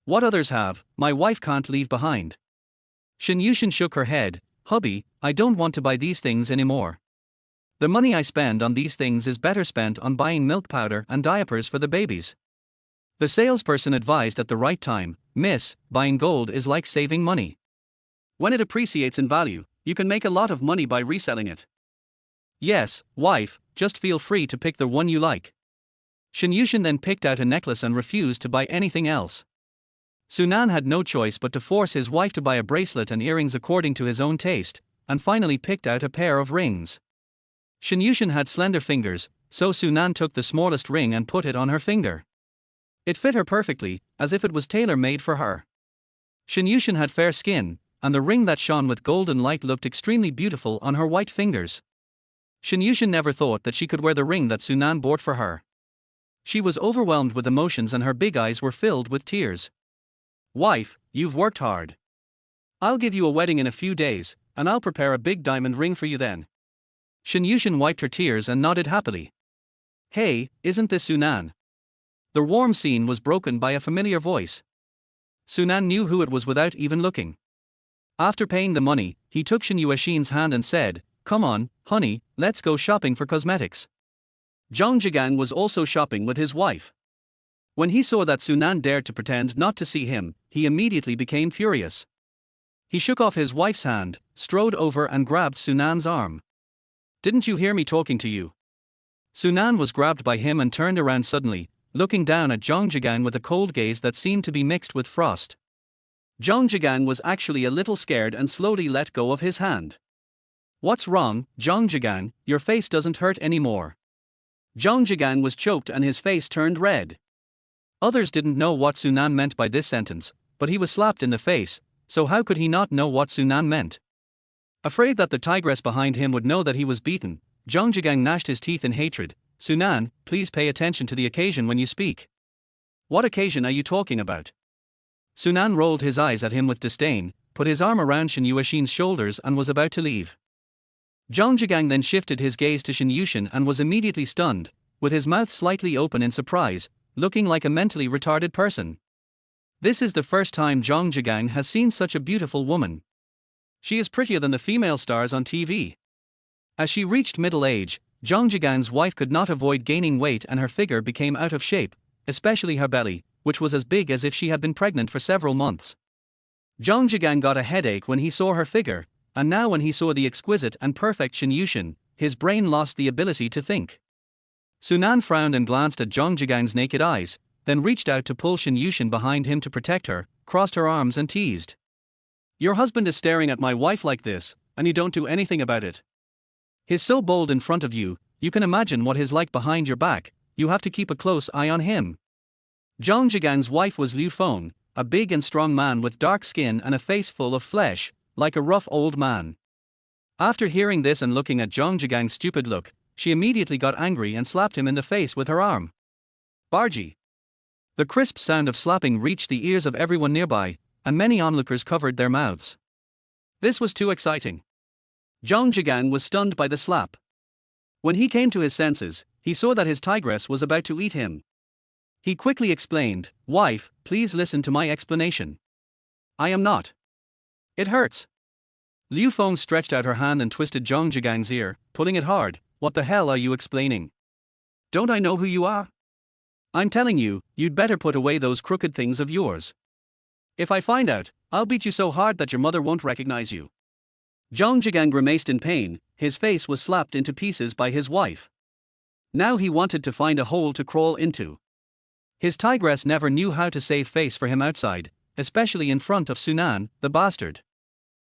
What others have, my wife can't leave behind. Shinyushin shook her head. Hubby, I don't want to buy these things anymore. The money I spend on these things is better spent on buying milk powder and diapers for the babies. The salesperson advised at the right time, Miss, buying gold is like saving money. When it appreciates in value, you can make a lot of money by reselling it. Yes, wife, just feel free to pick the one you like. Shinyushin then picked out a necklace and refused to buy anything else. Sunan had no choice but to force his wife to buy a bracelet and earrings according to his own taste, and finally picked out a pair of rings. Shinyushin had slender fingers, so Sunan took the smallest ring and put it on her finger. It fit her perfectly, as if it was tailor-made for her. Shinyushin had fair skin, and the ring that shone with golden light looked extremely beautiful on her white fingers. Shinyushin never thought that she could wear the ring that Sunan bought for her. She was overwhelmed with emotions and her big eyes were filled with tears. Wife, you've worked hard. I'll give you a wedding in a few days, and I'll prepare a big diamond ring for you then. Shinyushin wiped her tears and nodded happily. Hey, isn't this Sunan? The warm scene was broken by a familiar voice. Sunan knew who it was without even looking. After paying the money, he took Shinyushin's hand and said, Come on, honey, let's go shopping for cosmetics. Zhang Jigang was also shopping with his wife. When he saw that Sunan dared to pretend not to see him, he immediately became furious. He shook off his wife's hand, strode over and grabbed Sunan's arm. Didn't you hear me talking to you? Sunan was grabbed by him and turned around suddenly, looking down at Zhang Jigang with a cold gaze that seemed to be mixed with frost. Zhang Jigang was actually a little scared and slowly let go of his hand. What's wrong, Zhang Jigang? Your face doesn't hurt anymore. Zhang Jigang was choked and his face turned red. Others didn't know what Sunan meant by this sentence, but he was slapped in the face, so how could he not know what Sunan meant? Afraid that the tigress behind him would know that he was beaten, Zhang Jigang gnashed his teeth in hatred. Sunan, please pay attention to the occasion when you speak. What occasion are you talking about? Sunan rolled his eyes at him with disdain, put his arm around Shinyushin's shoulders and was about to leave. Zhang Jigang then shifted his gaze to Shinyushin and was immediately stunned, with his mouth slightly open in surprise, looking like a mentally retarded person. This is the first time Zhang Jigang has seen such a beautiful woman. She is prettier than the female stars on TV. As she reached middle age, Zhang Jigang's wife could not avoid gaining weight and her figure became out of shape, especially her belly, which was as big as if she had been pregnant for several months. Zhang Jigang got a headache when he saw her figure, and now when he saw the exquisite and perfect Shinyushin, his brain lost the ability to think. Sunan frowned and glanced at Zhang Jigang's naked eyes, then reached out to pull Shinyushin behind him to protect her, crossed her arms and teased. Your husband is staring at my wife like this, and you don't do anything about it. He's so bold in front of you, you can imagine what he's like behind your back, you have to keep a close eye on him. Zhang Jigang's wife was Liu Feng, a big and strong man with dark skin and a face full of flesh, like a rough old man. After hearing this and looking at Zhang Jigang's stupid look, she immediately got angry and slapped him in the face with her arm. Bargy. The crisp sound of slapping reached the ears of everyone nearby, and many onlookers covered their mouths. This was too exciting. Zhang Jigang was stunned by the slap. When he came to his senses, he saw that his tigress was about to eat him. He quickly explained, Wife, please listen to my explanation. I am not. It hurts. Liu Feng stretched out her hand and twisted Zhang Jigang's ear, pulling it hard. What the hell are you explaining? Don't I know who you are? I'm telling you, you'd better put away those crooked things of yours. If I find out, I'll beat you so hard that your mother won't recognize you. Zhang Jigang grimaced in pain, his face was slapped into pieces by his wife. Now he wanted to find a hole to crawl into. His tigress never knew how to save face for him outside, especially in front of Sunan, the bastard.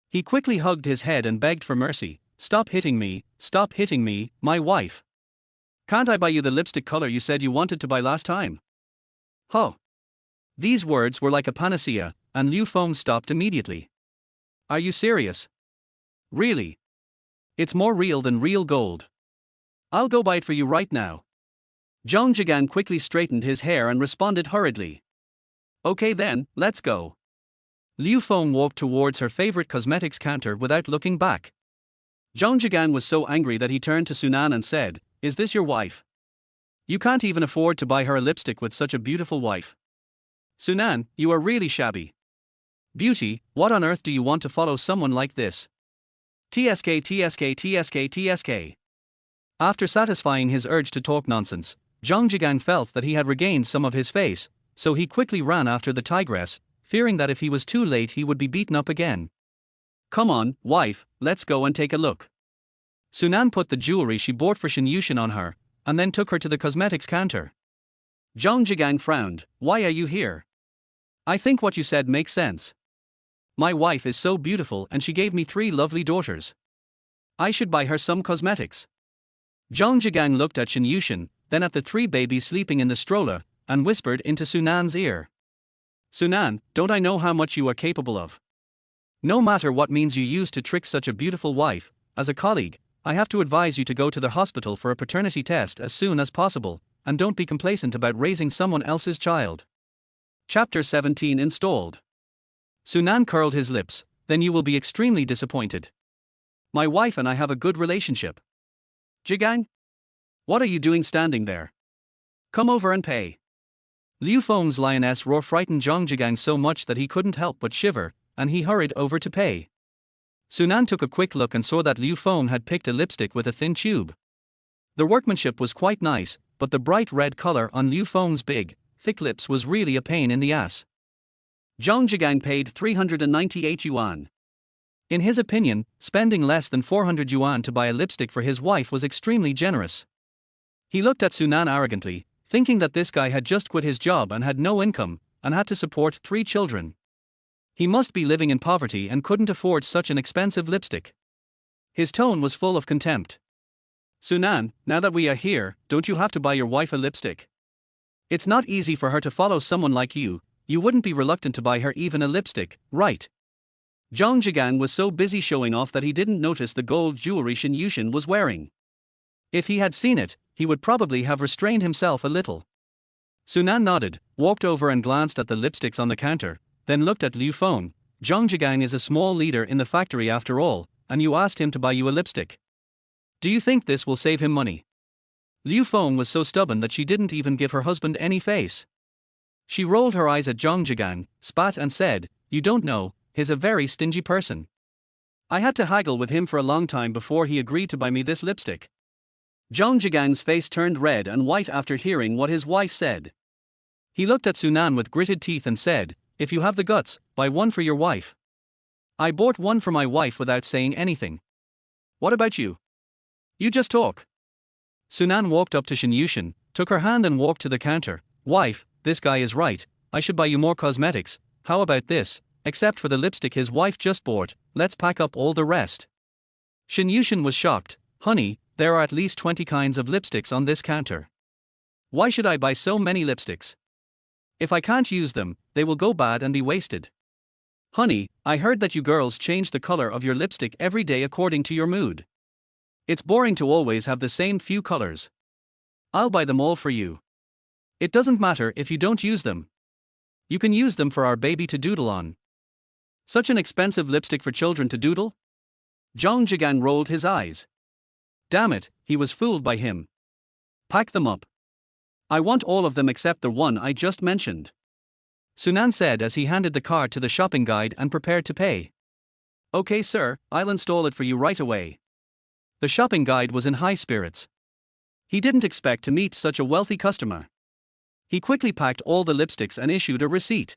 He quickly hugged his head and begged for mercy. Stop hitting me, my wife. Can't I buy you the lipstick color you said you wanted to buy last time? Huh. These words were like a panacea, and Liu Feng stopped immediately. Are you serious? Really? It's more real than real gold. I'll go buy it for you right now. Zhang Jigan quickly straightened his hair and responded hurriedly. Okay then, let's go. Liu Feng walked towards her favorite cosmetics counter without looking back. Zhang Jigan was so angry that he turned to Sunan and said, Is this your wife? You can't even afford to buy her a lipstick with such a beautiful wife. Sunan, you are really shabby. Beauty, what on earth do you want to follow someone like this? TSK. After satisfying his urge to talk nonsense, Zhang Jigan felt that he had regained some of his face, so he quickly ran after the tigress, fearing that if he was too late he would be beaten up again. Come on, wife, let's go and take a look. Sunan put the jewelry she bought for Shen Yushin on her, and then took her to the cosmetics counter. Zhang Jigang frowned. Why are you here? I think what you said makes sense. My wife is so beautiful and she gave me 3 lovely daughters. I should buy her some cosmetics. Zhang Jigang looked at Shen Yushin, then at the 3 babies sleeping in the stroller, and whispered into Sunan's ear. Sunan, don't I know how much you are capable of? No matter what means you use to trick such a beautiful wife, as a colleague, I have to advise you to go to the hospital for a paternity test as soon as possible, and don't be complacent about raising someone else's child. Chapter 17 installed. Sunan curled his lips. Then you will be extremely disappointed. My wife and I have a good relationship. Jigang? What are you doing standing there? Come over and pay. Liu Feng's lioness roar frightened Zhang Jigang so much that he couldn't help but shiver, and he hurried over to pay. Sunan took a quick look and saw that Liu Feng had picked a lipstick with a thin tube. The workmanship was quite nice, but the bright red color on Liu Feng's big, thick lips was really a pain in the ass. Zhang Jigang paid 398 yuan. In his opinion, spending less than 400 yuan to buy a lipstick for his wife was extremely generous. He looked at Sunan arrogantly, thinking that this guy had just quit his job and had no income, and had to support 3 children. He must be living in poverty and couldn't afford such an expensive lipstick. His tone was full of contempt. Sunan, now that we are here, don't you have to buy your wife a lipstick? It's not easy for her to follow someone like you wouldn't be reluctant to buy her even a lipstick, right? Zhang Jigang was so busy showing off that he didn't notice the gold jewelry Shen Yushin was wearing. If he had seen it, he would probably have restrained himself a little. Sunan nodded, walked over and glanced at the lipsticks on the counter, then looked at Liu Feng. Zhang Jigang is a small leader in the factory after all, and you asked him to buy you a lipstick. Do you think this will save him money? Liu Feng was so stubborn that she didn't even give her husband any face. She rolled her eyes at Zhang Jigang, spat and said, You don't know, he's a very stingy person. I had to haggle with him for a long time before he agreed to buy me this lipstick. Zhang Jigang's face turned red and white after hearing what his wife said. He looked at Sunan with gritted teeth and said, If you have the guts, buy one for your wife. I bought one for my wife without saying anything. What about you? You just talk. Sunan walked up to Shen Yushin, took her hand and walked to the counter. Wife, this guy is right, I should buy you more cosmetics. How about this? Except for the lipstick his wife just bought, let's pack up all the rest. Shen Yushin was shocked. Honey, there are at least 20 kinds of lipsticks on this counter. Why should I buy so many lipsticks? If I can't use them, they will go bad and be wasted. Honey, I heard that you girls change the color of your lipstick every day according to your mood. It's boring to always have the same few colors. I'll buy them all for you. It doesn't matter if you don't use them. You can use them for our baby to doodle on. Such an expensive lipstick for children to doodle? Zhang Jigang rolled his eyes. Damn it, he was fooled by him. Pack them up. I want all of them except the one I just mentioned. Sunan said as he handed the card to the shopping guide and prepared to pay. Okay sir, I'll install it for you right away. The shopping guide was in high spirits. He didn't expect to meet such a wealthy customer. He quickly packed all the lipsticks and issued a receipt.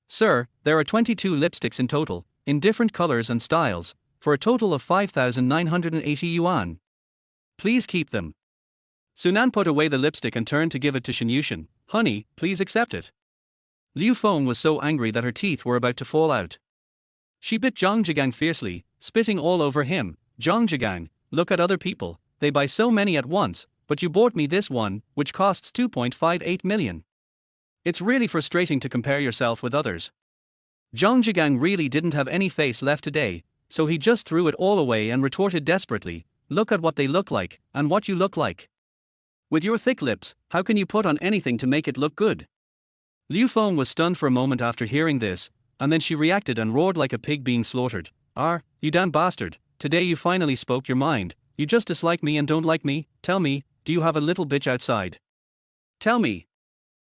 Sir, there are 22 lipsticks in total, in different colors and styles, for a total of 5,980 yuan. Please keep them. Sunan put away the lipstick and turned to give it to Shen Yushin. honey, please accept it. Liu Feng was so angry that her teeth were about to fall out. She bit Zhang Zhigang fiercely, spitting all over him. Zhang Zhigang, look at other people, they buy so many at once, but you bought me this one, which costs 2.58 million. It's really frustrating to compare yourself with others. Zhang Zhigang really didn't have any face left today, so he just threw it all away and retorted desperately, look at what they look like, and what you look like. With your thick lips, how can you put on anything to make it look good? Liu Feng was stunned for a moment after hearing this, and then she reacted and roared like a pig being slaughtered. You damn bastard, today you finally spoke your mind, you just dislike me and don't like me, tell me, do you have a little bitch outside? Tell me.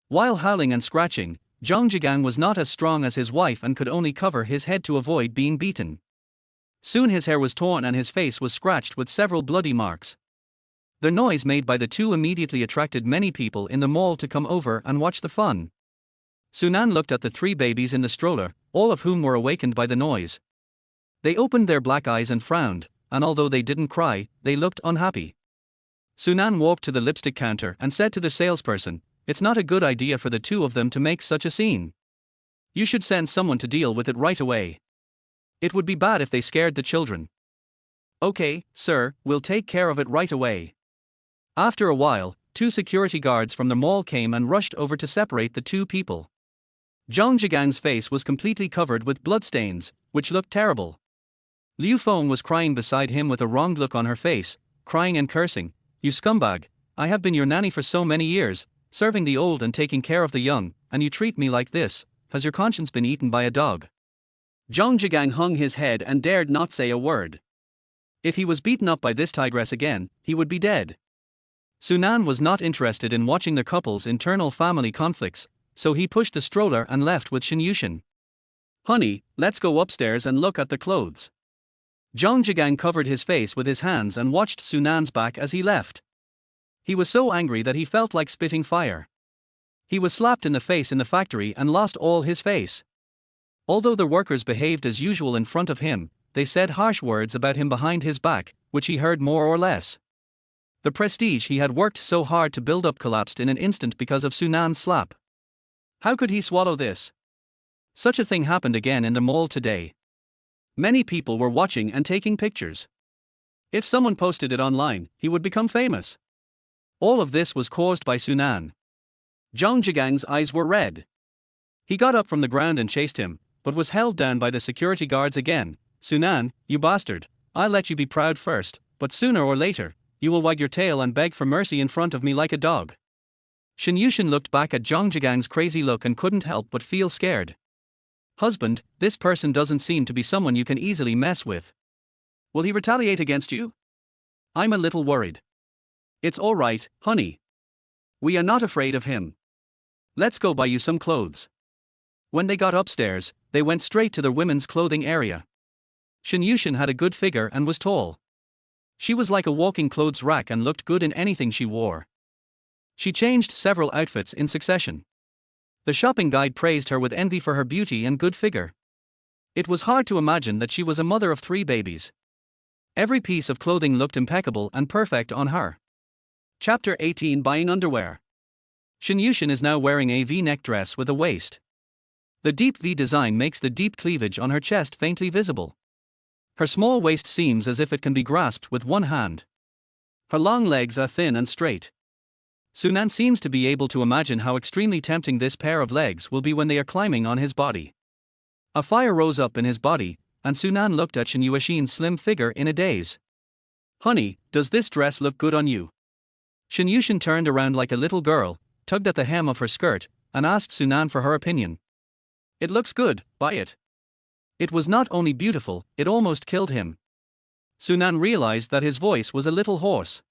While howling and scratching, Zhang Zhigang was not as strong as his wife and could only cover his head to avoid being beaten. Soon his hair was torn and his face was scratched with several bloody marks. The noise made by the two immediately attracted many people in the mall to come over and watch the fun. Sunan looked at the three babies in the stroller, all of whom were awakened by the noise. They opened their black eyes and frowned, and although they didn't cry, they looked unhappy. Sunan walked to the lipstick counter and said to the salesperson, it's not a good idea for the two of them to make such a scene. You should send someone to deal with it right away. It would be bad if they scared the children. Okay, sir, we'll take care of it right away. After a while, two security guards from the mall came and rushed over to separate the two people. Zhang Zhigang's face was completely covered with bloodstains, which looked terrible. Liu Feng was crying beside him with a wronged look on her face, crying and cursing, you scumbag, I have been your nanny for so many years, serving the old and taking care of the young, and you treat me like this. Has your conscience been eaten by a dog? Zhang Zhigang hung his head and dared not say a word. If he was beaten up by this tigress again, he would be dead. Sunan was not interested in watching the couple's internal family conflicts, so he pushed the stroller and left with Shen Yushin. Honey, let's go upstairs and look at the clothes. Zhang Zhigang covered his face with his hands and watched Sunan's back as he left. He was so angry that he felt like spitting fire. He was slapped in the face in the factory and lost all his face. Although the workers behaved as usual in front of him, they said harsh words about him behind his back, which he heard more or less. The prestige he had worked so hard to build up collapsed in an instant because of Sunan's slap. How could he swallow this? Such a thing happened again in the mall today. Many people were watching and taking pictures. If someone posted it online, he would become famous. All of this was caused by Sunan. Zhang Zhigang's eyes were red. He got up from the ground and chased him, but was held down by the security guards again. Sunan, you bastard, I'll let you be proud first, but sooner or later, you will wag your tail and beg for mercy in front of me like a dog. Shen Yushin looked back at Zhang Zhigang's crazy look and couldn't help but feel scared. Husband, this person doesn't seem to be someone you can easily mess with. Will he retaliate against you? I'm a little worried. It's all right, honey. We are not afraid of him. Let's go buy you some clothes. When they got upstairs, they went straight to the women's clothing area. Shen Yushin had a good figure and was tall. She was like a walking clothes rack and looked good in anything she wore. She changed several outfits in succession. The shopping guide praised her with envy for her beauty and good figure. It was hard to imagine that she was a mother of 3 babies. Every piece of clothing looked impeccable and perfect on her. Chapter 18 Buying Underwear. Shen Yushin is now wearing a V-neck dress with a waist. The deep V design makes the deep cleavage on her chest faintly visible. Her small waist seems as if it can be grasped with one hand. Her long legs are thin and straight. Sunan seems to be able to imagine how extremely tempting this pair of legs will be when they are climbing on his body. A fire rose up in his body, and Sunan looked at Shen Yushin's slim figure in a daze. Honey, does this dress look good on you? Shen Yushin turned around like a little girl, tugged at the hem of her skirt, and asked Sunan for her opinion. It looks good, buy it. It was not only beautiful, it almost killed him. Sunan realized that his voice was a little hoarse.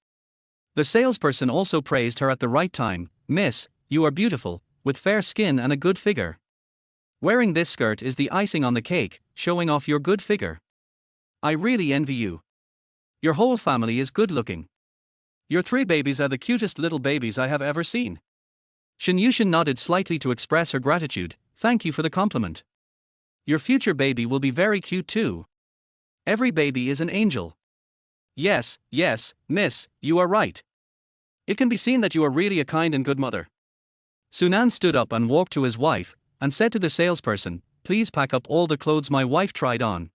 The salesperson also praised her at the right time. Miss, you are beautiful, with fair skin and a good figure. Wearing this skirt is the icing on the cake, showing off your good figure. I really envy you. Your whole family is good looking. Your 3 babies are the cutest little babies I have ever seen. Shen Yushin nodded slightly to express her gratitude. Thank you for the compliment. Your future baby will be very cute too. Every baby is an angel. Yes, miss, you are right. It can be seen that you are really a kind and good mother. Sunan stood up and walked to his wife, and said to the salesperson, "Please pack up all the clothes my wife tried on.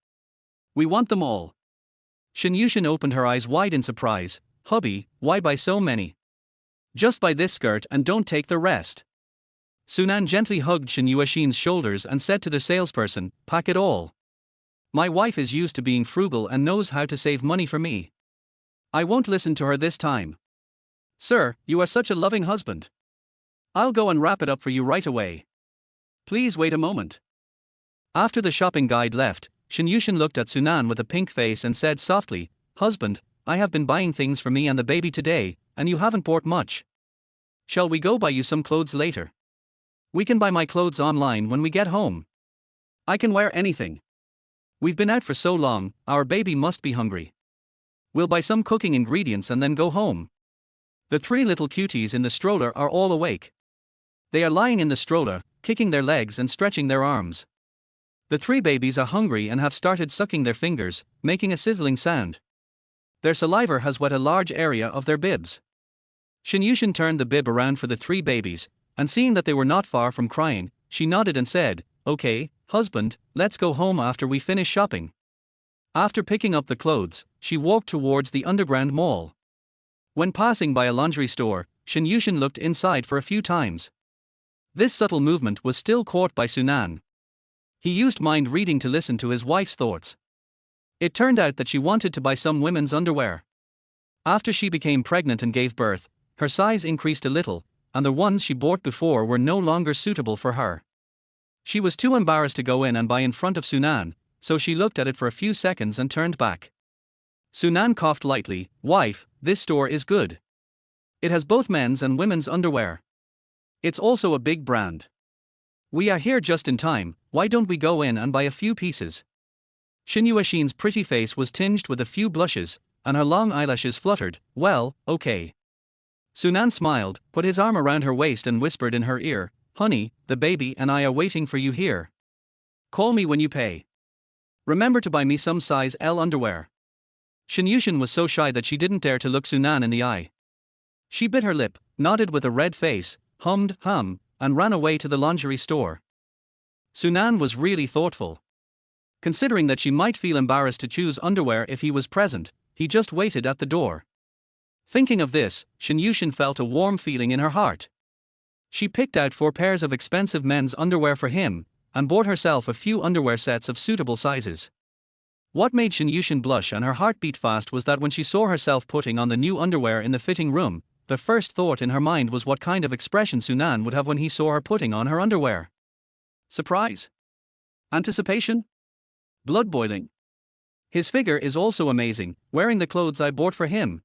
We want them all." Shinyushin opened her eyes wide in surprise. "Hubby, why buy so many? Just buy this skirt and don't take the rest." Sunan gently hugged Shinyushin's shoulders and said to the salesperson, "Pack it all. My wife is used to being frugal and knows how to save money for me. I won't listen to her this time." "Sir, you are such a loving husband. I'll go and wrap it up for you right away. Please wait a moment." After the shopping guide left, Shinyushin looked at Sunan with a pink face and said softly, "Husband, I have been buying things for me and the baby today, and you haven't bought much. Shall we go buy you some clothes later? We can buy my clothes online when we get home. I can wear anything. We've been out for so long, our baby must be hungry. We'll buy some cooking ingredients and then go home." The three little cuties in the stroller are all awake. They are lying in the stroller, kicking their legs and stretching their arms. The three babies are hungry and have started sucking their fingers, making a sizzling sound. Their saliva has wet a large area of their bibs. Shinyushin turned the bib around for the three babies, and seeing that they were not far from crying, she nodded and said, "Okay, husband, let's go home after we finish shopping." After picking up the clothes, she walked towards the underground mall. When passing by a laundry store, Shinyushin looked inside for a few times. This subtle movement was still caught by Sunan. He used mind reading to listen to his wife's thoughts. It turned out that she wanted to buy some women's underwear. After she became pregnant and gave birth, her size increased a little, and the ones she bought before were no longer suitable for her. She was too embarrassed to go in and buy in front of Sunan, so she looked at it for a few seconds and turned back. Sunan coughed lightly. "Wife, this store is good. It has both men's and women's underwear. It's also a big brand. We are here just in time, why don't we go in and buy a few pieces?" Shinyushin's pretty face was tinged with a few blushes, and her long eyelashes fluttered. "Well, okay." Sunan smiled, put his arm around her waist and whispered in her ear, "Honey, the baby and I are waiting for you here. Call me when you pay. Remember to buy me some size L underwear." Shinyushin was so shy that she didn't dare to look Sunan in the eye. She bit her lip, nodded with a red face, hummed, and ran away to the lingerie store. Sunan was really thoughtful. Considering that she might feel embarrassed to choose underwear if he was present, he just waited at the door. Thinking of this, Shinyushin felt a warm feeling in her heart. She picked out 4 pairs of expensive men's underwear for him, and bought herself a few underwear sets of suitable sizes. What made Shinyushin blush and her heart beat fast was that when she saw herself putting on the new underwear in the fitting room, the first thought in her mind was what kind of expression Sunan would have when he saw her putting on her underwear. Surprise? Anticipation? Blood boiling? His figure is also amazing, wearing the clothes I bought for him.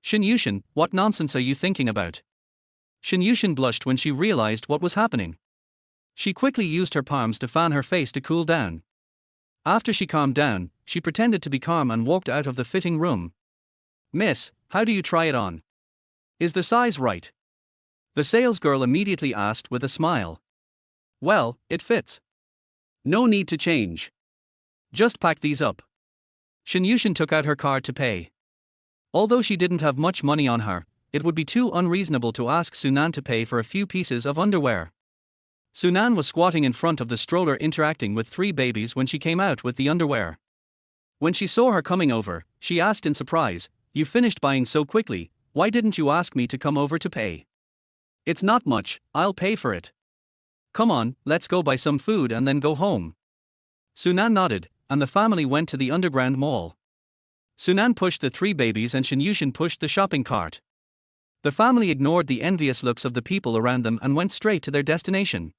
Shinyushin, what nonsense are you thinking about? Shinyushin blushed when she realized what was happening. She quickly used her palms to fan her face to cool down. After she calmed down, she pretended to be calm and walked out of the fitting room. "Miss, how do you try it on? Is the size right?" the salesgirl immediately asked with a smile. "Well, it fits. No need to change. Just pack these up." Shinyushin took out her card to pay. Although she didn't have much money on her, it would be too unreasonable to ask Sunan to pay for a few pieces of underwear. Sunan was squatting in front of the stroller interacting with 3 babies when she came out with the underwear. When she saw her coming over, she asked in surprise, "You finished buying so quickly, why didn't you ask me to come over to pay? It's not much, I'll pay for it. Come on, let's go buy some food and then go home." Sunan nodded, and the family went to the underground mall. Sunan pushed the 3 babies and Shinyushin pushed the shopping cart. The family ignored the envious looks of the people around them and went straight to their destination.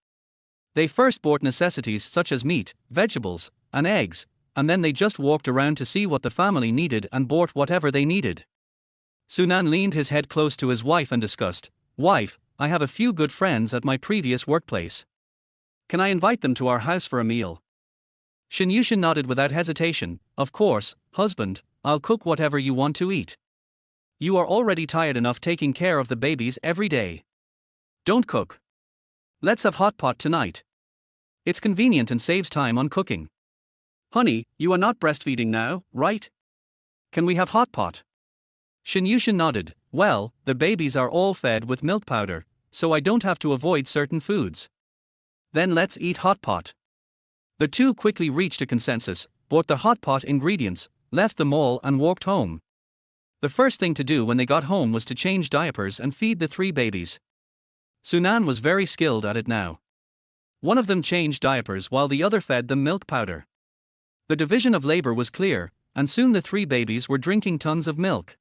They first bought necessities such as meat, vegetables, and eggs, and then they just walked around to see what the family needed and bought whatever they needed. Sunan leaned his head close to his wife and discussed, "Wife, I have a few good friends at my previous workplace. Can I invite them to our house for a meal?" Shinyushin nodded without hesitation, "Of course, husband, I'll cook whatever you want to eat. You are already tired enough taking care of the babies every day. Don't cook. Let's have hot pot tonight. It's convenient and saves time on cooking. Honey, you are not breastfeeding now, right? Can we have hot pot?" Shinyushin nodded. "Well, the babies are all fed with milk powder, so I don't have to avoid certain foods. Then let's eat hot pot. The two quickly reached a consensus, bought the hot pot ingredients, left the mall and walked home. The first thing to do when they got home was to change diapers and feed the three babies. Sunan was very skilled at it now. One of them changed diapers while the other fed them milk powder. The division of labor was clear, and soon the three babies were drinking tons of milk.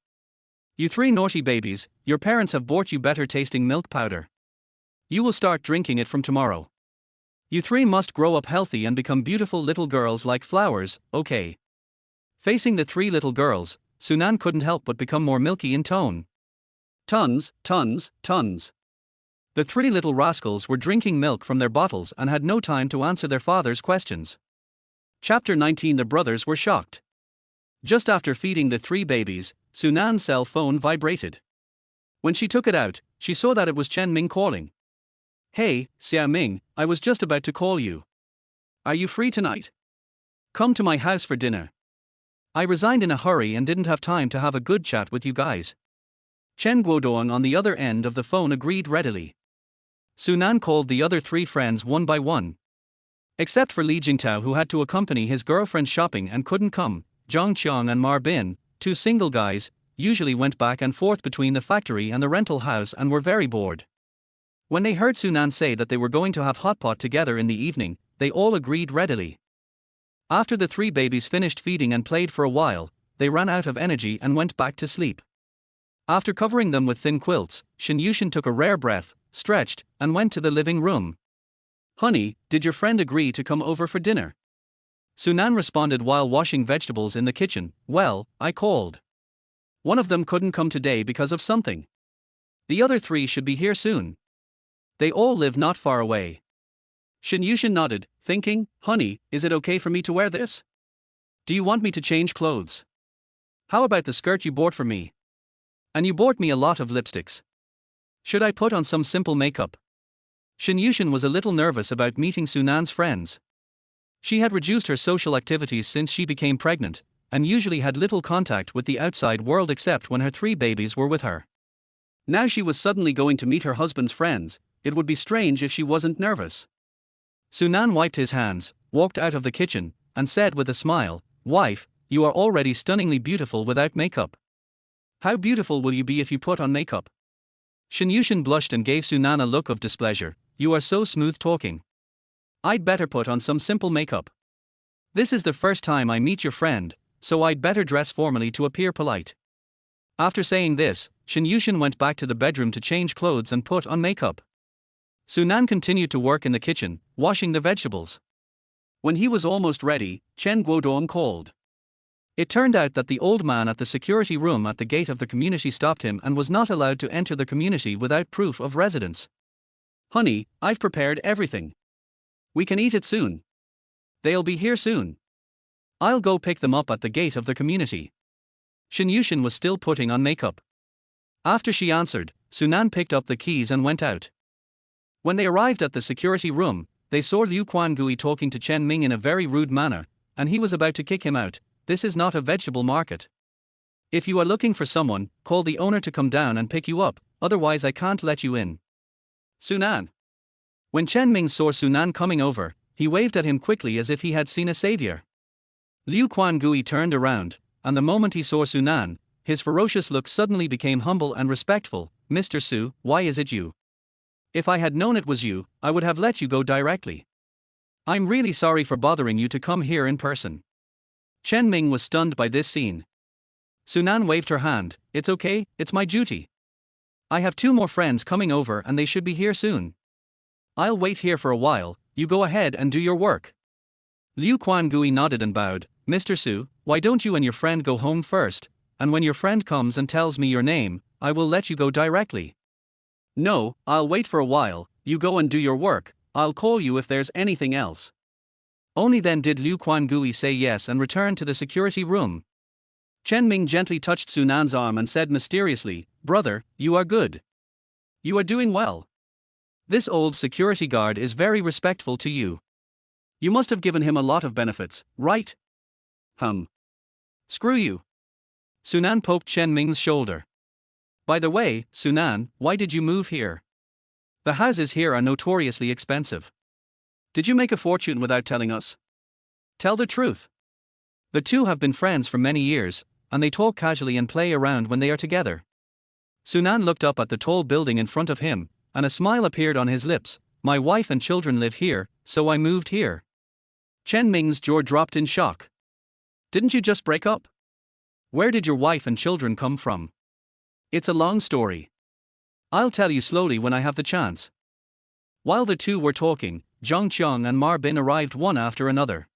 You three naughty babies, your parents have bought you better tasting milk powder. You will start drinking it from tomorrow. You three must grow up healthy and become beautiful little girls like flowers, okay? Facing the three little girls, Sunan couldn't help but become more milky in tone. Tons, tons, tons. The three little rascals were drinking milk from their bottles and had no time to answer their father's questions. Chapter 19. The brothers were shocked. Just after feeding the three babies, Sunan's cell phone vibrated. When she took it out, she saw that it was Chen Ming calling. Hey, Xia Ming, I was just about to call you. Are you free tonight? Come to my house for dinner. I resigned in a hurry and didn't have time to have a good chat with you guys. Chen Guodong on the other end of the phone agreed readily. Sunan called the other three friends one by one. Except for Li Jingtao, who had to accompany his girlfriend shopping and couldn't come, Zhang Qiang and Mar Bin, two single guys, usually went back and forth between the factory and the rental house and were very bored. When they heard Sunan say that they were going to have hot pot together in the evening, they all agreed readily. After the three babies finished feeding and played for a while, they ran out of energy and went back to sleep. After covering them with thin quilts, Shen Yushin took a rare breath, stretched, and went to the living room. Honey, did your friend agree to come over for dinner? Sunan responded while washing vegetables in the kitchen. Well, I called. One of them couldn't come today because of something. The other three should be here soon. They all live not far away. Shen Yushin nodded, thinking, honey, is it okay for me to wear this? Do you want me to change clothes? How about the skirt you bought for me? And you bought me a lot of lipsticks. Should I put on some simple makeup? Shen Yushin was a little nervous about meeting Sunan's friends. She had reduced her social activities since she became pregnant, and usually had little contact with the outside world except when her three babies were with her. Now she was suddenly going to meet her husband's friends. It would be strange if she wasn't nervous. Sunan wiped his hands, walked out of the kitchen, and said with a smile, Wife, you are already stunningly beautiful without makeup. How beautiful will you be if you put on makeup? Shen Yushin blushed and gave Sunan a look of displeasure. You are so smooth talking. I'd better put on some simple makeup. This is the first time I meet your friend, so I'd better dress formally to appear polite. After saying this, Shen Yushin went back to the bedroom to change clothes and put on makeup. Sunan continued to work in the kitchen, washing the vegetables. When he was almost ready, Chen Guodong called. It turned out that the old man at the security room at the gate of the community stopped him and was not allowed to enter the community without proof of residence. Honey, I've prepared everything. We can eat it soon. They'll be here soon. I'll go pick them up at the gate of the community. Shen Yushin was still putting on makeup. After she answered, Sunan picked up the keys and went out. When they arrived at the security room, they saw Liu Quangui talking to Chen Ming in a very rude manner, and he was about to kick him out. This is not a vegetable market. If you are looking for someone, call the owner to come down and pick you up, otherwise I can't let you in. Sunan. When Chen Ming saw Sunan coming over, he waved at him quickly as if he had seen a savior. Liu Quangui turned around, and the moment he saw Sunan, his ferocious look suddenly became humble and respectful. Mr. Su, why is it you? If I had known it was you, I would have let you go directly. I'm really sorry for bothering you to come here in person. Chen Ming was stunned by this scene. Sunan waved her hand. It's okay, it's my duty. I have two more friends coming over and they should be here soon. I'll wait here for a while, you go ahead and do your work. Liu Quangui nodded and bowed. Mr. Su, why don't you and your friend go home first, and when your friend comes and tells me your name, I will let you go directly. No, I'll wait for a while, you go and do your work, I'll call you if there's anything else. Only then did Liu Quangui say yes and return to the security room. Chen Ming gently touched Sunan's arm and said mysteriously, Brother, you are good. You are doing well. This old security guard is very respectful to you. You must have given him a lot of benefits, right? Screw you. Sunan poked Chen Ming's shoulder. By the way, Sunan, why did you move here? The houses here are notoriously expensive. Did you make a fortune without telling us? Tell the truth. The two have been friends for many years, and they talk casually and play around when they are together. Sunan looked up at the tall building in front of him, and a smile appeared on his lips. My wife and children live here, so I moved here. Chen Ming's jaw dropped in shock. Didn't you just break up? Where did your wife and children come from? It's a long story. I'll tell you slowly when I have the chance. While the two were talking, Zhang Qiang and Ma Bin arrived one after another.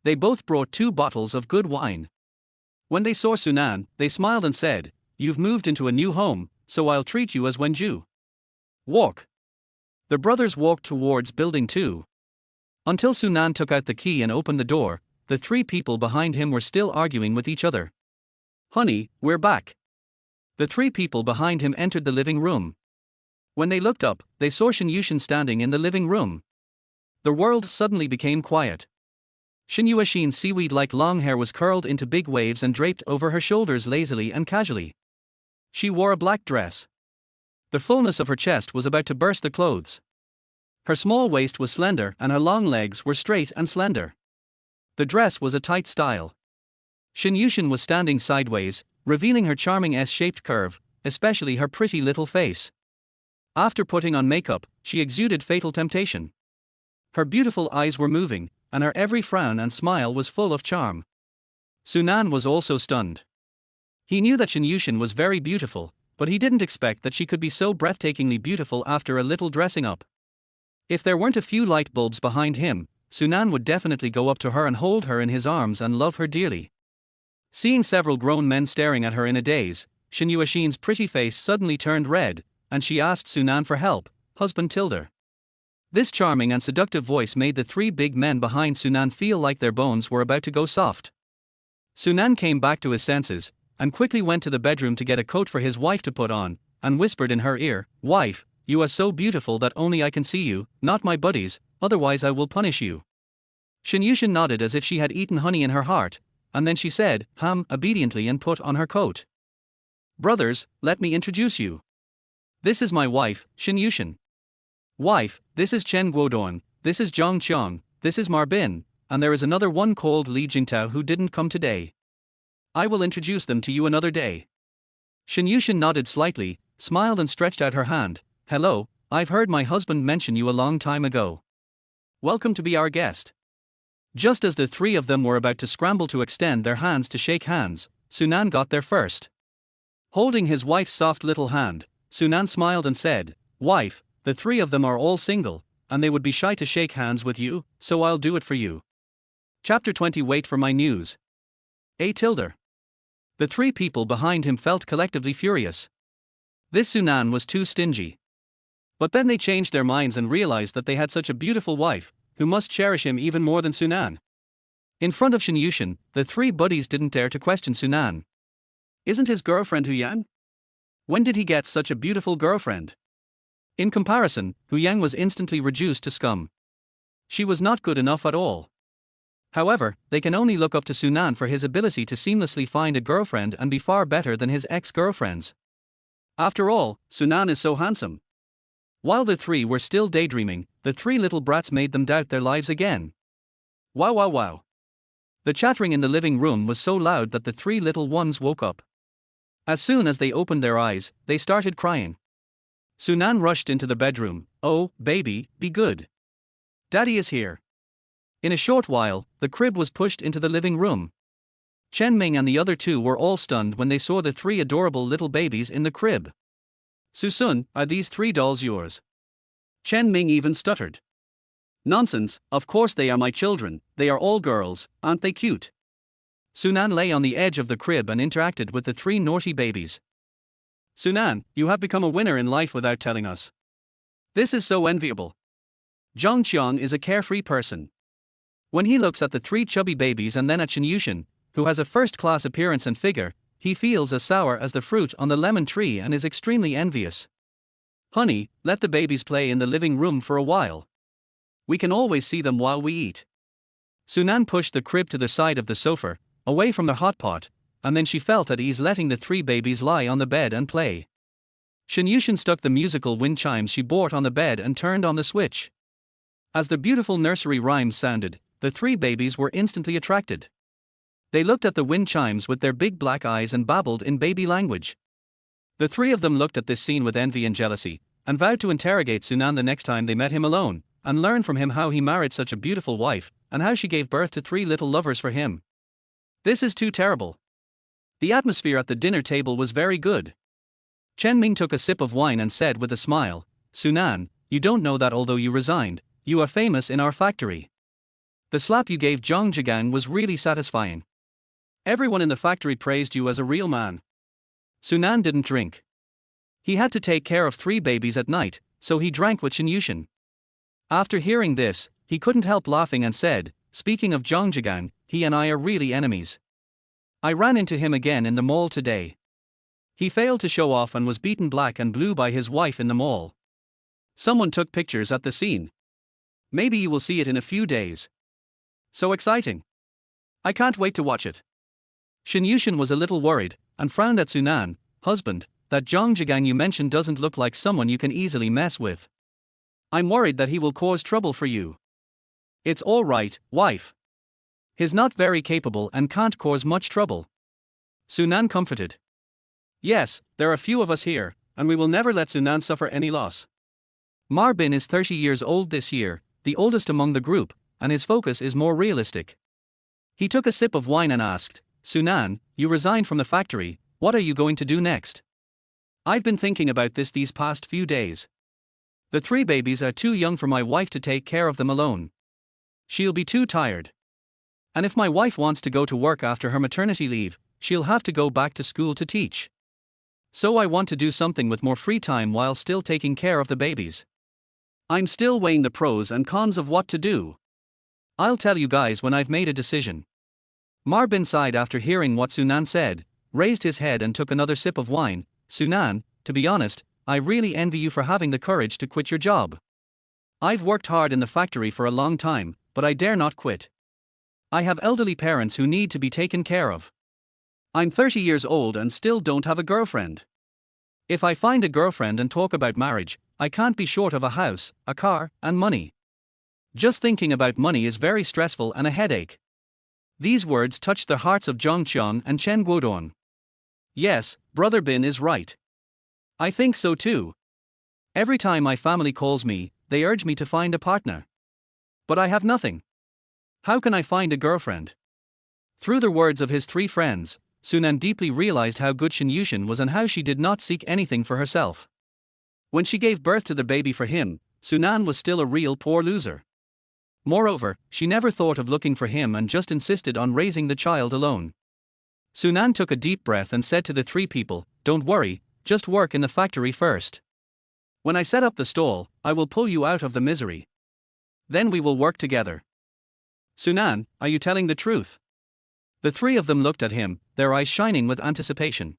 They both brought 2 bottles of good wine. When they saw Sunan, they smiled and said, "You've moved into a new home, so I'll treat you as Wenju. Walk." The brothers walked towards building 2. Until Sunan took out the key and opened the door, the 3 people behind him were still arguing with each other. "Honey, we're back." The 3 people behind him entered the living room. When they looked up, they saw Shen Yushin standing in the living room. The world suddenly became quiet. Shen Yuxin's seaweed-like long hair was curled into big waves and draped over her shoulders lazily and casually. She wore a black dress. The fullness of her chest was about to burst the clothes. Her small waist was slender and her long legs were straight and slender. The dress was a tight style. Shen Yushin was standing sideways, revealing her charming S-shaped curve, especially her pretty little face. After putting on makeup, she exuded fatal temptation. Her beautiful eyes were moving, and her every frown and smile was full of charm. Sunan was also stunned. He knew that Shen Yushin was very beautiful, but he didn't expect that she could be so breathtakingly beautiful after a little dressing up. If there weren't a few light bulbs behind him, Sunan would definitely go up to her and hold her in his arms and love her dearly. Seeing several grown men staring at her in a daze, Shen Yuxin's pretty face suddenly turned red, and she asked Sunan for help, "Husband Tilder." This charming and seductive voice made the 3 big men behind Sunan feel like their bones were about to go soft. Sunan came back to his senses, and quickly went to the bedroom to get a coat for his wife to put on, and whispered in her ear, "Wife, you are so beautiful that only I can see you, not my buddies, otherwise I will punish you." Shen Yushin nodded as if she had eaten honey in her heart, and then she said, obediently and put on her coat. "Brothers, let me introduce you. This is my wife, Shen Yushin. Wife, this is Chen Guodong, this is Zhang Qiang, this is Ma Bin, and there is another one called Li Jingtao who didn't come today. I will introduce them to you another day." Shen Yushin nodded slightly, smiled and stretched out her hand. "Hello, I've heard my husband mention you a long time ago. Welcome to be our guest." Just as the 3 of them were about to scramble to extend their hands to shake hands, Sunan got there first. Holding his wife's soft little hand, Sunan smiled and said, "Wife, the 3 of them are all single, and they would be shy to shake hands with you, so I'll do it for you." Chapter 20. Wait for my news. A tilde. The 3 people behind him felt collectively furious. This Sunan was too stingy. But then they changed their minds and realized that they had such a beautiful wife, who must cherish him even more than Sunan. In front of Shen Yushin, the 3 buddies didn't dare to question Sunan. Isn't his girlfriend Hu Yang? When did he get such a beautiful girlfriend? In comparison, Hu Yang was instantly reduced to scum. She was not good enough at all. However, they can only look up to Sunan for his ability to seamlessly find a girlfriend and be far better than his ex-girlfriends. After all, Sunan is so handsome. While the 3 were still daydreaming, the 3 little brats made them doubt their lives again. Wow wow wow. The chattering in the living room was so loud that the 3 little ones woke up. As soon as they opened their eyes, they started crying. Sunan rushed into the bedroom. "Oh, baby, be good. Daddy is here." In a short while, the crib was pushed into the living room. Chen Ming and the other 2 were all stunned when they saw the 3 adorable little babies in the crib. "Susun, are these 3 dolls yours?" Chen Ming even stuttered. "Nonsense, of course they are my children, they are all girls, aren't they cute?" Sunan lay on the edge of the crib and interacted with the 3 naughty babies. "Sunan, you have become a winner in life without telling us. This is so enviable. Zhang Qiang is a carefree person. When he looks at the 3 chubby babies and then at Shen Yushin, who has a first-class appearance and figure, he feels as sour as the fruit on the lemon tree and is extremely envious. Honey, let the babies play in the living room for a while. We can always see them while we eat." Sunan pushed the crib to the side of the sofa, away from the hot pot, and then she felt at ease letting the 3 babies lie on the bed and play. Shinyushin stuck the musical wind chimes she bought on the bed and turned on the switch. As the beautiful nursery rhymes sounded, the three babies were instantly attracted. They looked at the wind chimes with their big black eyes and babbled in baby language. The three of them looked at this scene with envy and jealousy, and vowed to interrogate Sunan the next time they met him alone, and learn from him how he married such a beautiful wife, and how she gave birth to three little lovers for him. This is too terrible. The atmosphere at the dinner table was very good. Chen Ming took a sip of wine and said with a smile, Sunan, you don't know that although you resigned, you are famous in our factory. The slap you gave Zhang Zhigang was really satisfying. Everyone in the factory praised you as a real man. Sunan didn't drink. He had to take care of three babies at night, so he drank with Shinyushin. After hearing this, he couldn't help laughing and said, speaking of Zhang Zhigang, he and I are really enemies. I ran into him again in the mall today. He failed to show off and was beaten black and blue by his wife in the mall. Someone took pictures at the scene. Maybe you will see it in a few days. So exciting. I can't wait to watch it. Shinyushin was a little worried, and frowned at Sunan, husband, that Zhang Zhigang you mentioned doesn't look like someone you can easily mess with. I'm worried that he will cause trouble for you. It's all right, wife. He's not very capable and can't cause much trouble. Sunan comforted. Yes, there are few of us here, and we will never let Sunan suffer any loss. Marbin is 30 years old this year, the oldest among the group, and his focus is more realistic. He took a sip of wine and asked, Sunan, you resigned from the factory, what are you going to do next? I've been thinking about this these past few days. The three babies are too young for my wife to take care of them alone. She'll be too tired. And if my wife wants to go to work after her maternity leave, she'll have to go back to school to teach. So I want to do something with more free time while still taking care of the babies. I'm still weighing the pros and cons of what to do. I'll tell you guys when I've made a decision. Marbin sighed after hearing what Sunan said, raised his head and took another sip of wine. Sunan, to be honest, I really envy you for having the courage to quit your job. I've worked hard in the factory for a long time, but I dare not quit. I have elderly parents who need to be taken care of. I'm 30 years old and still don't have a girlfriend. If I find a girlfriend and talk about marriage, I can't be short of a house, a car, and money. Just thinking about money is very stressful and a headache. These words touched the hearts of Zhang Qian and Chen Guodong. Yes, Brother Bin is right. I think so too. Every time my family calls me, they urge me to find a partner. But I have nothing. How can I find a girlfriend? Through the words of his three friends, Sunan deeply realized how good Shinyushin was and how she did not seek anything for herself. When she gave birth to the baby for him, Sunan was still a real poor loser. Moreover, she never thought of looking for him and just insisted on raising the child alone. Sunan took a deep breath and said to the three people, don't worry, just work in the factory first. When I set up the stall, I will pull you out of the misery. Then we will work together. Sunan, are you telling the truth? The three of them looked at him, their eyes shining with anticipation.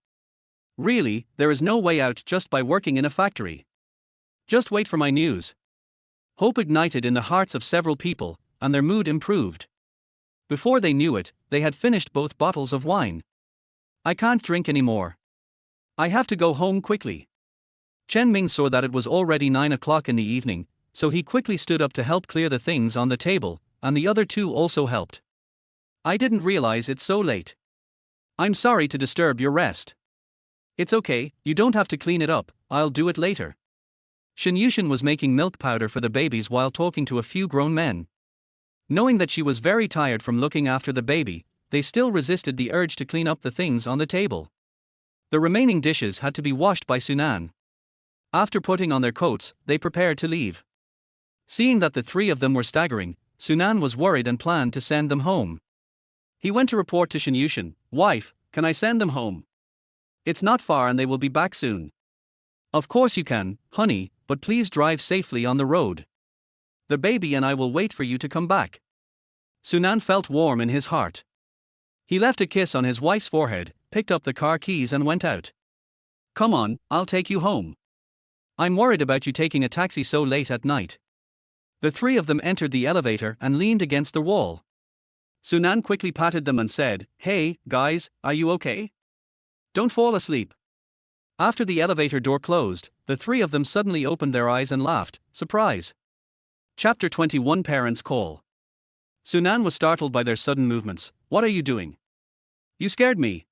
Really, there is no way out just by working in a factory. Just wait for my news. Hope ignited in the hearts of several people, and their mood improved. Before they knew it, they had finished both bottles of wine. I can't drink anymore. I have to go home quickly. Chen Ming saw that it was already 9 o'clock in the evening, so he quickly stood up to help clear the things on the table, and the other two also helped. I didn't realize it's so late. I'm sorry to disturb your rest. It's okay, you don't have to clean it up, I'll do it later. Shinyushin was making milk powder for the babies while talking to a few grown men. Knowing that she was very tired from looking after the baby, they still resisted the urge to clean up the things on the table. The remaining dishes had to be washed by Sunan. After putting on their coats, they prepared to leave. Seeing that the three of them were staggering, Sunan was worried and planned to send them home. He went to report to Shinyushin, wife, can I send them home? It's not far and they will be back soon. Of course you can, honey, but please drive safely on the road. The baby and I will wait for you to come back. Sunan felt warm in his heart. He left a kiss on his wife's forehead, picked up the car keys and went out. Come on, I'll take you home. I'm worried about you taking a taxi so late at night. The three of them entered the elevator and leaned against the wall. Sunan quickly patted them and said, hey, guys, are you okay? Don't fall asleep. After the elevator door closed, the three of them suddenly opened their eyes and laughed. Surprise! Chapter 21 Parents Call. Sunan was startled by their sudden movements. What are you doing? You scared me.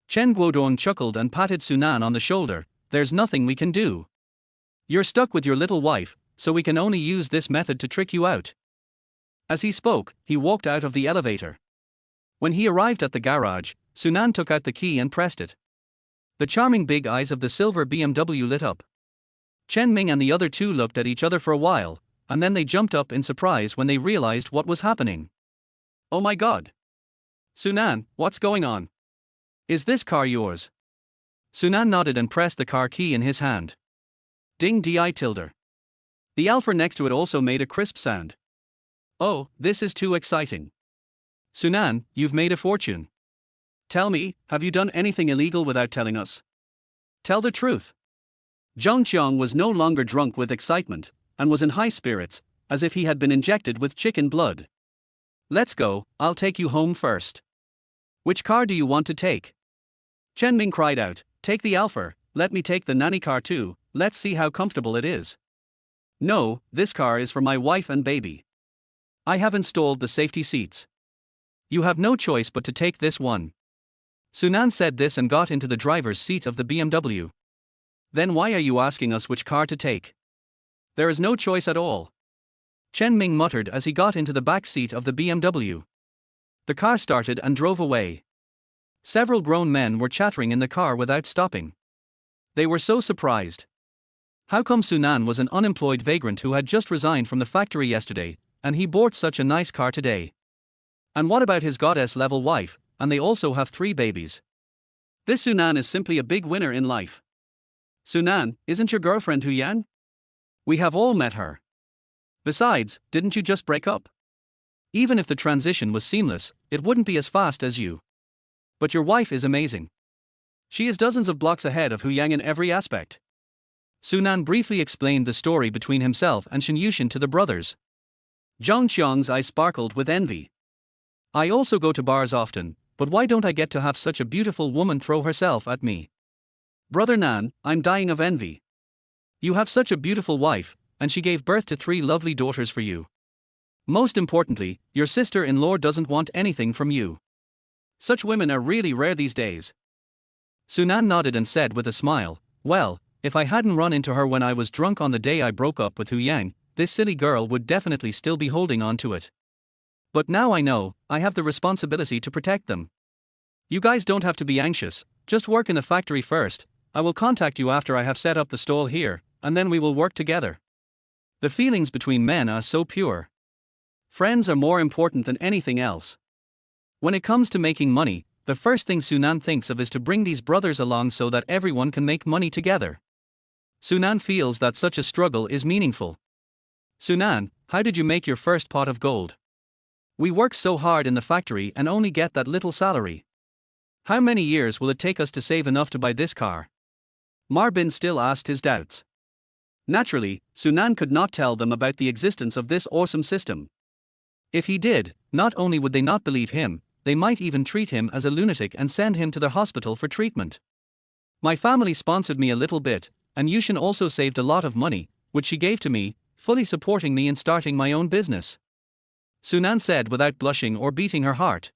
Chen Guodong chuckled and patted Sunan on the shoulder. There's nothing we can do. You're stuck with your little wife, so we can only use this method to trick you out. As he spoke, he walked out of the elevator. When he arrived at the garage, Sunan took out the key and pressed it. The charming big eyes of the silver BMW lit up. Chen Ming and the other two looked at each other for a while, and then they jumped up in surprise when they realized what was happening. Oh my god! Sunan, what's going on? Is this car yours? Sunan nodded and pressed the car key in his hand. Ding di tilde. The alpha next to it also made a crisp sound. Oh, this is too exciting. Sunan, you've made a fortune. Tell me, have you done anything illegal without telling us? Tell the truth. Zhang Qiang was no longer drunk with excitement, and was in high spirits, as if he had been injected with chicken blood. Let's go, I'll take you home first. Which car do you want to take? Chen Ming cried out, take the Alpha, let me take the nanny car too, let's see how comfortable it is. No, this car is for my wife and baby. I have installed the safety seats. You have no choice but to take this one. Sunan said this and got into the driver's seat of the BMW. Then why are you asking us which car to take? There is no choice at all. Chen Ming muttered as he got into the back seat of the BMW. The car started and drove away. Several grown men were chattering in the car without stopping. They were so surprised. How come Sunan was an unemployed vagrant who had just resigned from the factory yesterday, and he bought such a nice car today? And what about his goddess-level wife, and they also have 3 babies? This Sunan is simply a big winner in life. Sunan, isn't your girlfriend Hu Yan? We have all met her. Besides, didn't you just break up? Even if the transition was seamless, it wouldn't be as fast as you. But your wife is amazing. She is dozens of blocks ahead of Hu Yang in every aspect. Sunan briefly explained the story between himself and Shen Yushin to the brothers. Zhang Qiang's eyes sparkled with envy. I also go to bars often, but why don't I get to have such a beautiful woman throw herself at me? Brother Nan, I'm dying of envy. You have such a beautiful wife, and she gave birth to 3 lovely daughters for you. Most importantly, your sister-in-law doesn't want anything from you. Such women are really rare these days. Sunan nodded and said with a smile, well, if I hadn't run into her when I was drunk on the day I broke up with Hu Yang, this silly girl would definitely still be holding on to it. But now I know, I have the responsibility to protect them. You guys don't have to be anxious, just work in the factory first. I will contact you after I have set up the stall here, and then we will work together. The feelings between men are so pure. Friends are more important than anything else. When it comes to making money, the first thing Sunan thinks of is to bring these brothers along so that everyone can make money together. Sunan feels that such a struggle is meaningful. Sunan, how did you make your first pot of gold? We work so hard in the factory and only get that little salary. How many years will it take us to save enough to buy this car? Marbin still asked his doubts. Naturally, Sunan could not tell them about the existence of this awesome system. If he did, not only would they not believe him, they might even treat him as a lunatic and send him to the hospital for treatment. My family sponsored me a little bit, and Yushin also saved a lot of money, which she gave to me, fully supporting me in starting my own business. Sunan said without blushing or beating her heart.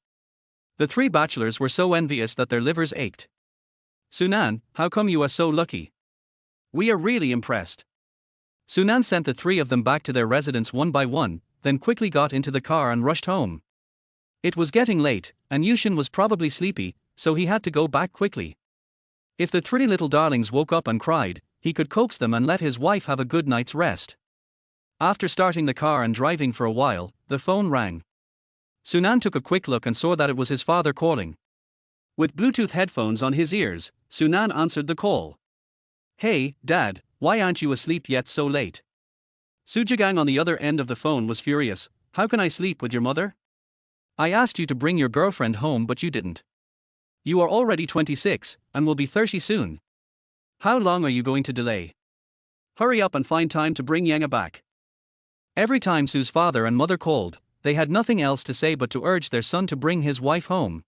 The 3 bachelors were so envious that their livers ached. Sunan, how come you are so lucky? We are really impressed. Sunan sent the 3 of them back to their residence one by one, then quickly got into the car and rushed home. It was getting late, and Yushin was probably sleepy, so he had to go back quickly. If the 3 little darlings woke up and cried, he could coax them and let his wife have a good night's rest. After starting the car and driving for a while, the phone rang. Sunan took a quick look and saw that it was his father calling. With Bluetooth headphones on his ears, Sunan answered the call. Hey, Dad, why aren't you asleep yet so late? Sujigang on the other end of the phone was furious. How can I sleep with your mother? I asked you to bring your girlfriend home but you didn't. You are already 26, and will be 30 soon. How long are you going to delay? Hurry up and find time to bring Yang back. Every time Su's father and mother called, they had nothing else to say but to urge their son to bring his wife home.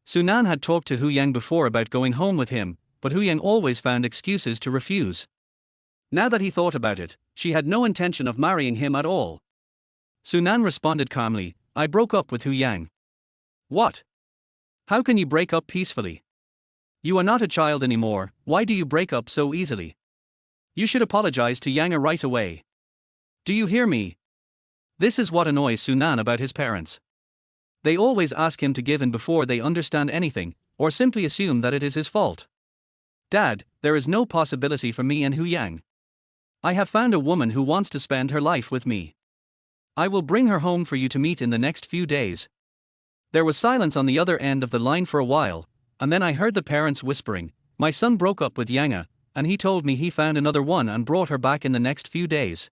Sunan had talked to Hu Yang before about going home with him, but Hu Yang always found excuses to refuse. Now that he thought about it, she had no intention of marrying him at all. Sunan responded calmly, I broke up with Hu Yang. What? How can you break up peacefully? You are not a child anymore, why do you break up so easily? You should apologize to Yang right away. Do you hear me? This is what annoys Sunan about his parents. They always ask him to give in before they understand anything, or simply assume that it is his fault. Dad, there is no possibility for me and Hu Yang. I have found a woman who wants to spend her life with me. I will bring her home for you to meet in the next few days. There was silence on the other end of the line for a while, and then I heard the parents whispering, my son broke up with Yang, and he told me he found another one and brought her back in the next few days.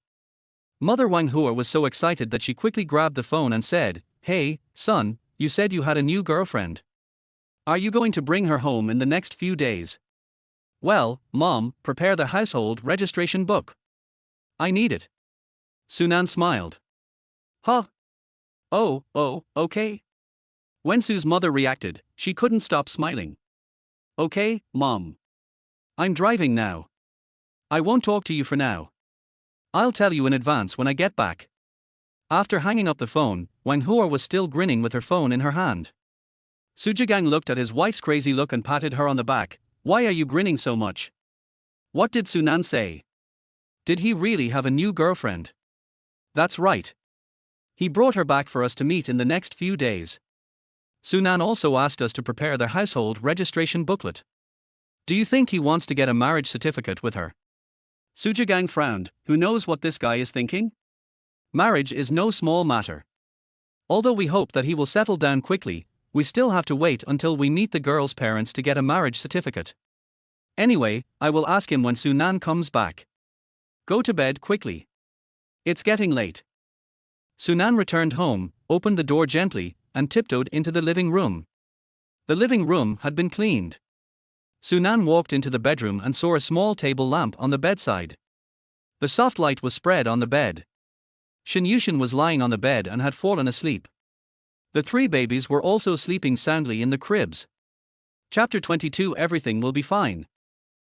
Mother Wang Hua was so excited that she quickly grabbed the phone and said, Hey, son, you said you had a new girlfriend. Are you going to bring her home in the next few days? Well, Mom, prepare the household registration book. I need it. Sunan smiled. Huh? Oh, okay. When Su's mother reacted, she couldn't stop smiling. Okay, Mom. I'm driving now. I won't talk to you for now. I'll tell you in advance when I get back. After hanging up the phone, Wang Hua was still grinning with her phone in her hand. Su Zhigang looked at his wife's crazy look and patted her on the back. Why are you grinning so much? What did Sunan say? Did he really have a new girlfriend? That's right. He brought her back for us to meet in the next few days. Sunan also asked us to prepare their household registration booklet. Do you think he wants to get a marriage certificate with her? Su Zhigang frowned. Who knows what this guy is thinking? Marriage is no small matter. Although we hope that he will settle down quickly, we still have to wait until we meet the girl's parents to get a marriage certificate. Anyway, I will ask him when Sunan comes back. Go to bed quickly. It's getting late. Sunan returned home, opened the door gently, and tiptoed into the living room. The living room had been cleaned. Sunan walked into the bedroom and saw a small table lamp on the bedside. The soft light was spread on the bed. Shin Yushin was lying on the bed and had fallen asleep. The three babies were also sleeping soundly in the cribs. Chapter 22 Everything will be fine.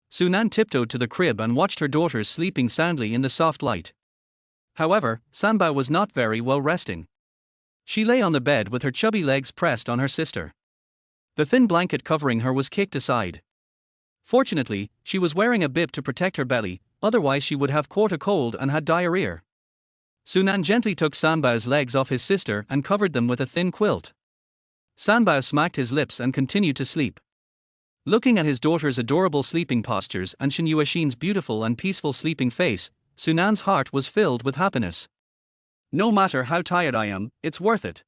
Sunan tiptoed to the crib and watched her daughters sleeping soundly in the soft light. However, Sanbao was not very well resting. She lay on the bed with her chubby legs pressed on her sister. The thin blanket covering her was kicked aside. Fortunately, she was wearing a bib to protect her belly, otherwise she would have caught a cold and had diarrhea. Sunan gently took Sanbao's legs off his sister and covered them with a thin quilt. Sanbao smacked his lips and continued to sleep. Looking at his daughter's adorable sleeping postures and Shin Yuexin's beautiful and peaceful sleeping face, Sunan's heart was filled with happiness. No matter how tired I am, it's worth it.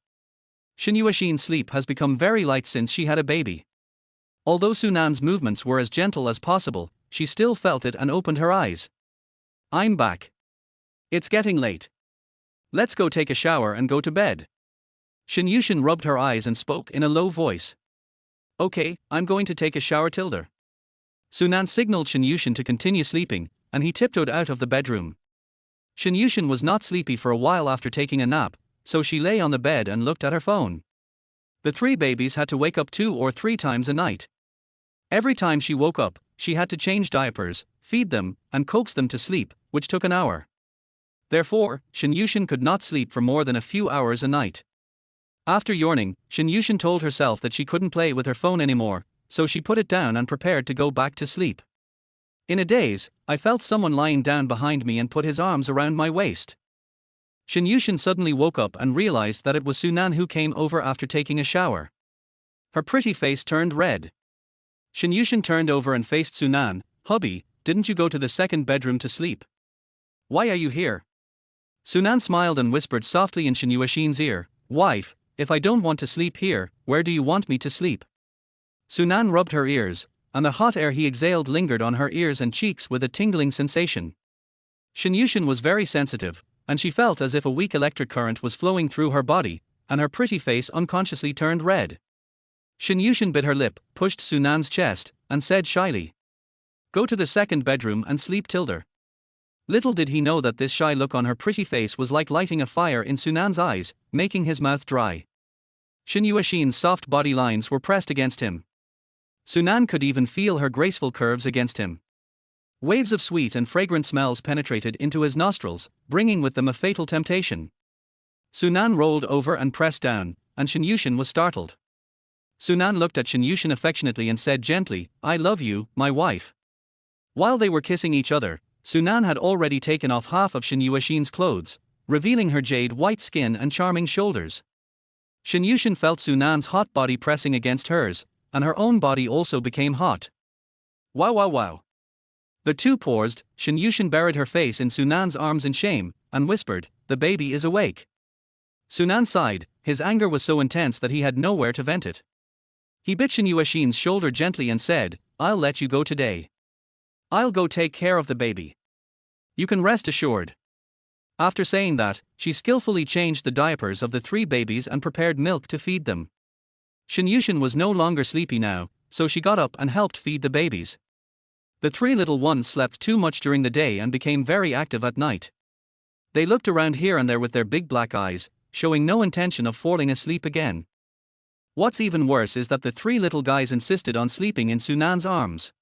Shin Yuexin's sleep has become very light since she had a baby. Although Sunan's movements were as gentle as possible, she still felt it and opened her eyes. I'm back. It's getting late. Let's go take a shower and go to bed. Shin Yushin rubbed her eyes and spoke in a low voice. Okay, I'm going to take a shower Tilda. Sunan signaled Shin Yushin to continue sleeping, and he tiptoed out of the bedroom. Shin Yushin was not sleepy for a while after taking a nap, so she lay on the bed and looked at her phone. The three babies had to wake up 2 or 3 times a night. Every time she woke up, she had to change diapers, feed them, and coax them to sleep, which took an hour. Therefore, Shin Yushin could not sleep for more than a few hours a night. After yawning, Shin Yushin told herself that she couldn't play with her phone anymore, so she put it down and prepared to go back to sleep. In a daze, I felt someone lying down behind me and put his arms around my waist. Shin Yushin suddenly woke up and realized that it was Sunan who came over after taking a shower. Her pretty face turned red. Shin Yushin turned over and faced Sunan. Hubby, didn't you go to the second bedroom to sleep? Why are you here? Sunan smiled and whispered softly in Shin Yuexin's ear, Wife, if I don't want to sleep here, where do you want me to sleep? Sunan rubbed her ears, and the hot air he exhaled lingered on her ears and cheeks with a tingling sensation. Shin Yushin was very sensitive, and she felt as if a weak electric current was flowing through her body, and her pretty face unconsciously turned red. Shin Yushin bit her lip, pushed Sunan's chest, and said shyly, Go to the second bedroom and sleep Tilda. Little did he know that this shy look on her pretty face was like lighting a fire in Sunan's eyes, making his mouth dry. Shin Yuexin's soft body lines were pressed against him. Sunan could even feel her graceful curves against him. Waves of sweet and fragrant smells penetrated into his nostrils, bringing with them a fatal temptation. Sunan rolled over and pressed down, and Shinyushin was startled. Sunan looked at Shinyushin affectionately and said gently, "I love you, my wife." While they were kissing each other, Sunan had already taken off half of Shinyushin's clothes, revealing her jade white skin and charming shoulders. Shinyushin felt Sunan's hot body pressing against hers, and her own body also became hot. Wow wow wow. The two paused. Shinyushin buried her face in Sunan's arms in shame, and whispered, "The baby is awake." Sunan sighed, his anger was so intense that he had nowhere to vent it. He bit Shinyushin's shoulder gently and said, "I'll let you go today. I'll go take care of the baby. You can rest assured." After saying that, she skillfully changed the diapers of the three babies and prepared milk to feed them. Shinyushin was no longer sleepy now, so she got up and helped feed the babies. The three little ones slept too much during the day and became very active at night. They looked around here and there with their big black eyes, showing no intention of falling asleep again. What's even worse is that the three little guys insisted on sleeping in Sunan's arms.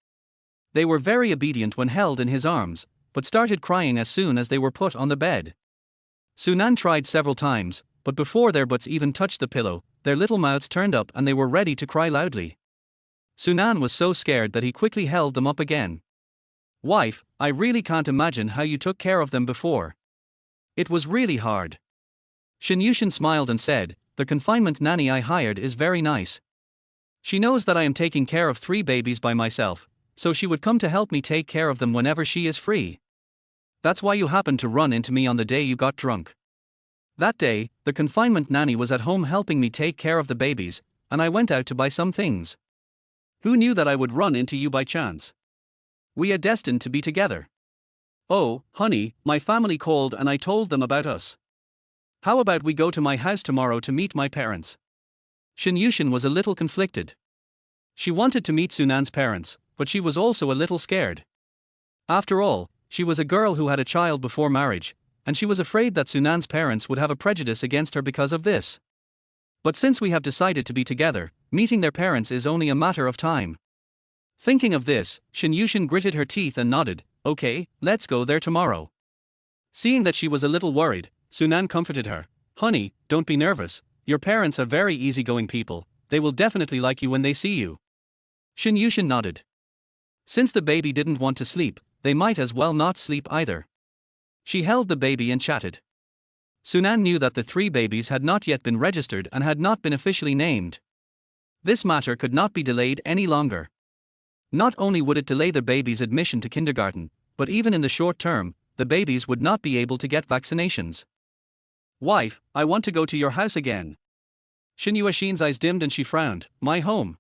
They were very obedient when held in his arms, but started crying as soon as they were put on the bed. Sunan tried several times, but before their butts even touched the pillow, their little mouths turned up and they were ready to cry loudly. Sunan was so scared that he quickly held them up again. "Wife, I really can't imagine how you took care of them before. It was really hard." Shinyushin smiled and said, "The confinement nanny I hired is very nice. She knows that I am taking care of three babies by myself, so she would come to help me take care of them whenever she is free. That's why you happened to run into me on the day you got drunk. That day, the confinement nanny was at home helping me take care of the babies, and I went out to buy some things. Who knew that I would run into you by chance? We are destined to be together. Oh, honey, my family called and I told them about us. How about we go to my house tomorrow to meet my parents?" Shinyushin was a little conflicted. She wanted to meet Sunan's parents, but she was also a little scared. After all, she was a girl who had a child before marriage, and she was afraid that Sunan's parents would have a prejudice against her because of this. But since we have decided to be together, meeting their parents is only a matter of time. Thinking of this, Shinyushin gritted her teeth and nodded, "Okay, let's go there tomorrow." Seeing that she was a little worried, Sunan comforted her, "Honey, don't be nervous, your parents are very easygoing people, they will definitely like you when they see you." Shinyushin nodded. Since the baby didn't want to sleep, they might as well not sleep either. She held the baby and chatted. Sunan knew that the three babies had not yet been registered and had not been officially named. This matter could not be delayed any longer. Not only would it delay the babies' admission to kindergarten, but even in the short term, the babies would not be able to get vaccinations. "Wife, I want to go to your house again." Shinyushin's eyes dimmed and she frowned, "My home."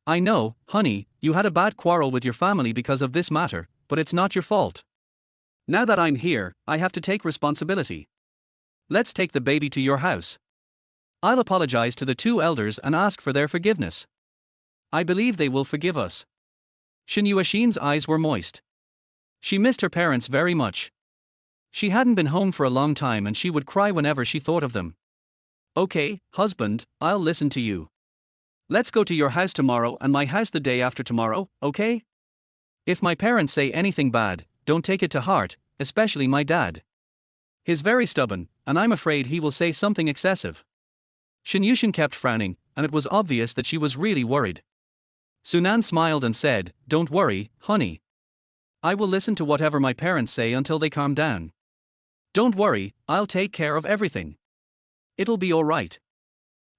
"I know, honey, you had a bad quarrel with your family because of this matter, but it's not your fault. Now that I'm here, I have to take responsibility. Let's take the baby to your house. I'll apologize to the two elders and ask for their forgiveness. I believe they will forgive us." Shinyushin's eyes were moist. She missed her parents very much. She hadn't been home for a long time and she would cry whenever she thought of them. "Okay, husband, I'll listen to you. Let's go to your house tomorrow and my house the day after tomorrow, okay? If my parents say anything bad, don't take it to heart, especially my dad. He's very stubborn, and I'm afraid he will say something excessive." Shinyushin kept frowning, and it was obvious that she was really worried. Sunan smiled and said, "Don't worry, honey. I will listen to whatever my parents say until they calm down. Don't worry, I'll take care of everything. It'll be all right."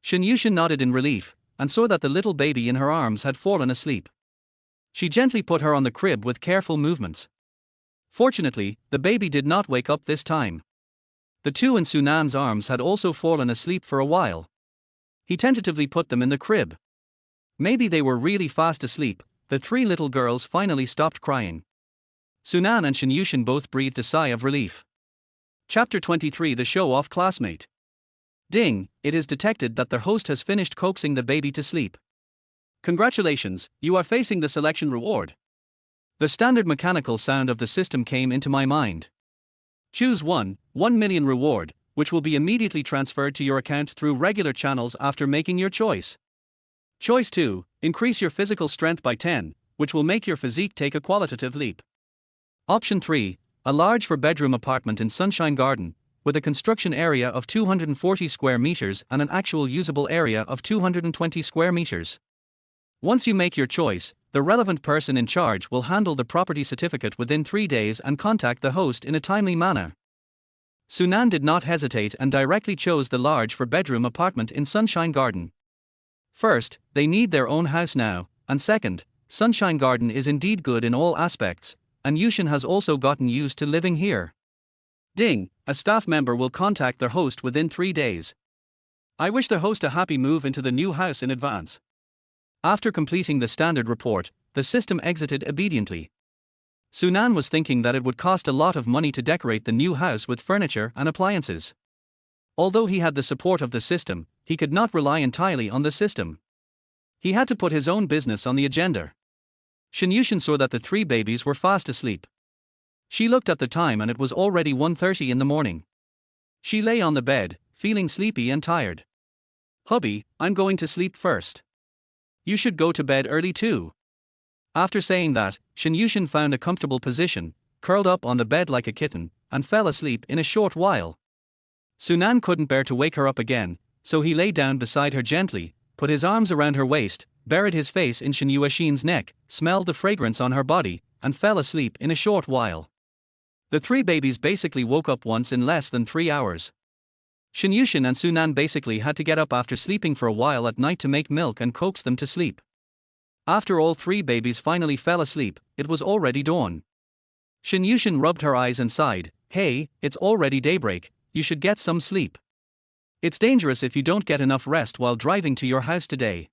Shinyushin nodded in relief, and saw that the little baby in her arms had fallen asleep. She gently put her on the crib with careful movements. Fortunately, the baby did not wake up this time. The two in Sunan's arms had also fallen asleep for a while. He tentatively put them in the crib. Maybe they were really fast asleep. The three little girls finally stopped crying. Sunan and Shinyushin both breathed a sigh of relief. Chapter 23: The Show-Off Classmate. Ding, it is detected that the host has finished coaxing the baby to sleep. Congratulations, you are facing the selection reward. The standard mechanical sound of the system came into my mind. Choose 1 million reward, which will be immediately transferred to your account through regular channels after making your choice. Choice 2, Increase your physical strength by 10, which will make your physique take a qualitative leap. Option 3. A large 4-bedroom apartment in Sunshine Garden, with a construction area of 240 square meters and an actual usable area of 220 square meters. Once you make your choice, the relevant person in charge will handle the property certificate within 3 days and contact the host in a timely manner. Sunan did not hesitate and directly chose the large 4-bedroom apartment in Sunshine Garden. First, they need their own house now, and second, Sunshine Garden is indeed good in all aspects, and Yushin has also gotten used to living here. Ding, a staff member will contact their host within 3 days. I wish the host a happy move into the new house in advance. After completing the standard report, the system exited obediently. Sunan was thinking that it would cost a lot of money to decorate the new house with furniture and appliances. Although he had the support of the system, he could not rely entirely on the system. He had to put his own business on the agenda. Shinyushin saw that the 3 babies were fast asleep. She looked at the time and it was already 1:30 in the morning. She lay on the bed, feeling sleepy and tired. Hubby, I'm going to sleep first. You should go to bed early too. After saying that, Shinyushin found a comfortable position, curled up on the bed like a kitten, and fell asleep in a short while. Sunan couldn't bear to wake her up again, so he lay down beside her gently, put his arms around her waist, buried his face in Shinyushin's neck, smelled the fragrance on her body, and fell asleep in a short while. The 3 babies basically woke up once in less than 3 hours. Shinyushin and Sunan basically had to get up after sleeping for a while at night to make milk and coax them to sleep. After all 3 babies finally fell asleep, it was already dawn. Shinyushin rubbed her eyes and sighed, "Hey, it's already daybreak, you should get some sleep. It's dangerous if you don't get enough rest while driving to your house today."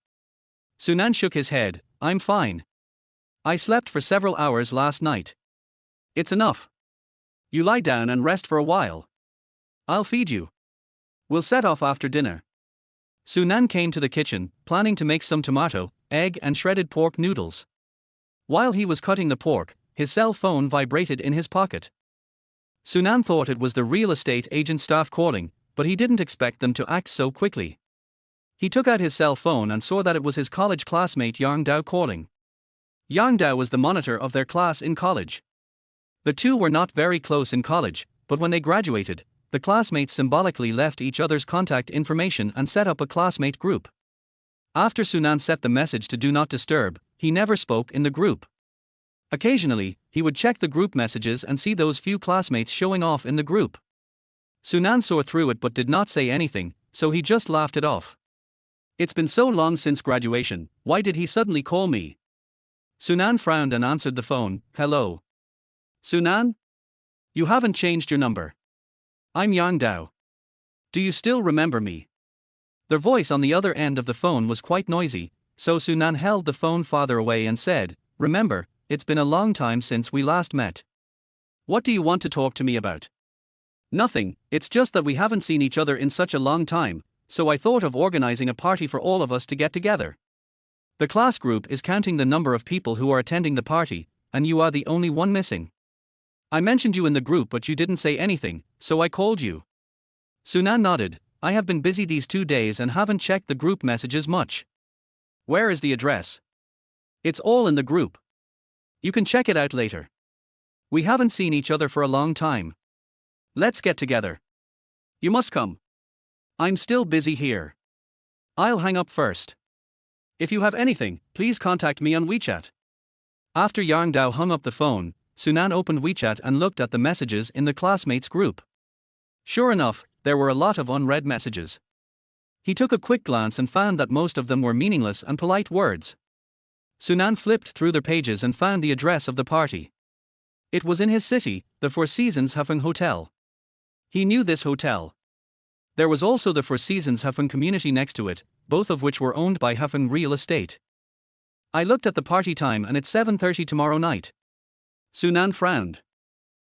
Sunan shook his head, "I'm fine. I slept for several hours last night. It's enough. You lie down and rest for a while. I'll feed you. We'll set off after dinner." Sunan came to the kitchen, planning to make some tomato, egg and shredded pork noodles. While he was cutting the pork, his cell phone vibrated in his pocket. Sunan thought it was the real estate agent staff calling, but he didn't expect them to act so quickly. He took out his cell phone and saw that it was his college classmate Yang Dao calling. Yang Dao was the monitor of their class in college. The two were not very close in college, but when they graduated, the classmates symbolically left each other's contact information and set up a classmate group. After Sunan set the message to Do Not Disturb, he never spoke in the group. Occasionally, he would check the group messages and see those few classmates showing off in the group. Sunan saw through it but did not say anything, so he just laughed it off. "It's been so long since graduation, why did he suddenly call me?" Sunan frowned and answered the phone, "Hello. Sunan? You haven't changed your number. I'm Yang Dao. Do you still remember me?" Their voice on the other end of the phone was quite noisy, so Sunan held the phone farther away and said, "Remember, it's been a long time since we last met. What do you want to talk to me about?" "Nothing, it's just that we haven't seen each other in such a long time, so I thought of organizing a party for all of us to get together. The class group is counting the number of people who are attending the party, and you are the only one missing. I mentioned you in the group but you didn't say anything, so I called you." Sunan nodded, "I have been busy these 2 days and haven't checked the group messages much. Where is the address?" "It's all in the group. You can check it out later. We haven't seen each other for a long time. Let's get together. You must come. I'm still busy here. I'll hang up first. If you have anything, please contact me on WeChat." After Yang Dao hung up the phone, Sunan opened WeChat and looked at the messages in the classmates group. Sure enough, there were a lot of unread messages. He took a quick glance and found that most of them were meaningless and polite words. Sunan flipped through the pages and found the address of the party. It was in his city, the Four Seasons Hafeng Hotel. He knew this hotel. There was also the Four Seasons Hafeng community next to it, both of which were owned by Hafeng Real Estate. "I looked at the party time and it's 7:30 tomorrow night." Sunan frowned.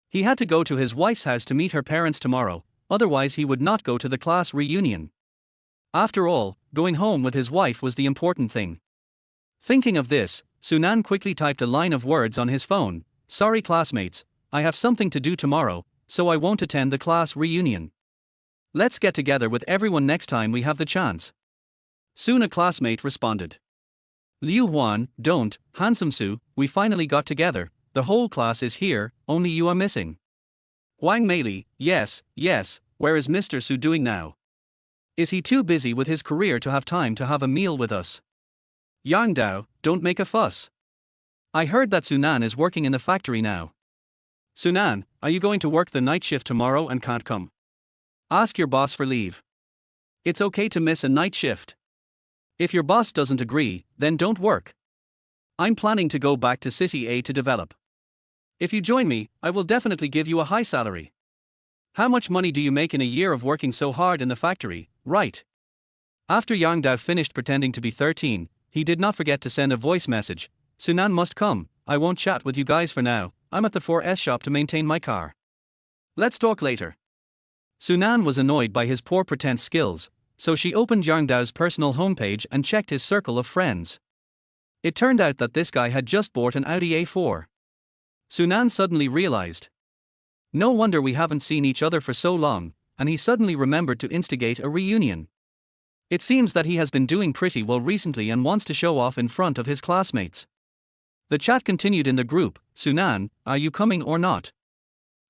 He had to go to his wife's house to meet her parents tomorrow, otherwise he would not go to the class reunion. After all, going home with his wife was the important thing. Thinking of this, Sunan quickly typed a line of words on his phone, "Sorry classmates, I have something to do tomorrow, so I won't attend the class reunion. Let's get together with everyone next time we have the chance." Soon a classmate responded. Liu Huan, don't, Handsome Su, we finally got together, the whole class is here, only you are missing. Wang Meili, yes, where is Mr. Su doing now? Is he too busy with his career to have time to have a meal with us? Yang Dao, don't make a fuss. I heard that Sunan is working in the factory now. Sunan, are you going to work the night shift tomorrow and can't come? Ask your boss for leave. It's okay to miss a night shift. If your boss doesn't agree, then don't work. I'm planning to go back to City A to develop. If you join me, I will definitely give you a high salary. How much money do you make in a year of working so hard in the factory, right? After Yang Dao finished pretending to be 13, he did not forget to send a voice message. Sunan must come, I won't chat with you guys for now, I'm at the 4S shop to maintain my car. Let's talk later. Sunan was annoyed by his poor pretense skills, so she opened Yang Dao's personal homepage and checked his circle of friends. It turned out that this guy had just bought an Audi A4. Sunan suddenly realized. No wonder we haven't seen each other for so long, and he suddenly remembered to instigate a reunion. It seems that he has been doing pretty well recently and wants to show off in front of his classmates. The chat continued in the group. Sunan, are you coming or not?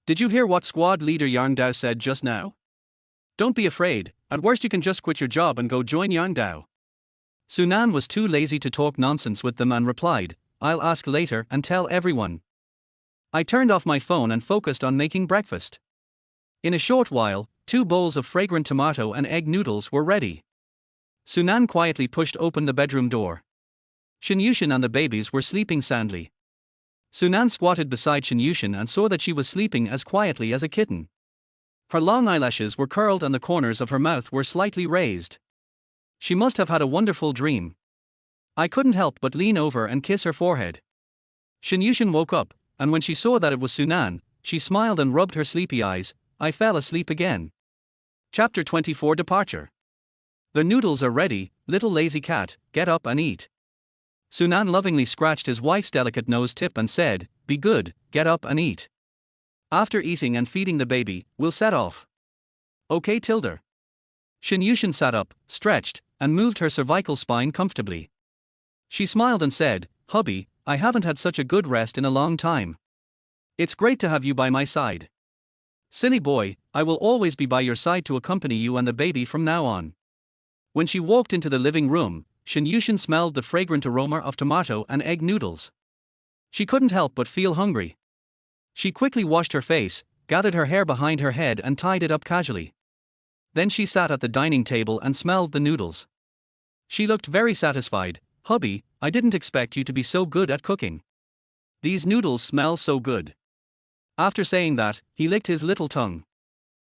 Did you hear what squad leader Yang Dao said just now? Don't be afraid, at worst you can just quit your job and go join Yang Dao. Sunan was too lazy to talk nonsense with them and replied, I'll ask later and tell everyone. I turned off my phone and focused on making breakfast. In a short while, 2 bowls of fragrant tomato and egg noodles were ready. Sunan quietly pushed open the bedroom door. Shinyushin and the babies were sleeping soundly. Sunan squatted beside Shinyushin and saw that she was sleeping as quietly as a kitten. Her long eyelashes were curled and the corners of her mouth were slightly raised. She must have had a wonderful dream. I couldn't help but lean over and kiss her forehead. Shinyushin woke up, and when she saw that it was Sunan, she smiled and rubbed her sleepy eyes. I fell asleep again. Chapter 24 Departure. The noodles are ready, little lazy cat, get up and eat. Sunan lovingly scratched his wife's delicate nose tip and said, be good, get up and eat. After eating and feeding the baby, we'll set off. Okay Tilda. Shinyushin sat up, stretched, and moved her cervical spine comfortably. She smiled and said, hubby, I haven't had such a good rest in a long time. It's great to have you by my side. Silly boy, I will always be by your side to accompany you and the baby from now on. When she walked into the living room, Shinyushin smelled the fragrant aroma of tomato and egg noodles. She couldn't help but feel hungry. She quickly washed her face, gathered her hair behind her head and tied it up casually. Then she sat at the dining table and smelled the noodles. She looked very satisfied. Hubby, I didn't expect you to be so good at cooking. These noodles smell so good. After saying that, he licked his little tongue.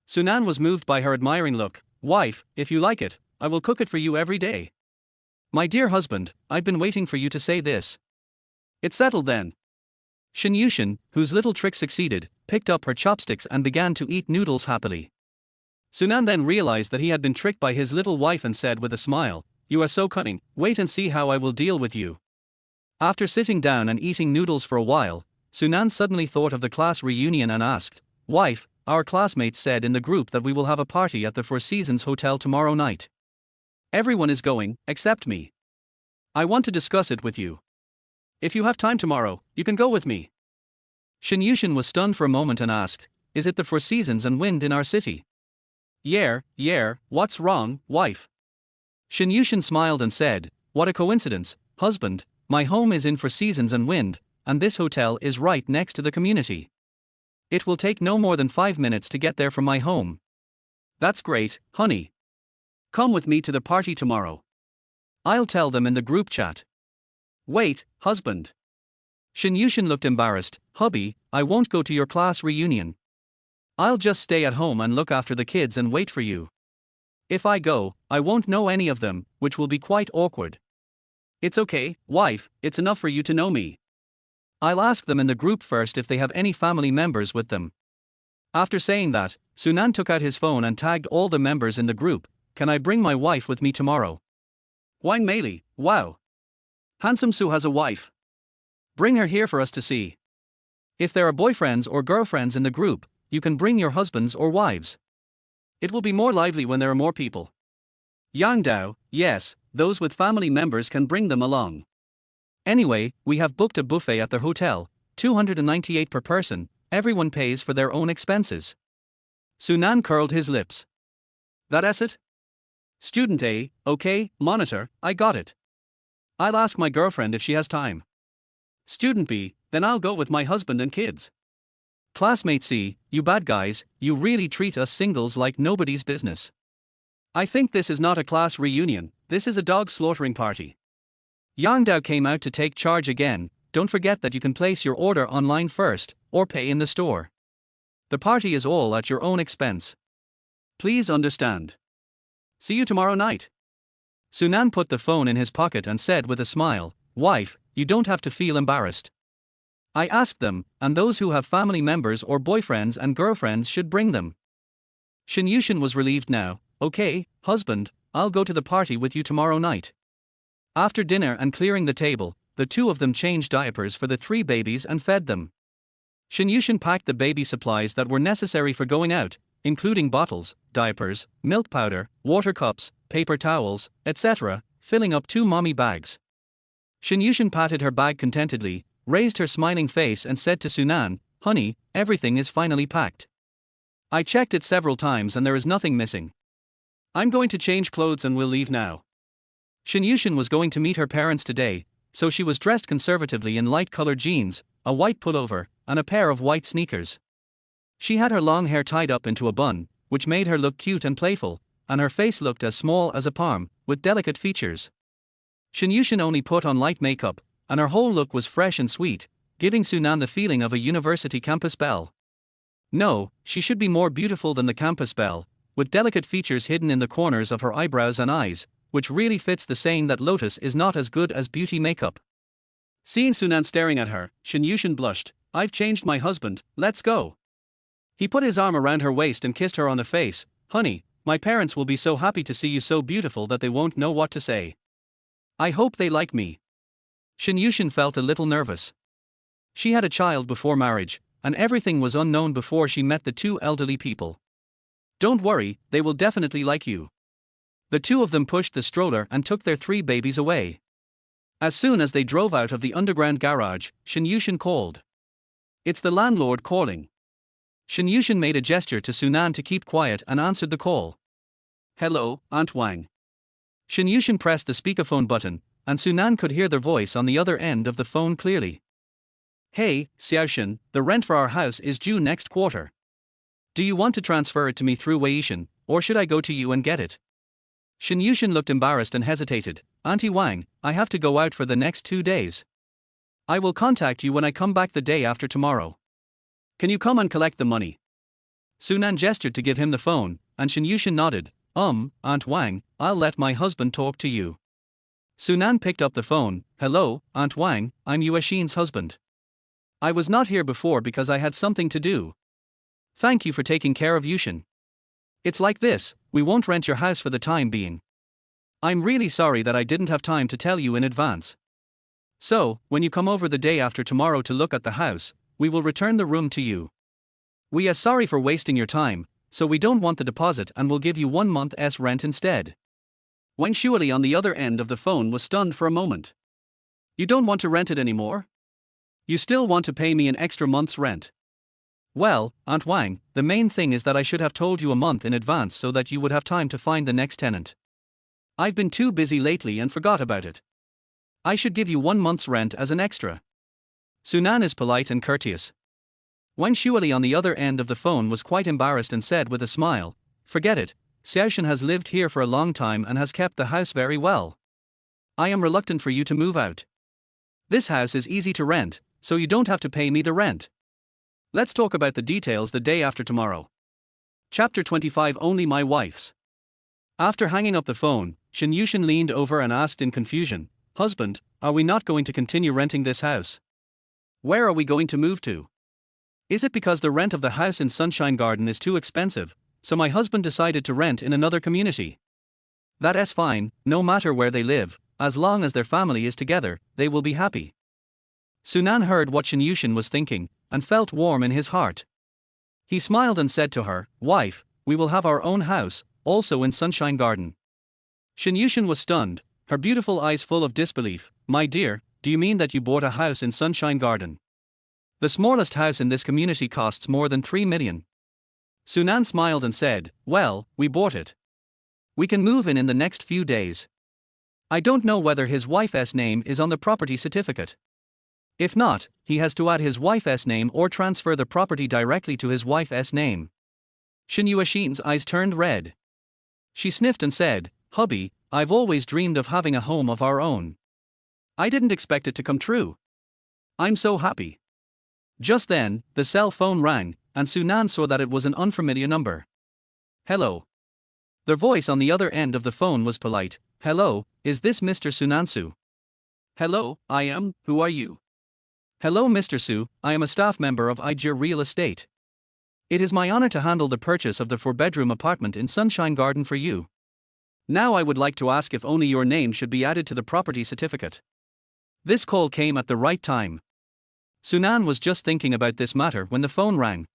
Sunan was moved by her admiring look. Wife, if you like it, I will cook it for you every day. My dear husband, I've been waiting for you to say this. It's settled then. Shinyushin, whose little trick succeeded, picked up her chopsticks and began to eat noodles happily. Sunan then realized that he had been tricked by his little wife and said with a smile, you are so cunning, wait and see how I will deal with you. After sitting down and eating noodles for a while, Sunan suddenly thought of the class reunion and asked, wife, our classmates said in the group that we will have a party at the Four Seasons Hotel tomorrow night. Everyone is going, except me. I want to discuss it with you. If you have time tomorrow, you can go with me. Shinyushin was stunned for a moment and asked, is it the Four Seasons and Wind in our city? Yeah, what's wrong, wife? Shinyushin smiled and said, what a coincidence, husband, my home is in Four Seasons and Wind, and this hotel is right next to the community. It will take no more than 5 minutes to get there from my home. That's great, honey. Come with me to the party tomorrow. I'll tell them in the group chat. Wait, husband. Shinyushin looked embarrassed. Hubby, I won't go to your class reunion. I'll just stay at home and look after the kids and wait for you. If I go, I won't know any of them, which will be quite awkward. It's okay, wife, it's enough for you to know me. I'll ask them in the group first if they have any family members with them. After saying that, Sunan took out his phone and tagged all the members in the group. Can I bring my wife with me tomorrow? Wang Meili, wow. Handsome Su has a wife. Bring her here for us to see. If there are boyfriends or girlfriends in the group, you can bring your husbands or wives. It will be more lively when there are more people. Yang Dao, yes, those with family members can bring them along. Anyway, we have booked a buffet at the hotel, 298 per person, everyone pays for their own expenses. Sunan curled his lips. That's it? Student A, okay, monitor, I got it. I'll ask my girlfriend if she has time. Student B, then I'll go with my husband and kids. Classmate C, you bad guys, you really treat us singles like nobody's business. I think this is not a class reunion, this is a dog slaughtering party. Yang Dao came out to take charge again. Don't forget that you can place your order online first, or pay in the store. The party is all at your own expense. Please understand. See you tomorrow night. Sunan put the phone in his pocket and said with a smile, Wife, you don't have to feel embarrassed. I asked them, and those who have family members or boyfriends and girlfriends should bring them. Shin Yushin was relieved now. Okay, husband, I'll go to the party with you tomorrow night. After dinner and clearing the table, the two of them changed diapers for the three babies and fed them. Shin Yushin packed the baby supplies that were necessary for going out, including bottles, diapers, milk powder, water cups, paper towels, etc., filling up 2 mommy bags. Shin Yushin patted her bag contentedly, raised her smiling face and said to Sunan, Honey, everything is finally packed. I checked it several times and there is nothing missing. I'm going to change clothes and we'll leave now. Shin Yushin was going to meet her parents today, so she was dressed conservatively in light-colored jeans, a white pullover, and a pair of white sneakers. She had her long hair tied up into a bun, which made her look cute and playful, and her face looked as small as a palm, with delicate features. Shin Yushin only put on light makeup, and her whole look was fresh and sweet, giving Sunan the feeling of a university campus belle. No, she should be more beautiful than the campus belle, with delicate features hidden in the corners of her eyebrows and eyes, which really fits the saying that Lotus is not as good as beauty makeup. Seeing Sunan staring at her, Shin Yushin blushed. I've changed my husband, let's go. He put his arm around her waist and kissed her on the face. Honey, my parents will be so happy to see you so beautiful that they won't know what to say. I hope they like me. Shin Yushin felt a little nervous. She had a child before marriage, and everything was unknown before she met the two elderly people. Don't worry, they will definitely like you. The two of them pushed the stroller and took their 3 babies away. As soon as they drove out of the underground garage, Shin Yushin called. It's the landlord calling. Shin Yushin made a gesture to Sunan to keep quiet and answered the call. Hello, Aunt Wang. Shin Yushin pressed the speakerphone button, and Sunan could hear their voice on the other end of the phone clearly. Hey, Xiaoshin, the rent for our house is due next quarter. Do you want to transfer it to me through Weishan, or should I go to you and get it? Shin Yushin looked embarrassed and hesitated. Auntie Wang, I have to go out for the next 2 days. I will contact you when I come back the day after tomorrow. Can you come and collect the money? Sunan gestured to give him the phone, and Shin Yushin nodded. Aunt Wang, I'll let my husband talk to you. Sunan picked up the phone. Hello, Aunt Wang, I'm Yueshin's husband. I was not here before because I had something to do. Thank you for taking care of Yushin. It's like this, we won't rent your house for the time being. I'm really sorry that I didn't have time to tell you in advance. So, when you come over the day after tomorrow to look at the house, we will return the room to you. We are sorry for wasting your time, so we don't want the deposit and will give you 1 month's rent instead. Wang Shuali on the other end of the phone was stunned for a moment. You don't want to rent it anymore? You still want to pay me an extra month's rent? Well, Aunt Wang, the main thing is that I should have told you a month in advance so that you would have time to find the next tenant. I've been too busy lately and forgot about it. I should give you 1 month's rent as an extra. Sunan is polite and courteous. Wang Shuali on the other end of the phone was quite embarrassed and said with a smile, Forget it, Xiaoshan has lived here for a long time and has kept the house very well. I am reluctant for you to move out. This house is easy to rent, so you don't have to pay me the rent. Let's talk about the details the day after tomorrow. Chapter 25 Only My Wife's. After hanging up the phone, Shin Yushin leaned over and asked in confusion, Husband, are we not going to continue renting this house? Where are we going to move to? Is it because the rent of the house in Sunshine Garden is too expensive, so my husband decided to rent in another community? That's fine, no matter where they live, as long as their family is together, they will be happy. Sunan heard what Shin Yushin was thinking, and felt warm in his heart. He smiled and said to her, Wife, we will have our own house, also in Sunshine Garden. Shin Yushin was stunned, her beautiful eyes full of disbelief. My dear, do you mean that you bought a house in Sunshine Garden? The smallest house in this community costs more than 3 million. Sunan smiled and said, well, we bought it. We can move in the next few days. I don't know whether his wife's name is on the property certificate. If not, he has to add his wife's name or transfer the property directly to his wife's name. Shin Yuashin's eyes turned red. She sniffed and said, hubby, I've always dreamed of having a home of our own. I didn't expect it to come true. I'm so happy. Just then, the cell phone rang, and Sunan saw that it was an unfamiliar number. Hello. The voice on the other end of the phone was polite. Hello, is this Mr. Sunansu? Hello, I am, who are you? Hello Mr. Su, I am a staff member of Ijir Real Estate. It is my honor to handle the purchase of the 4-bedroom apartment in Sunshine Garden for you. Now I would like to ask if only your name should be added to the property certificate. This call came at the right time. Sunan was just thinking about this matter when the phone rang.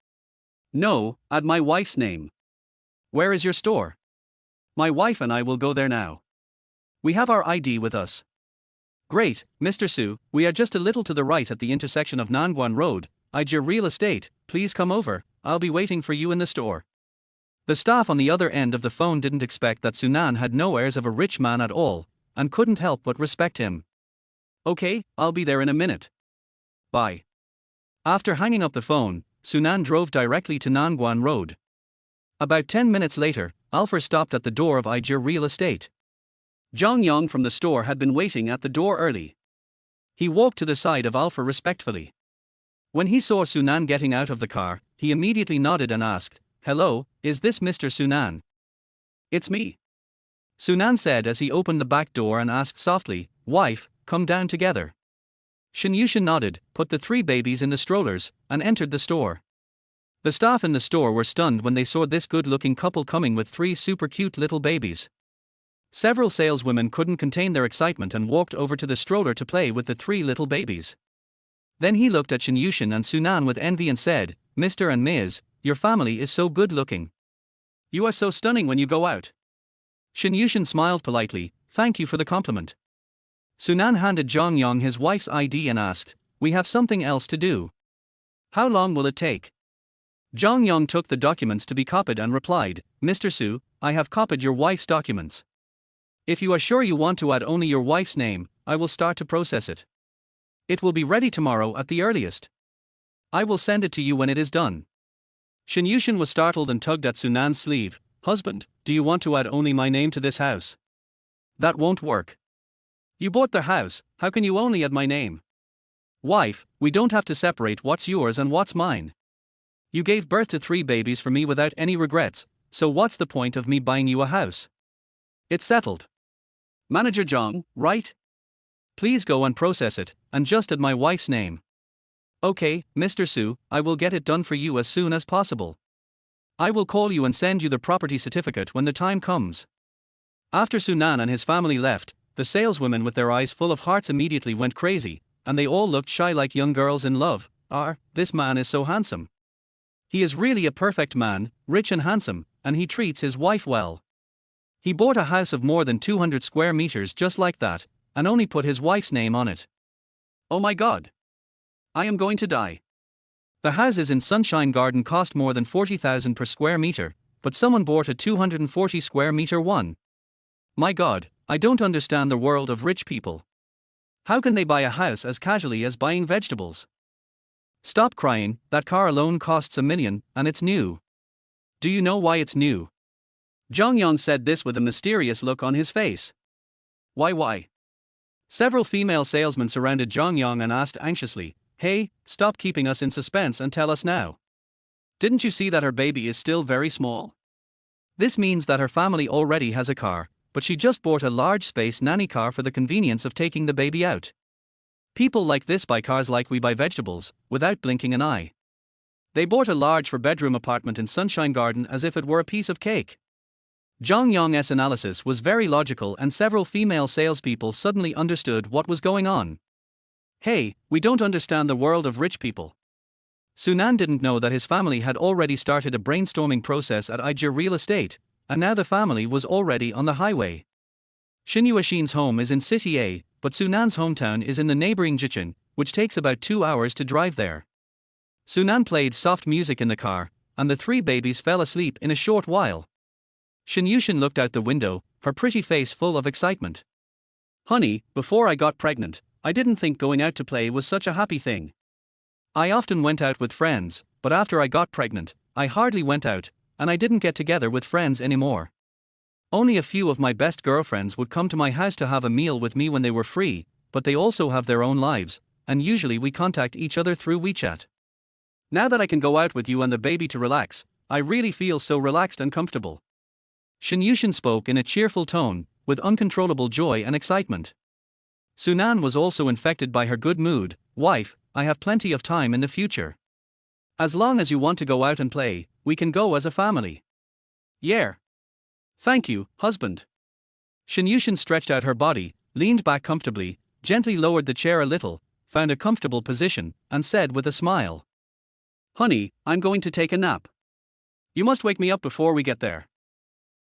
No, add my wife's name. Where is your store? My wife and I will go there now. We have our ID with us. Great, Mr. Su, we are just a little to the right at the intersection of Nanguan Road, Ijir Real Estate, please come over, I'll be waiting for you in the store. The staff on the other end of the phone didn't expect that Sunan had no airs of a rich man at all, and couldn't help but respect him. Okay, I'll be there in a minute. Bye. After hanging up the phone, Sunan drove directly to Nanguan Road. About 10 minutes later, Alfred stopped at the door of Ijir Real Estate. Zhang Yang from the store had been waiting at the door early. He walked to the side of Alfred respectfully. When he saw Sunan getting out of the car, he immediately nodded and asked, hello, is this Mr. Sunan? It's me. Sunan said as he opened the back door and asked softly, wife, come down together. Shin Yushin nodded, put the 3 babies in the strollers, and entered the store. The staff in the store were stunned when they saw this good-looking couple coming with 3 super cute little babies. Several saleswomen couldn't contain their excitement and walked over to the stroller to play with the 3 little babies. Then he looked at Shin Yushin and Sunan with envy and said, Mr. and Ms., your family is so good-looking. You are so stunning when you go out. Shin Yushin smiled politely, thank you for the compliment. Sunan handed Zhang Yang his wife's ID and asked, we have something else to do. How long will it take? Zhang Yang took the documents to be copied and replied, Mr. Su, I have copied your wife's documents. If you are sure you want to add only your wife's name, I will start to process it. It will be ready tomorrow at the earliest. I will send it to you when it is done. Shin Yushin was startled and tugged at Sunan's sleeve. Husband, do you want to add only my name to this house? That won't work. You bought the house, how can you only add my name? Wife, we don't have to separate what's yours and what's mine. You gave birth to 3 babies for me without any regrets, so what's the point of me buying you a house? It's settled. Manager Zhang, right? Please go and process it, and just add my wife's name. Okay, Mr. Su, I will get it done for you as soon as possible. I will call you and send you the property certificate when the time comes. After Sunan and his family left, the saleswomen with their eyes full of hearts immediately went crazy, and they all looked shy like young girls in love. This man is so handsome. He is really a perfect man, rich and handsome, and he treats his wife well. He bought a house of more than 200 square meters just like that, and only put his wife's name on it. Oh my God. I am going to die. The houses in Sunshine Garden cost more than 40,000 per square meter, but someone bought a 240 square meter one. My God, I don't understand the world of rich people. How can they buy a house as casually as buying vegetables? Stop crying, that car alone costs $1 million, and it's new. Do you know why it's new? Zhang Yang said this with a mysterious look on his face. Why? Several female salesmen surrounded Zhang Yang and asked anxiously, hey, stop keeping us in suspense and tell us now. Didn't you see that her baby is still very small? This means that her family already has a car, but she just bought a large space nanny car for the convenience of taking the baby out. People like this buy cars like we buy vegetables, without blinking an eye. They bought a large 4-bedroom apartment in Sunshine Garden as if it were a piece of cake. Zhang Yang's analysis was very logical and several female salespeople suddenly understood what was going on. Hey, we don't understand the world of rich people. Sunan didn't know that his family had already started a brainstorming process at Ijir Real Estate, and now the family was already on the highway. Shin Yuashin's home is in City A, but but Sunan's hometown is in the neighboring Jichen, which takes about 2 hours to drive there. Sunan played soft music in the car, and the three babies fell asleep in a short while. Shinyushin looked out the window, her pretty face full of excitement. Honey, before I got pregnant, I didn't think going out to play was such a happy thing. I often went out with friends, but after I got pregnant, I hardly went out, and I didn't get together with friends anymore. Only a few of my best girlfriends would come to my house to have a meal with me when they were free, but they also have their own lives, and usually we contact each other through WeChat. Now that I can go out with you and the baby to relax, I really feel so relaxed and comfortable. Shinyushin spoke in a cheerful tone, with uncontrollable joy and excitement. Sunan was also infected by her good mood. Wife, I have plenty of time in the future. As long as you want to go out and play, we can go as a family. Yeah. Thank you, husband. Shinyushin stretched out her body, leaned back comfortably, gently lowered the chair a little, found a comfortable position, and said with a smile, Honey, I'm going to take a nap. You must wake me up before we get there.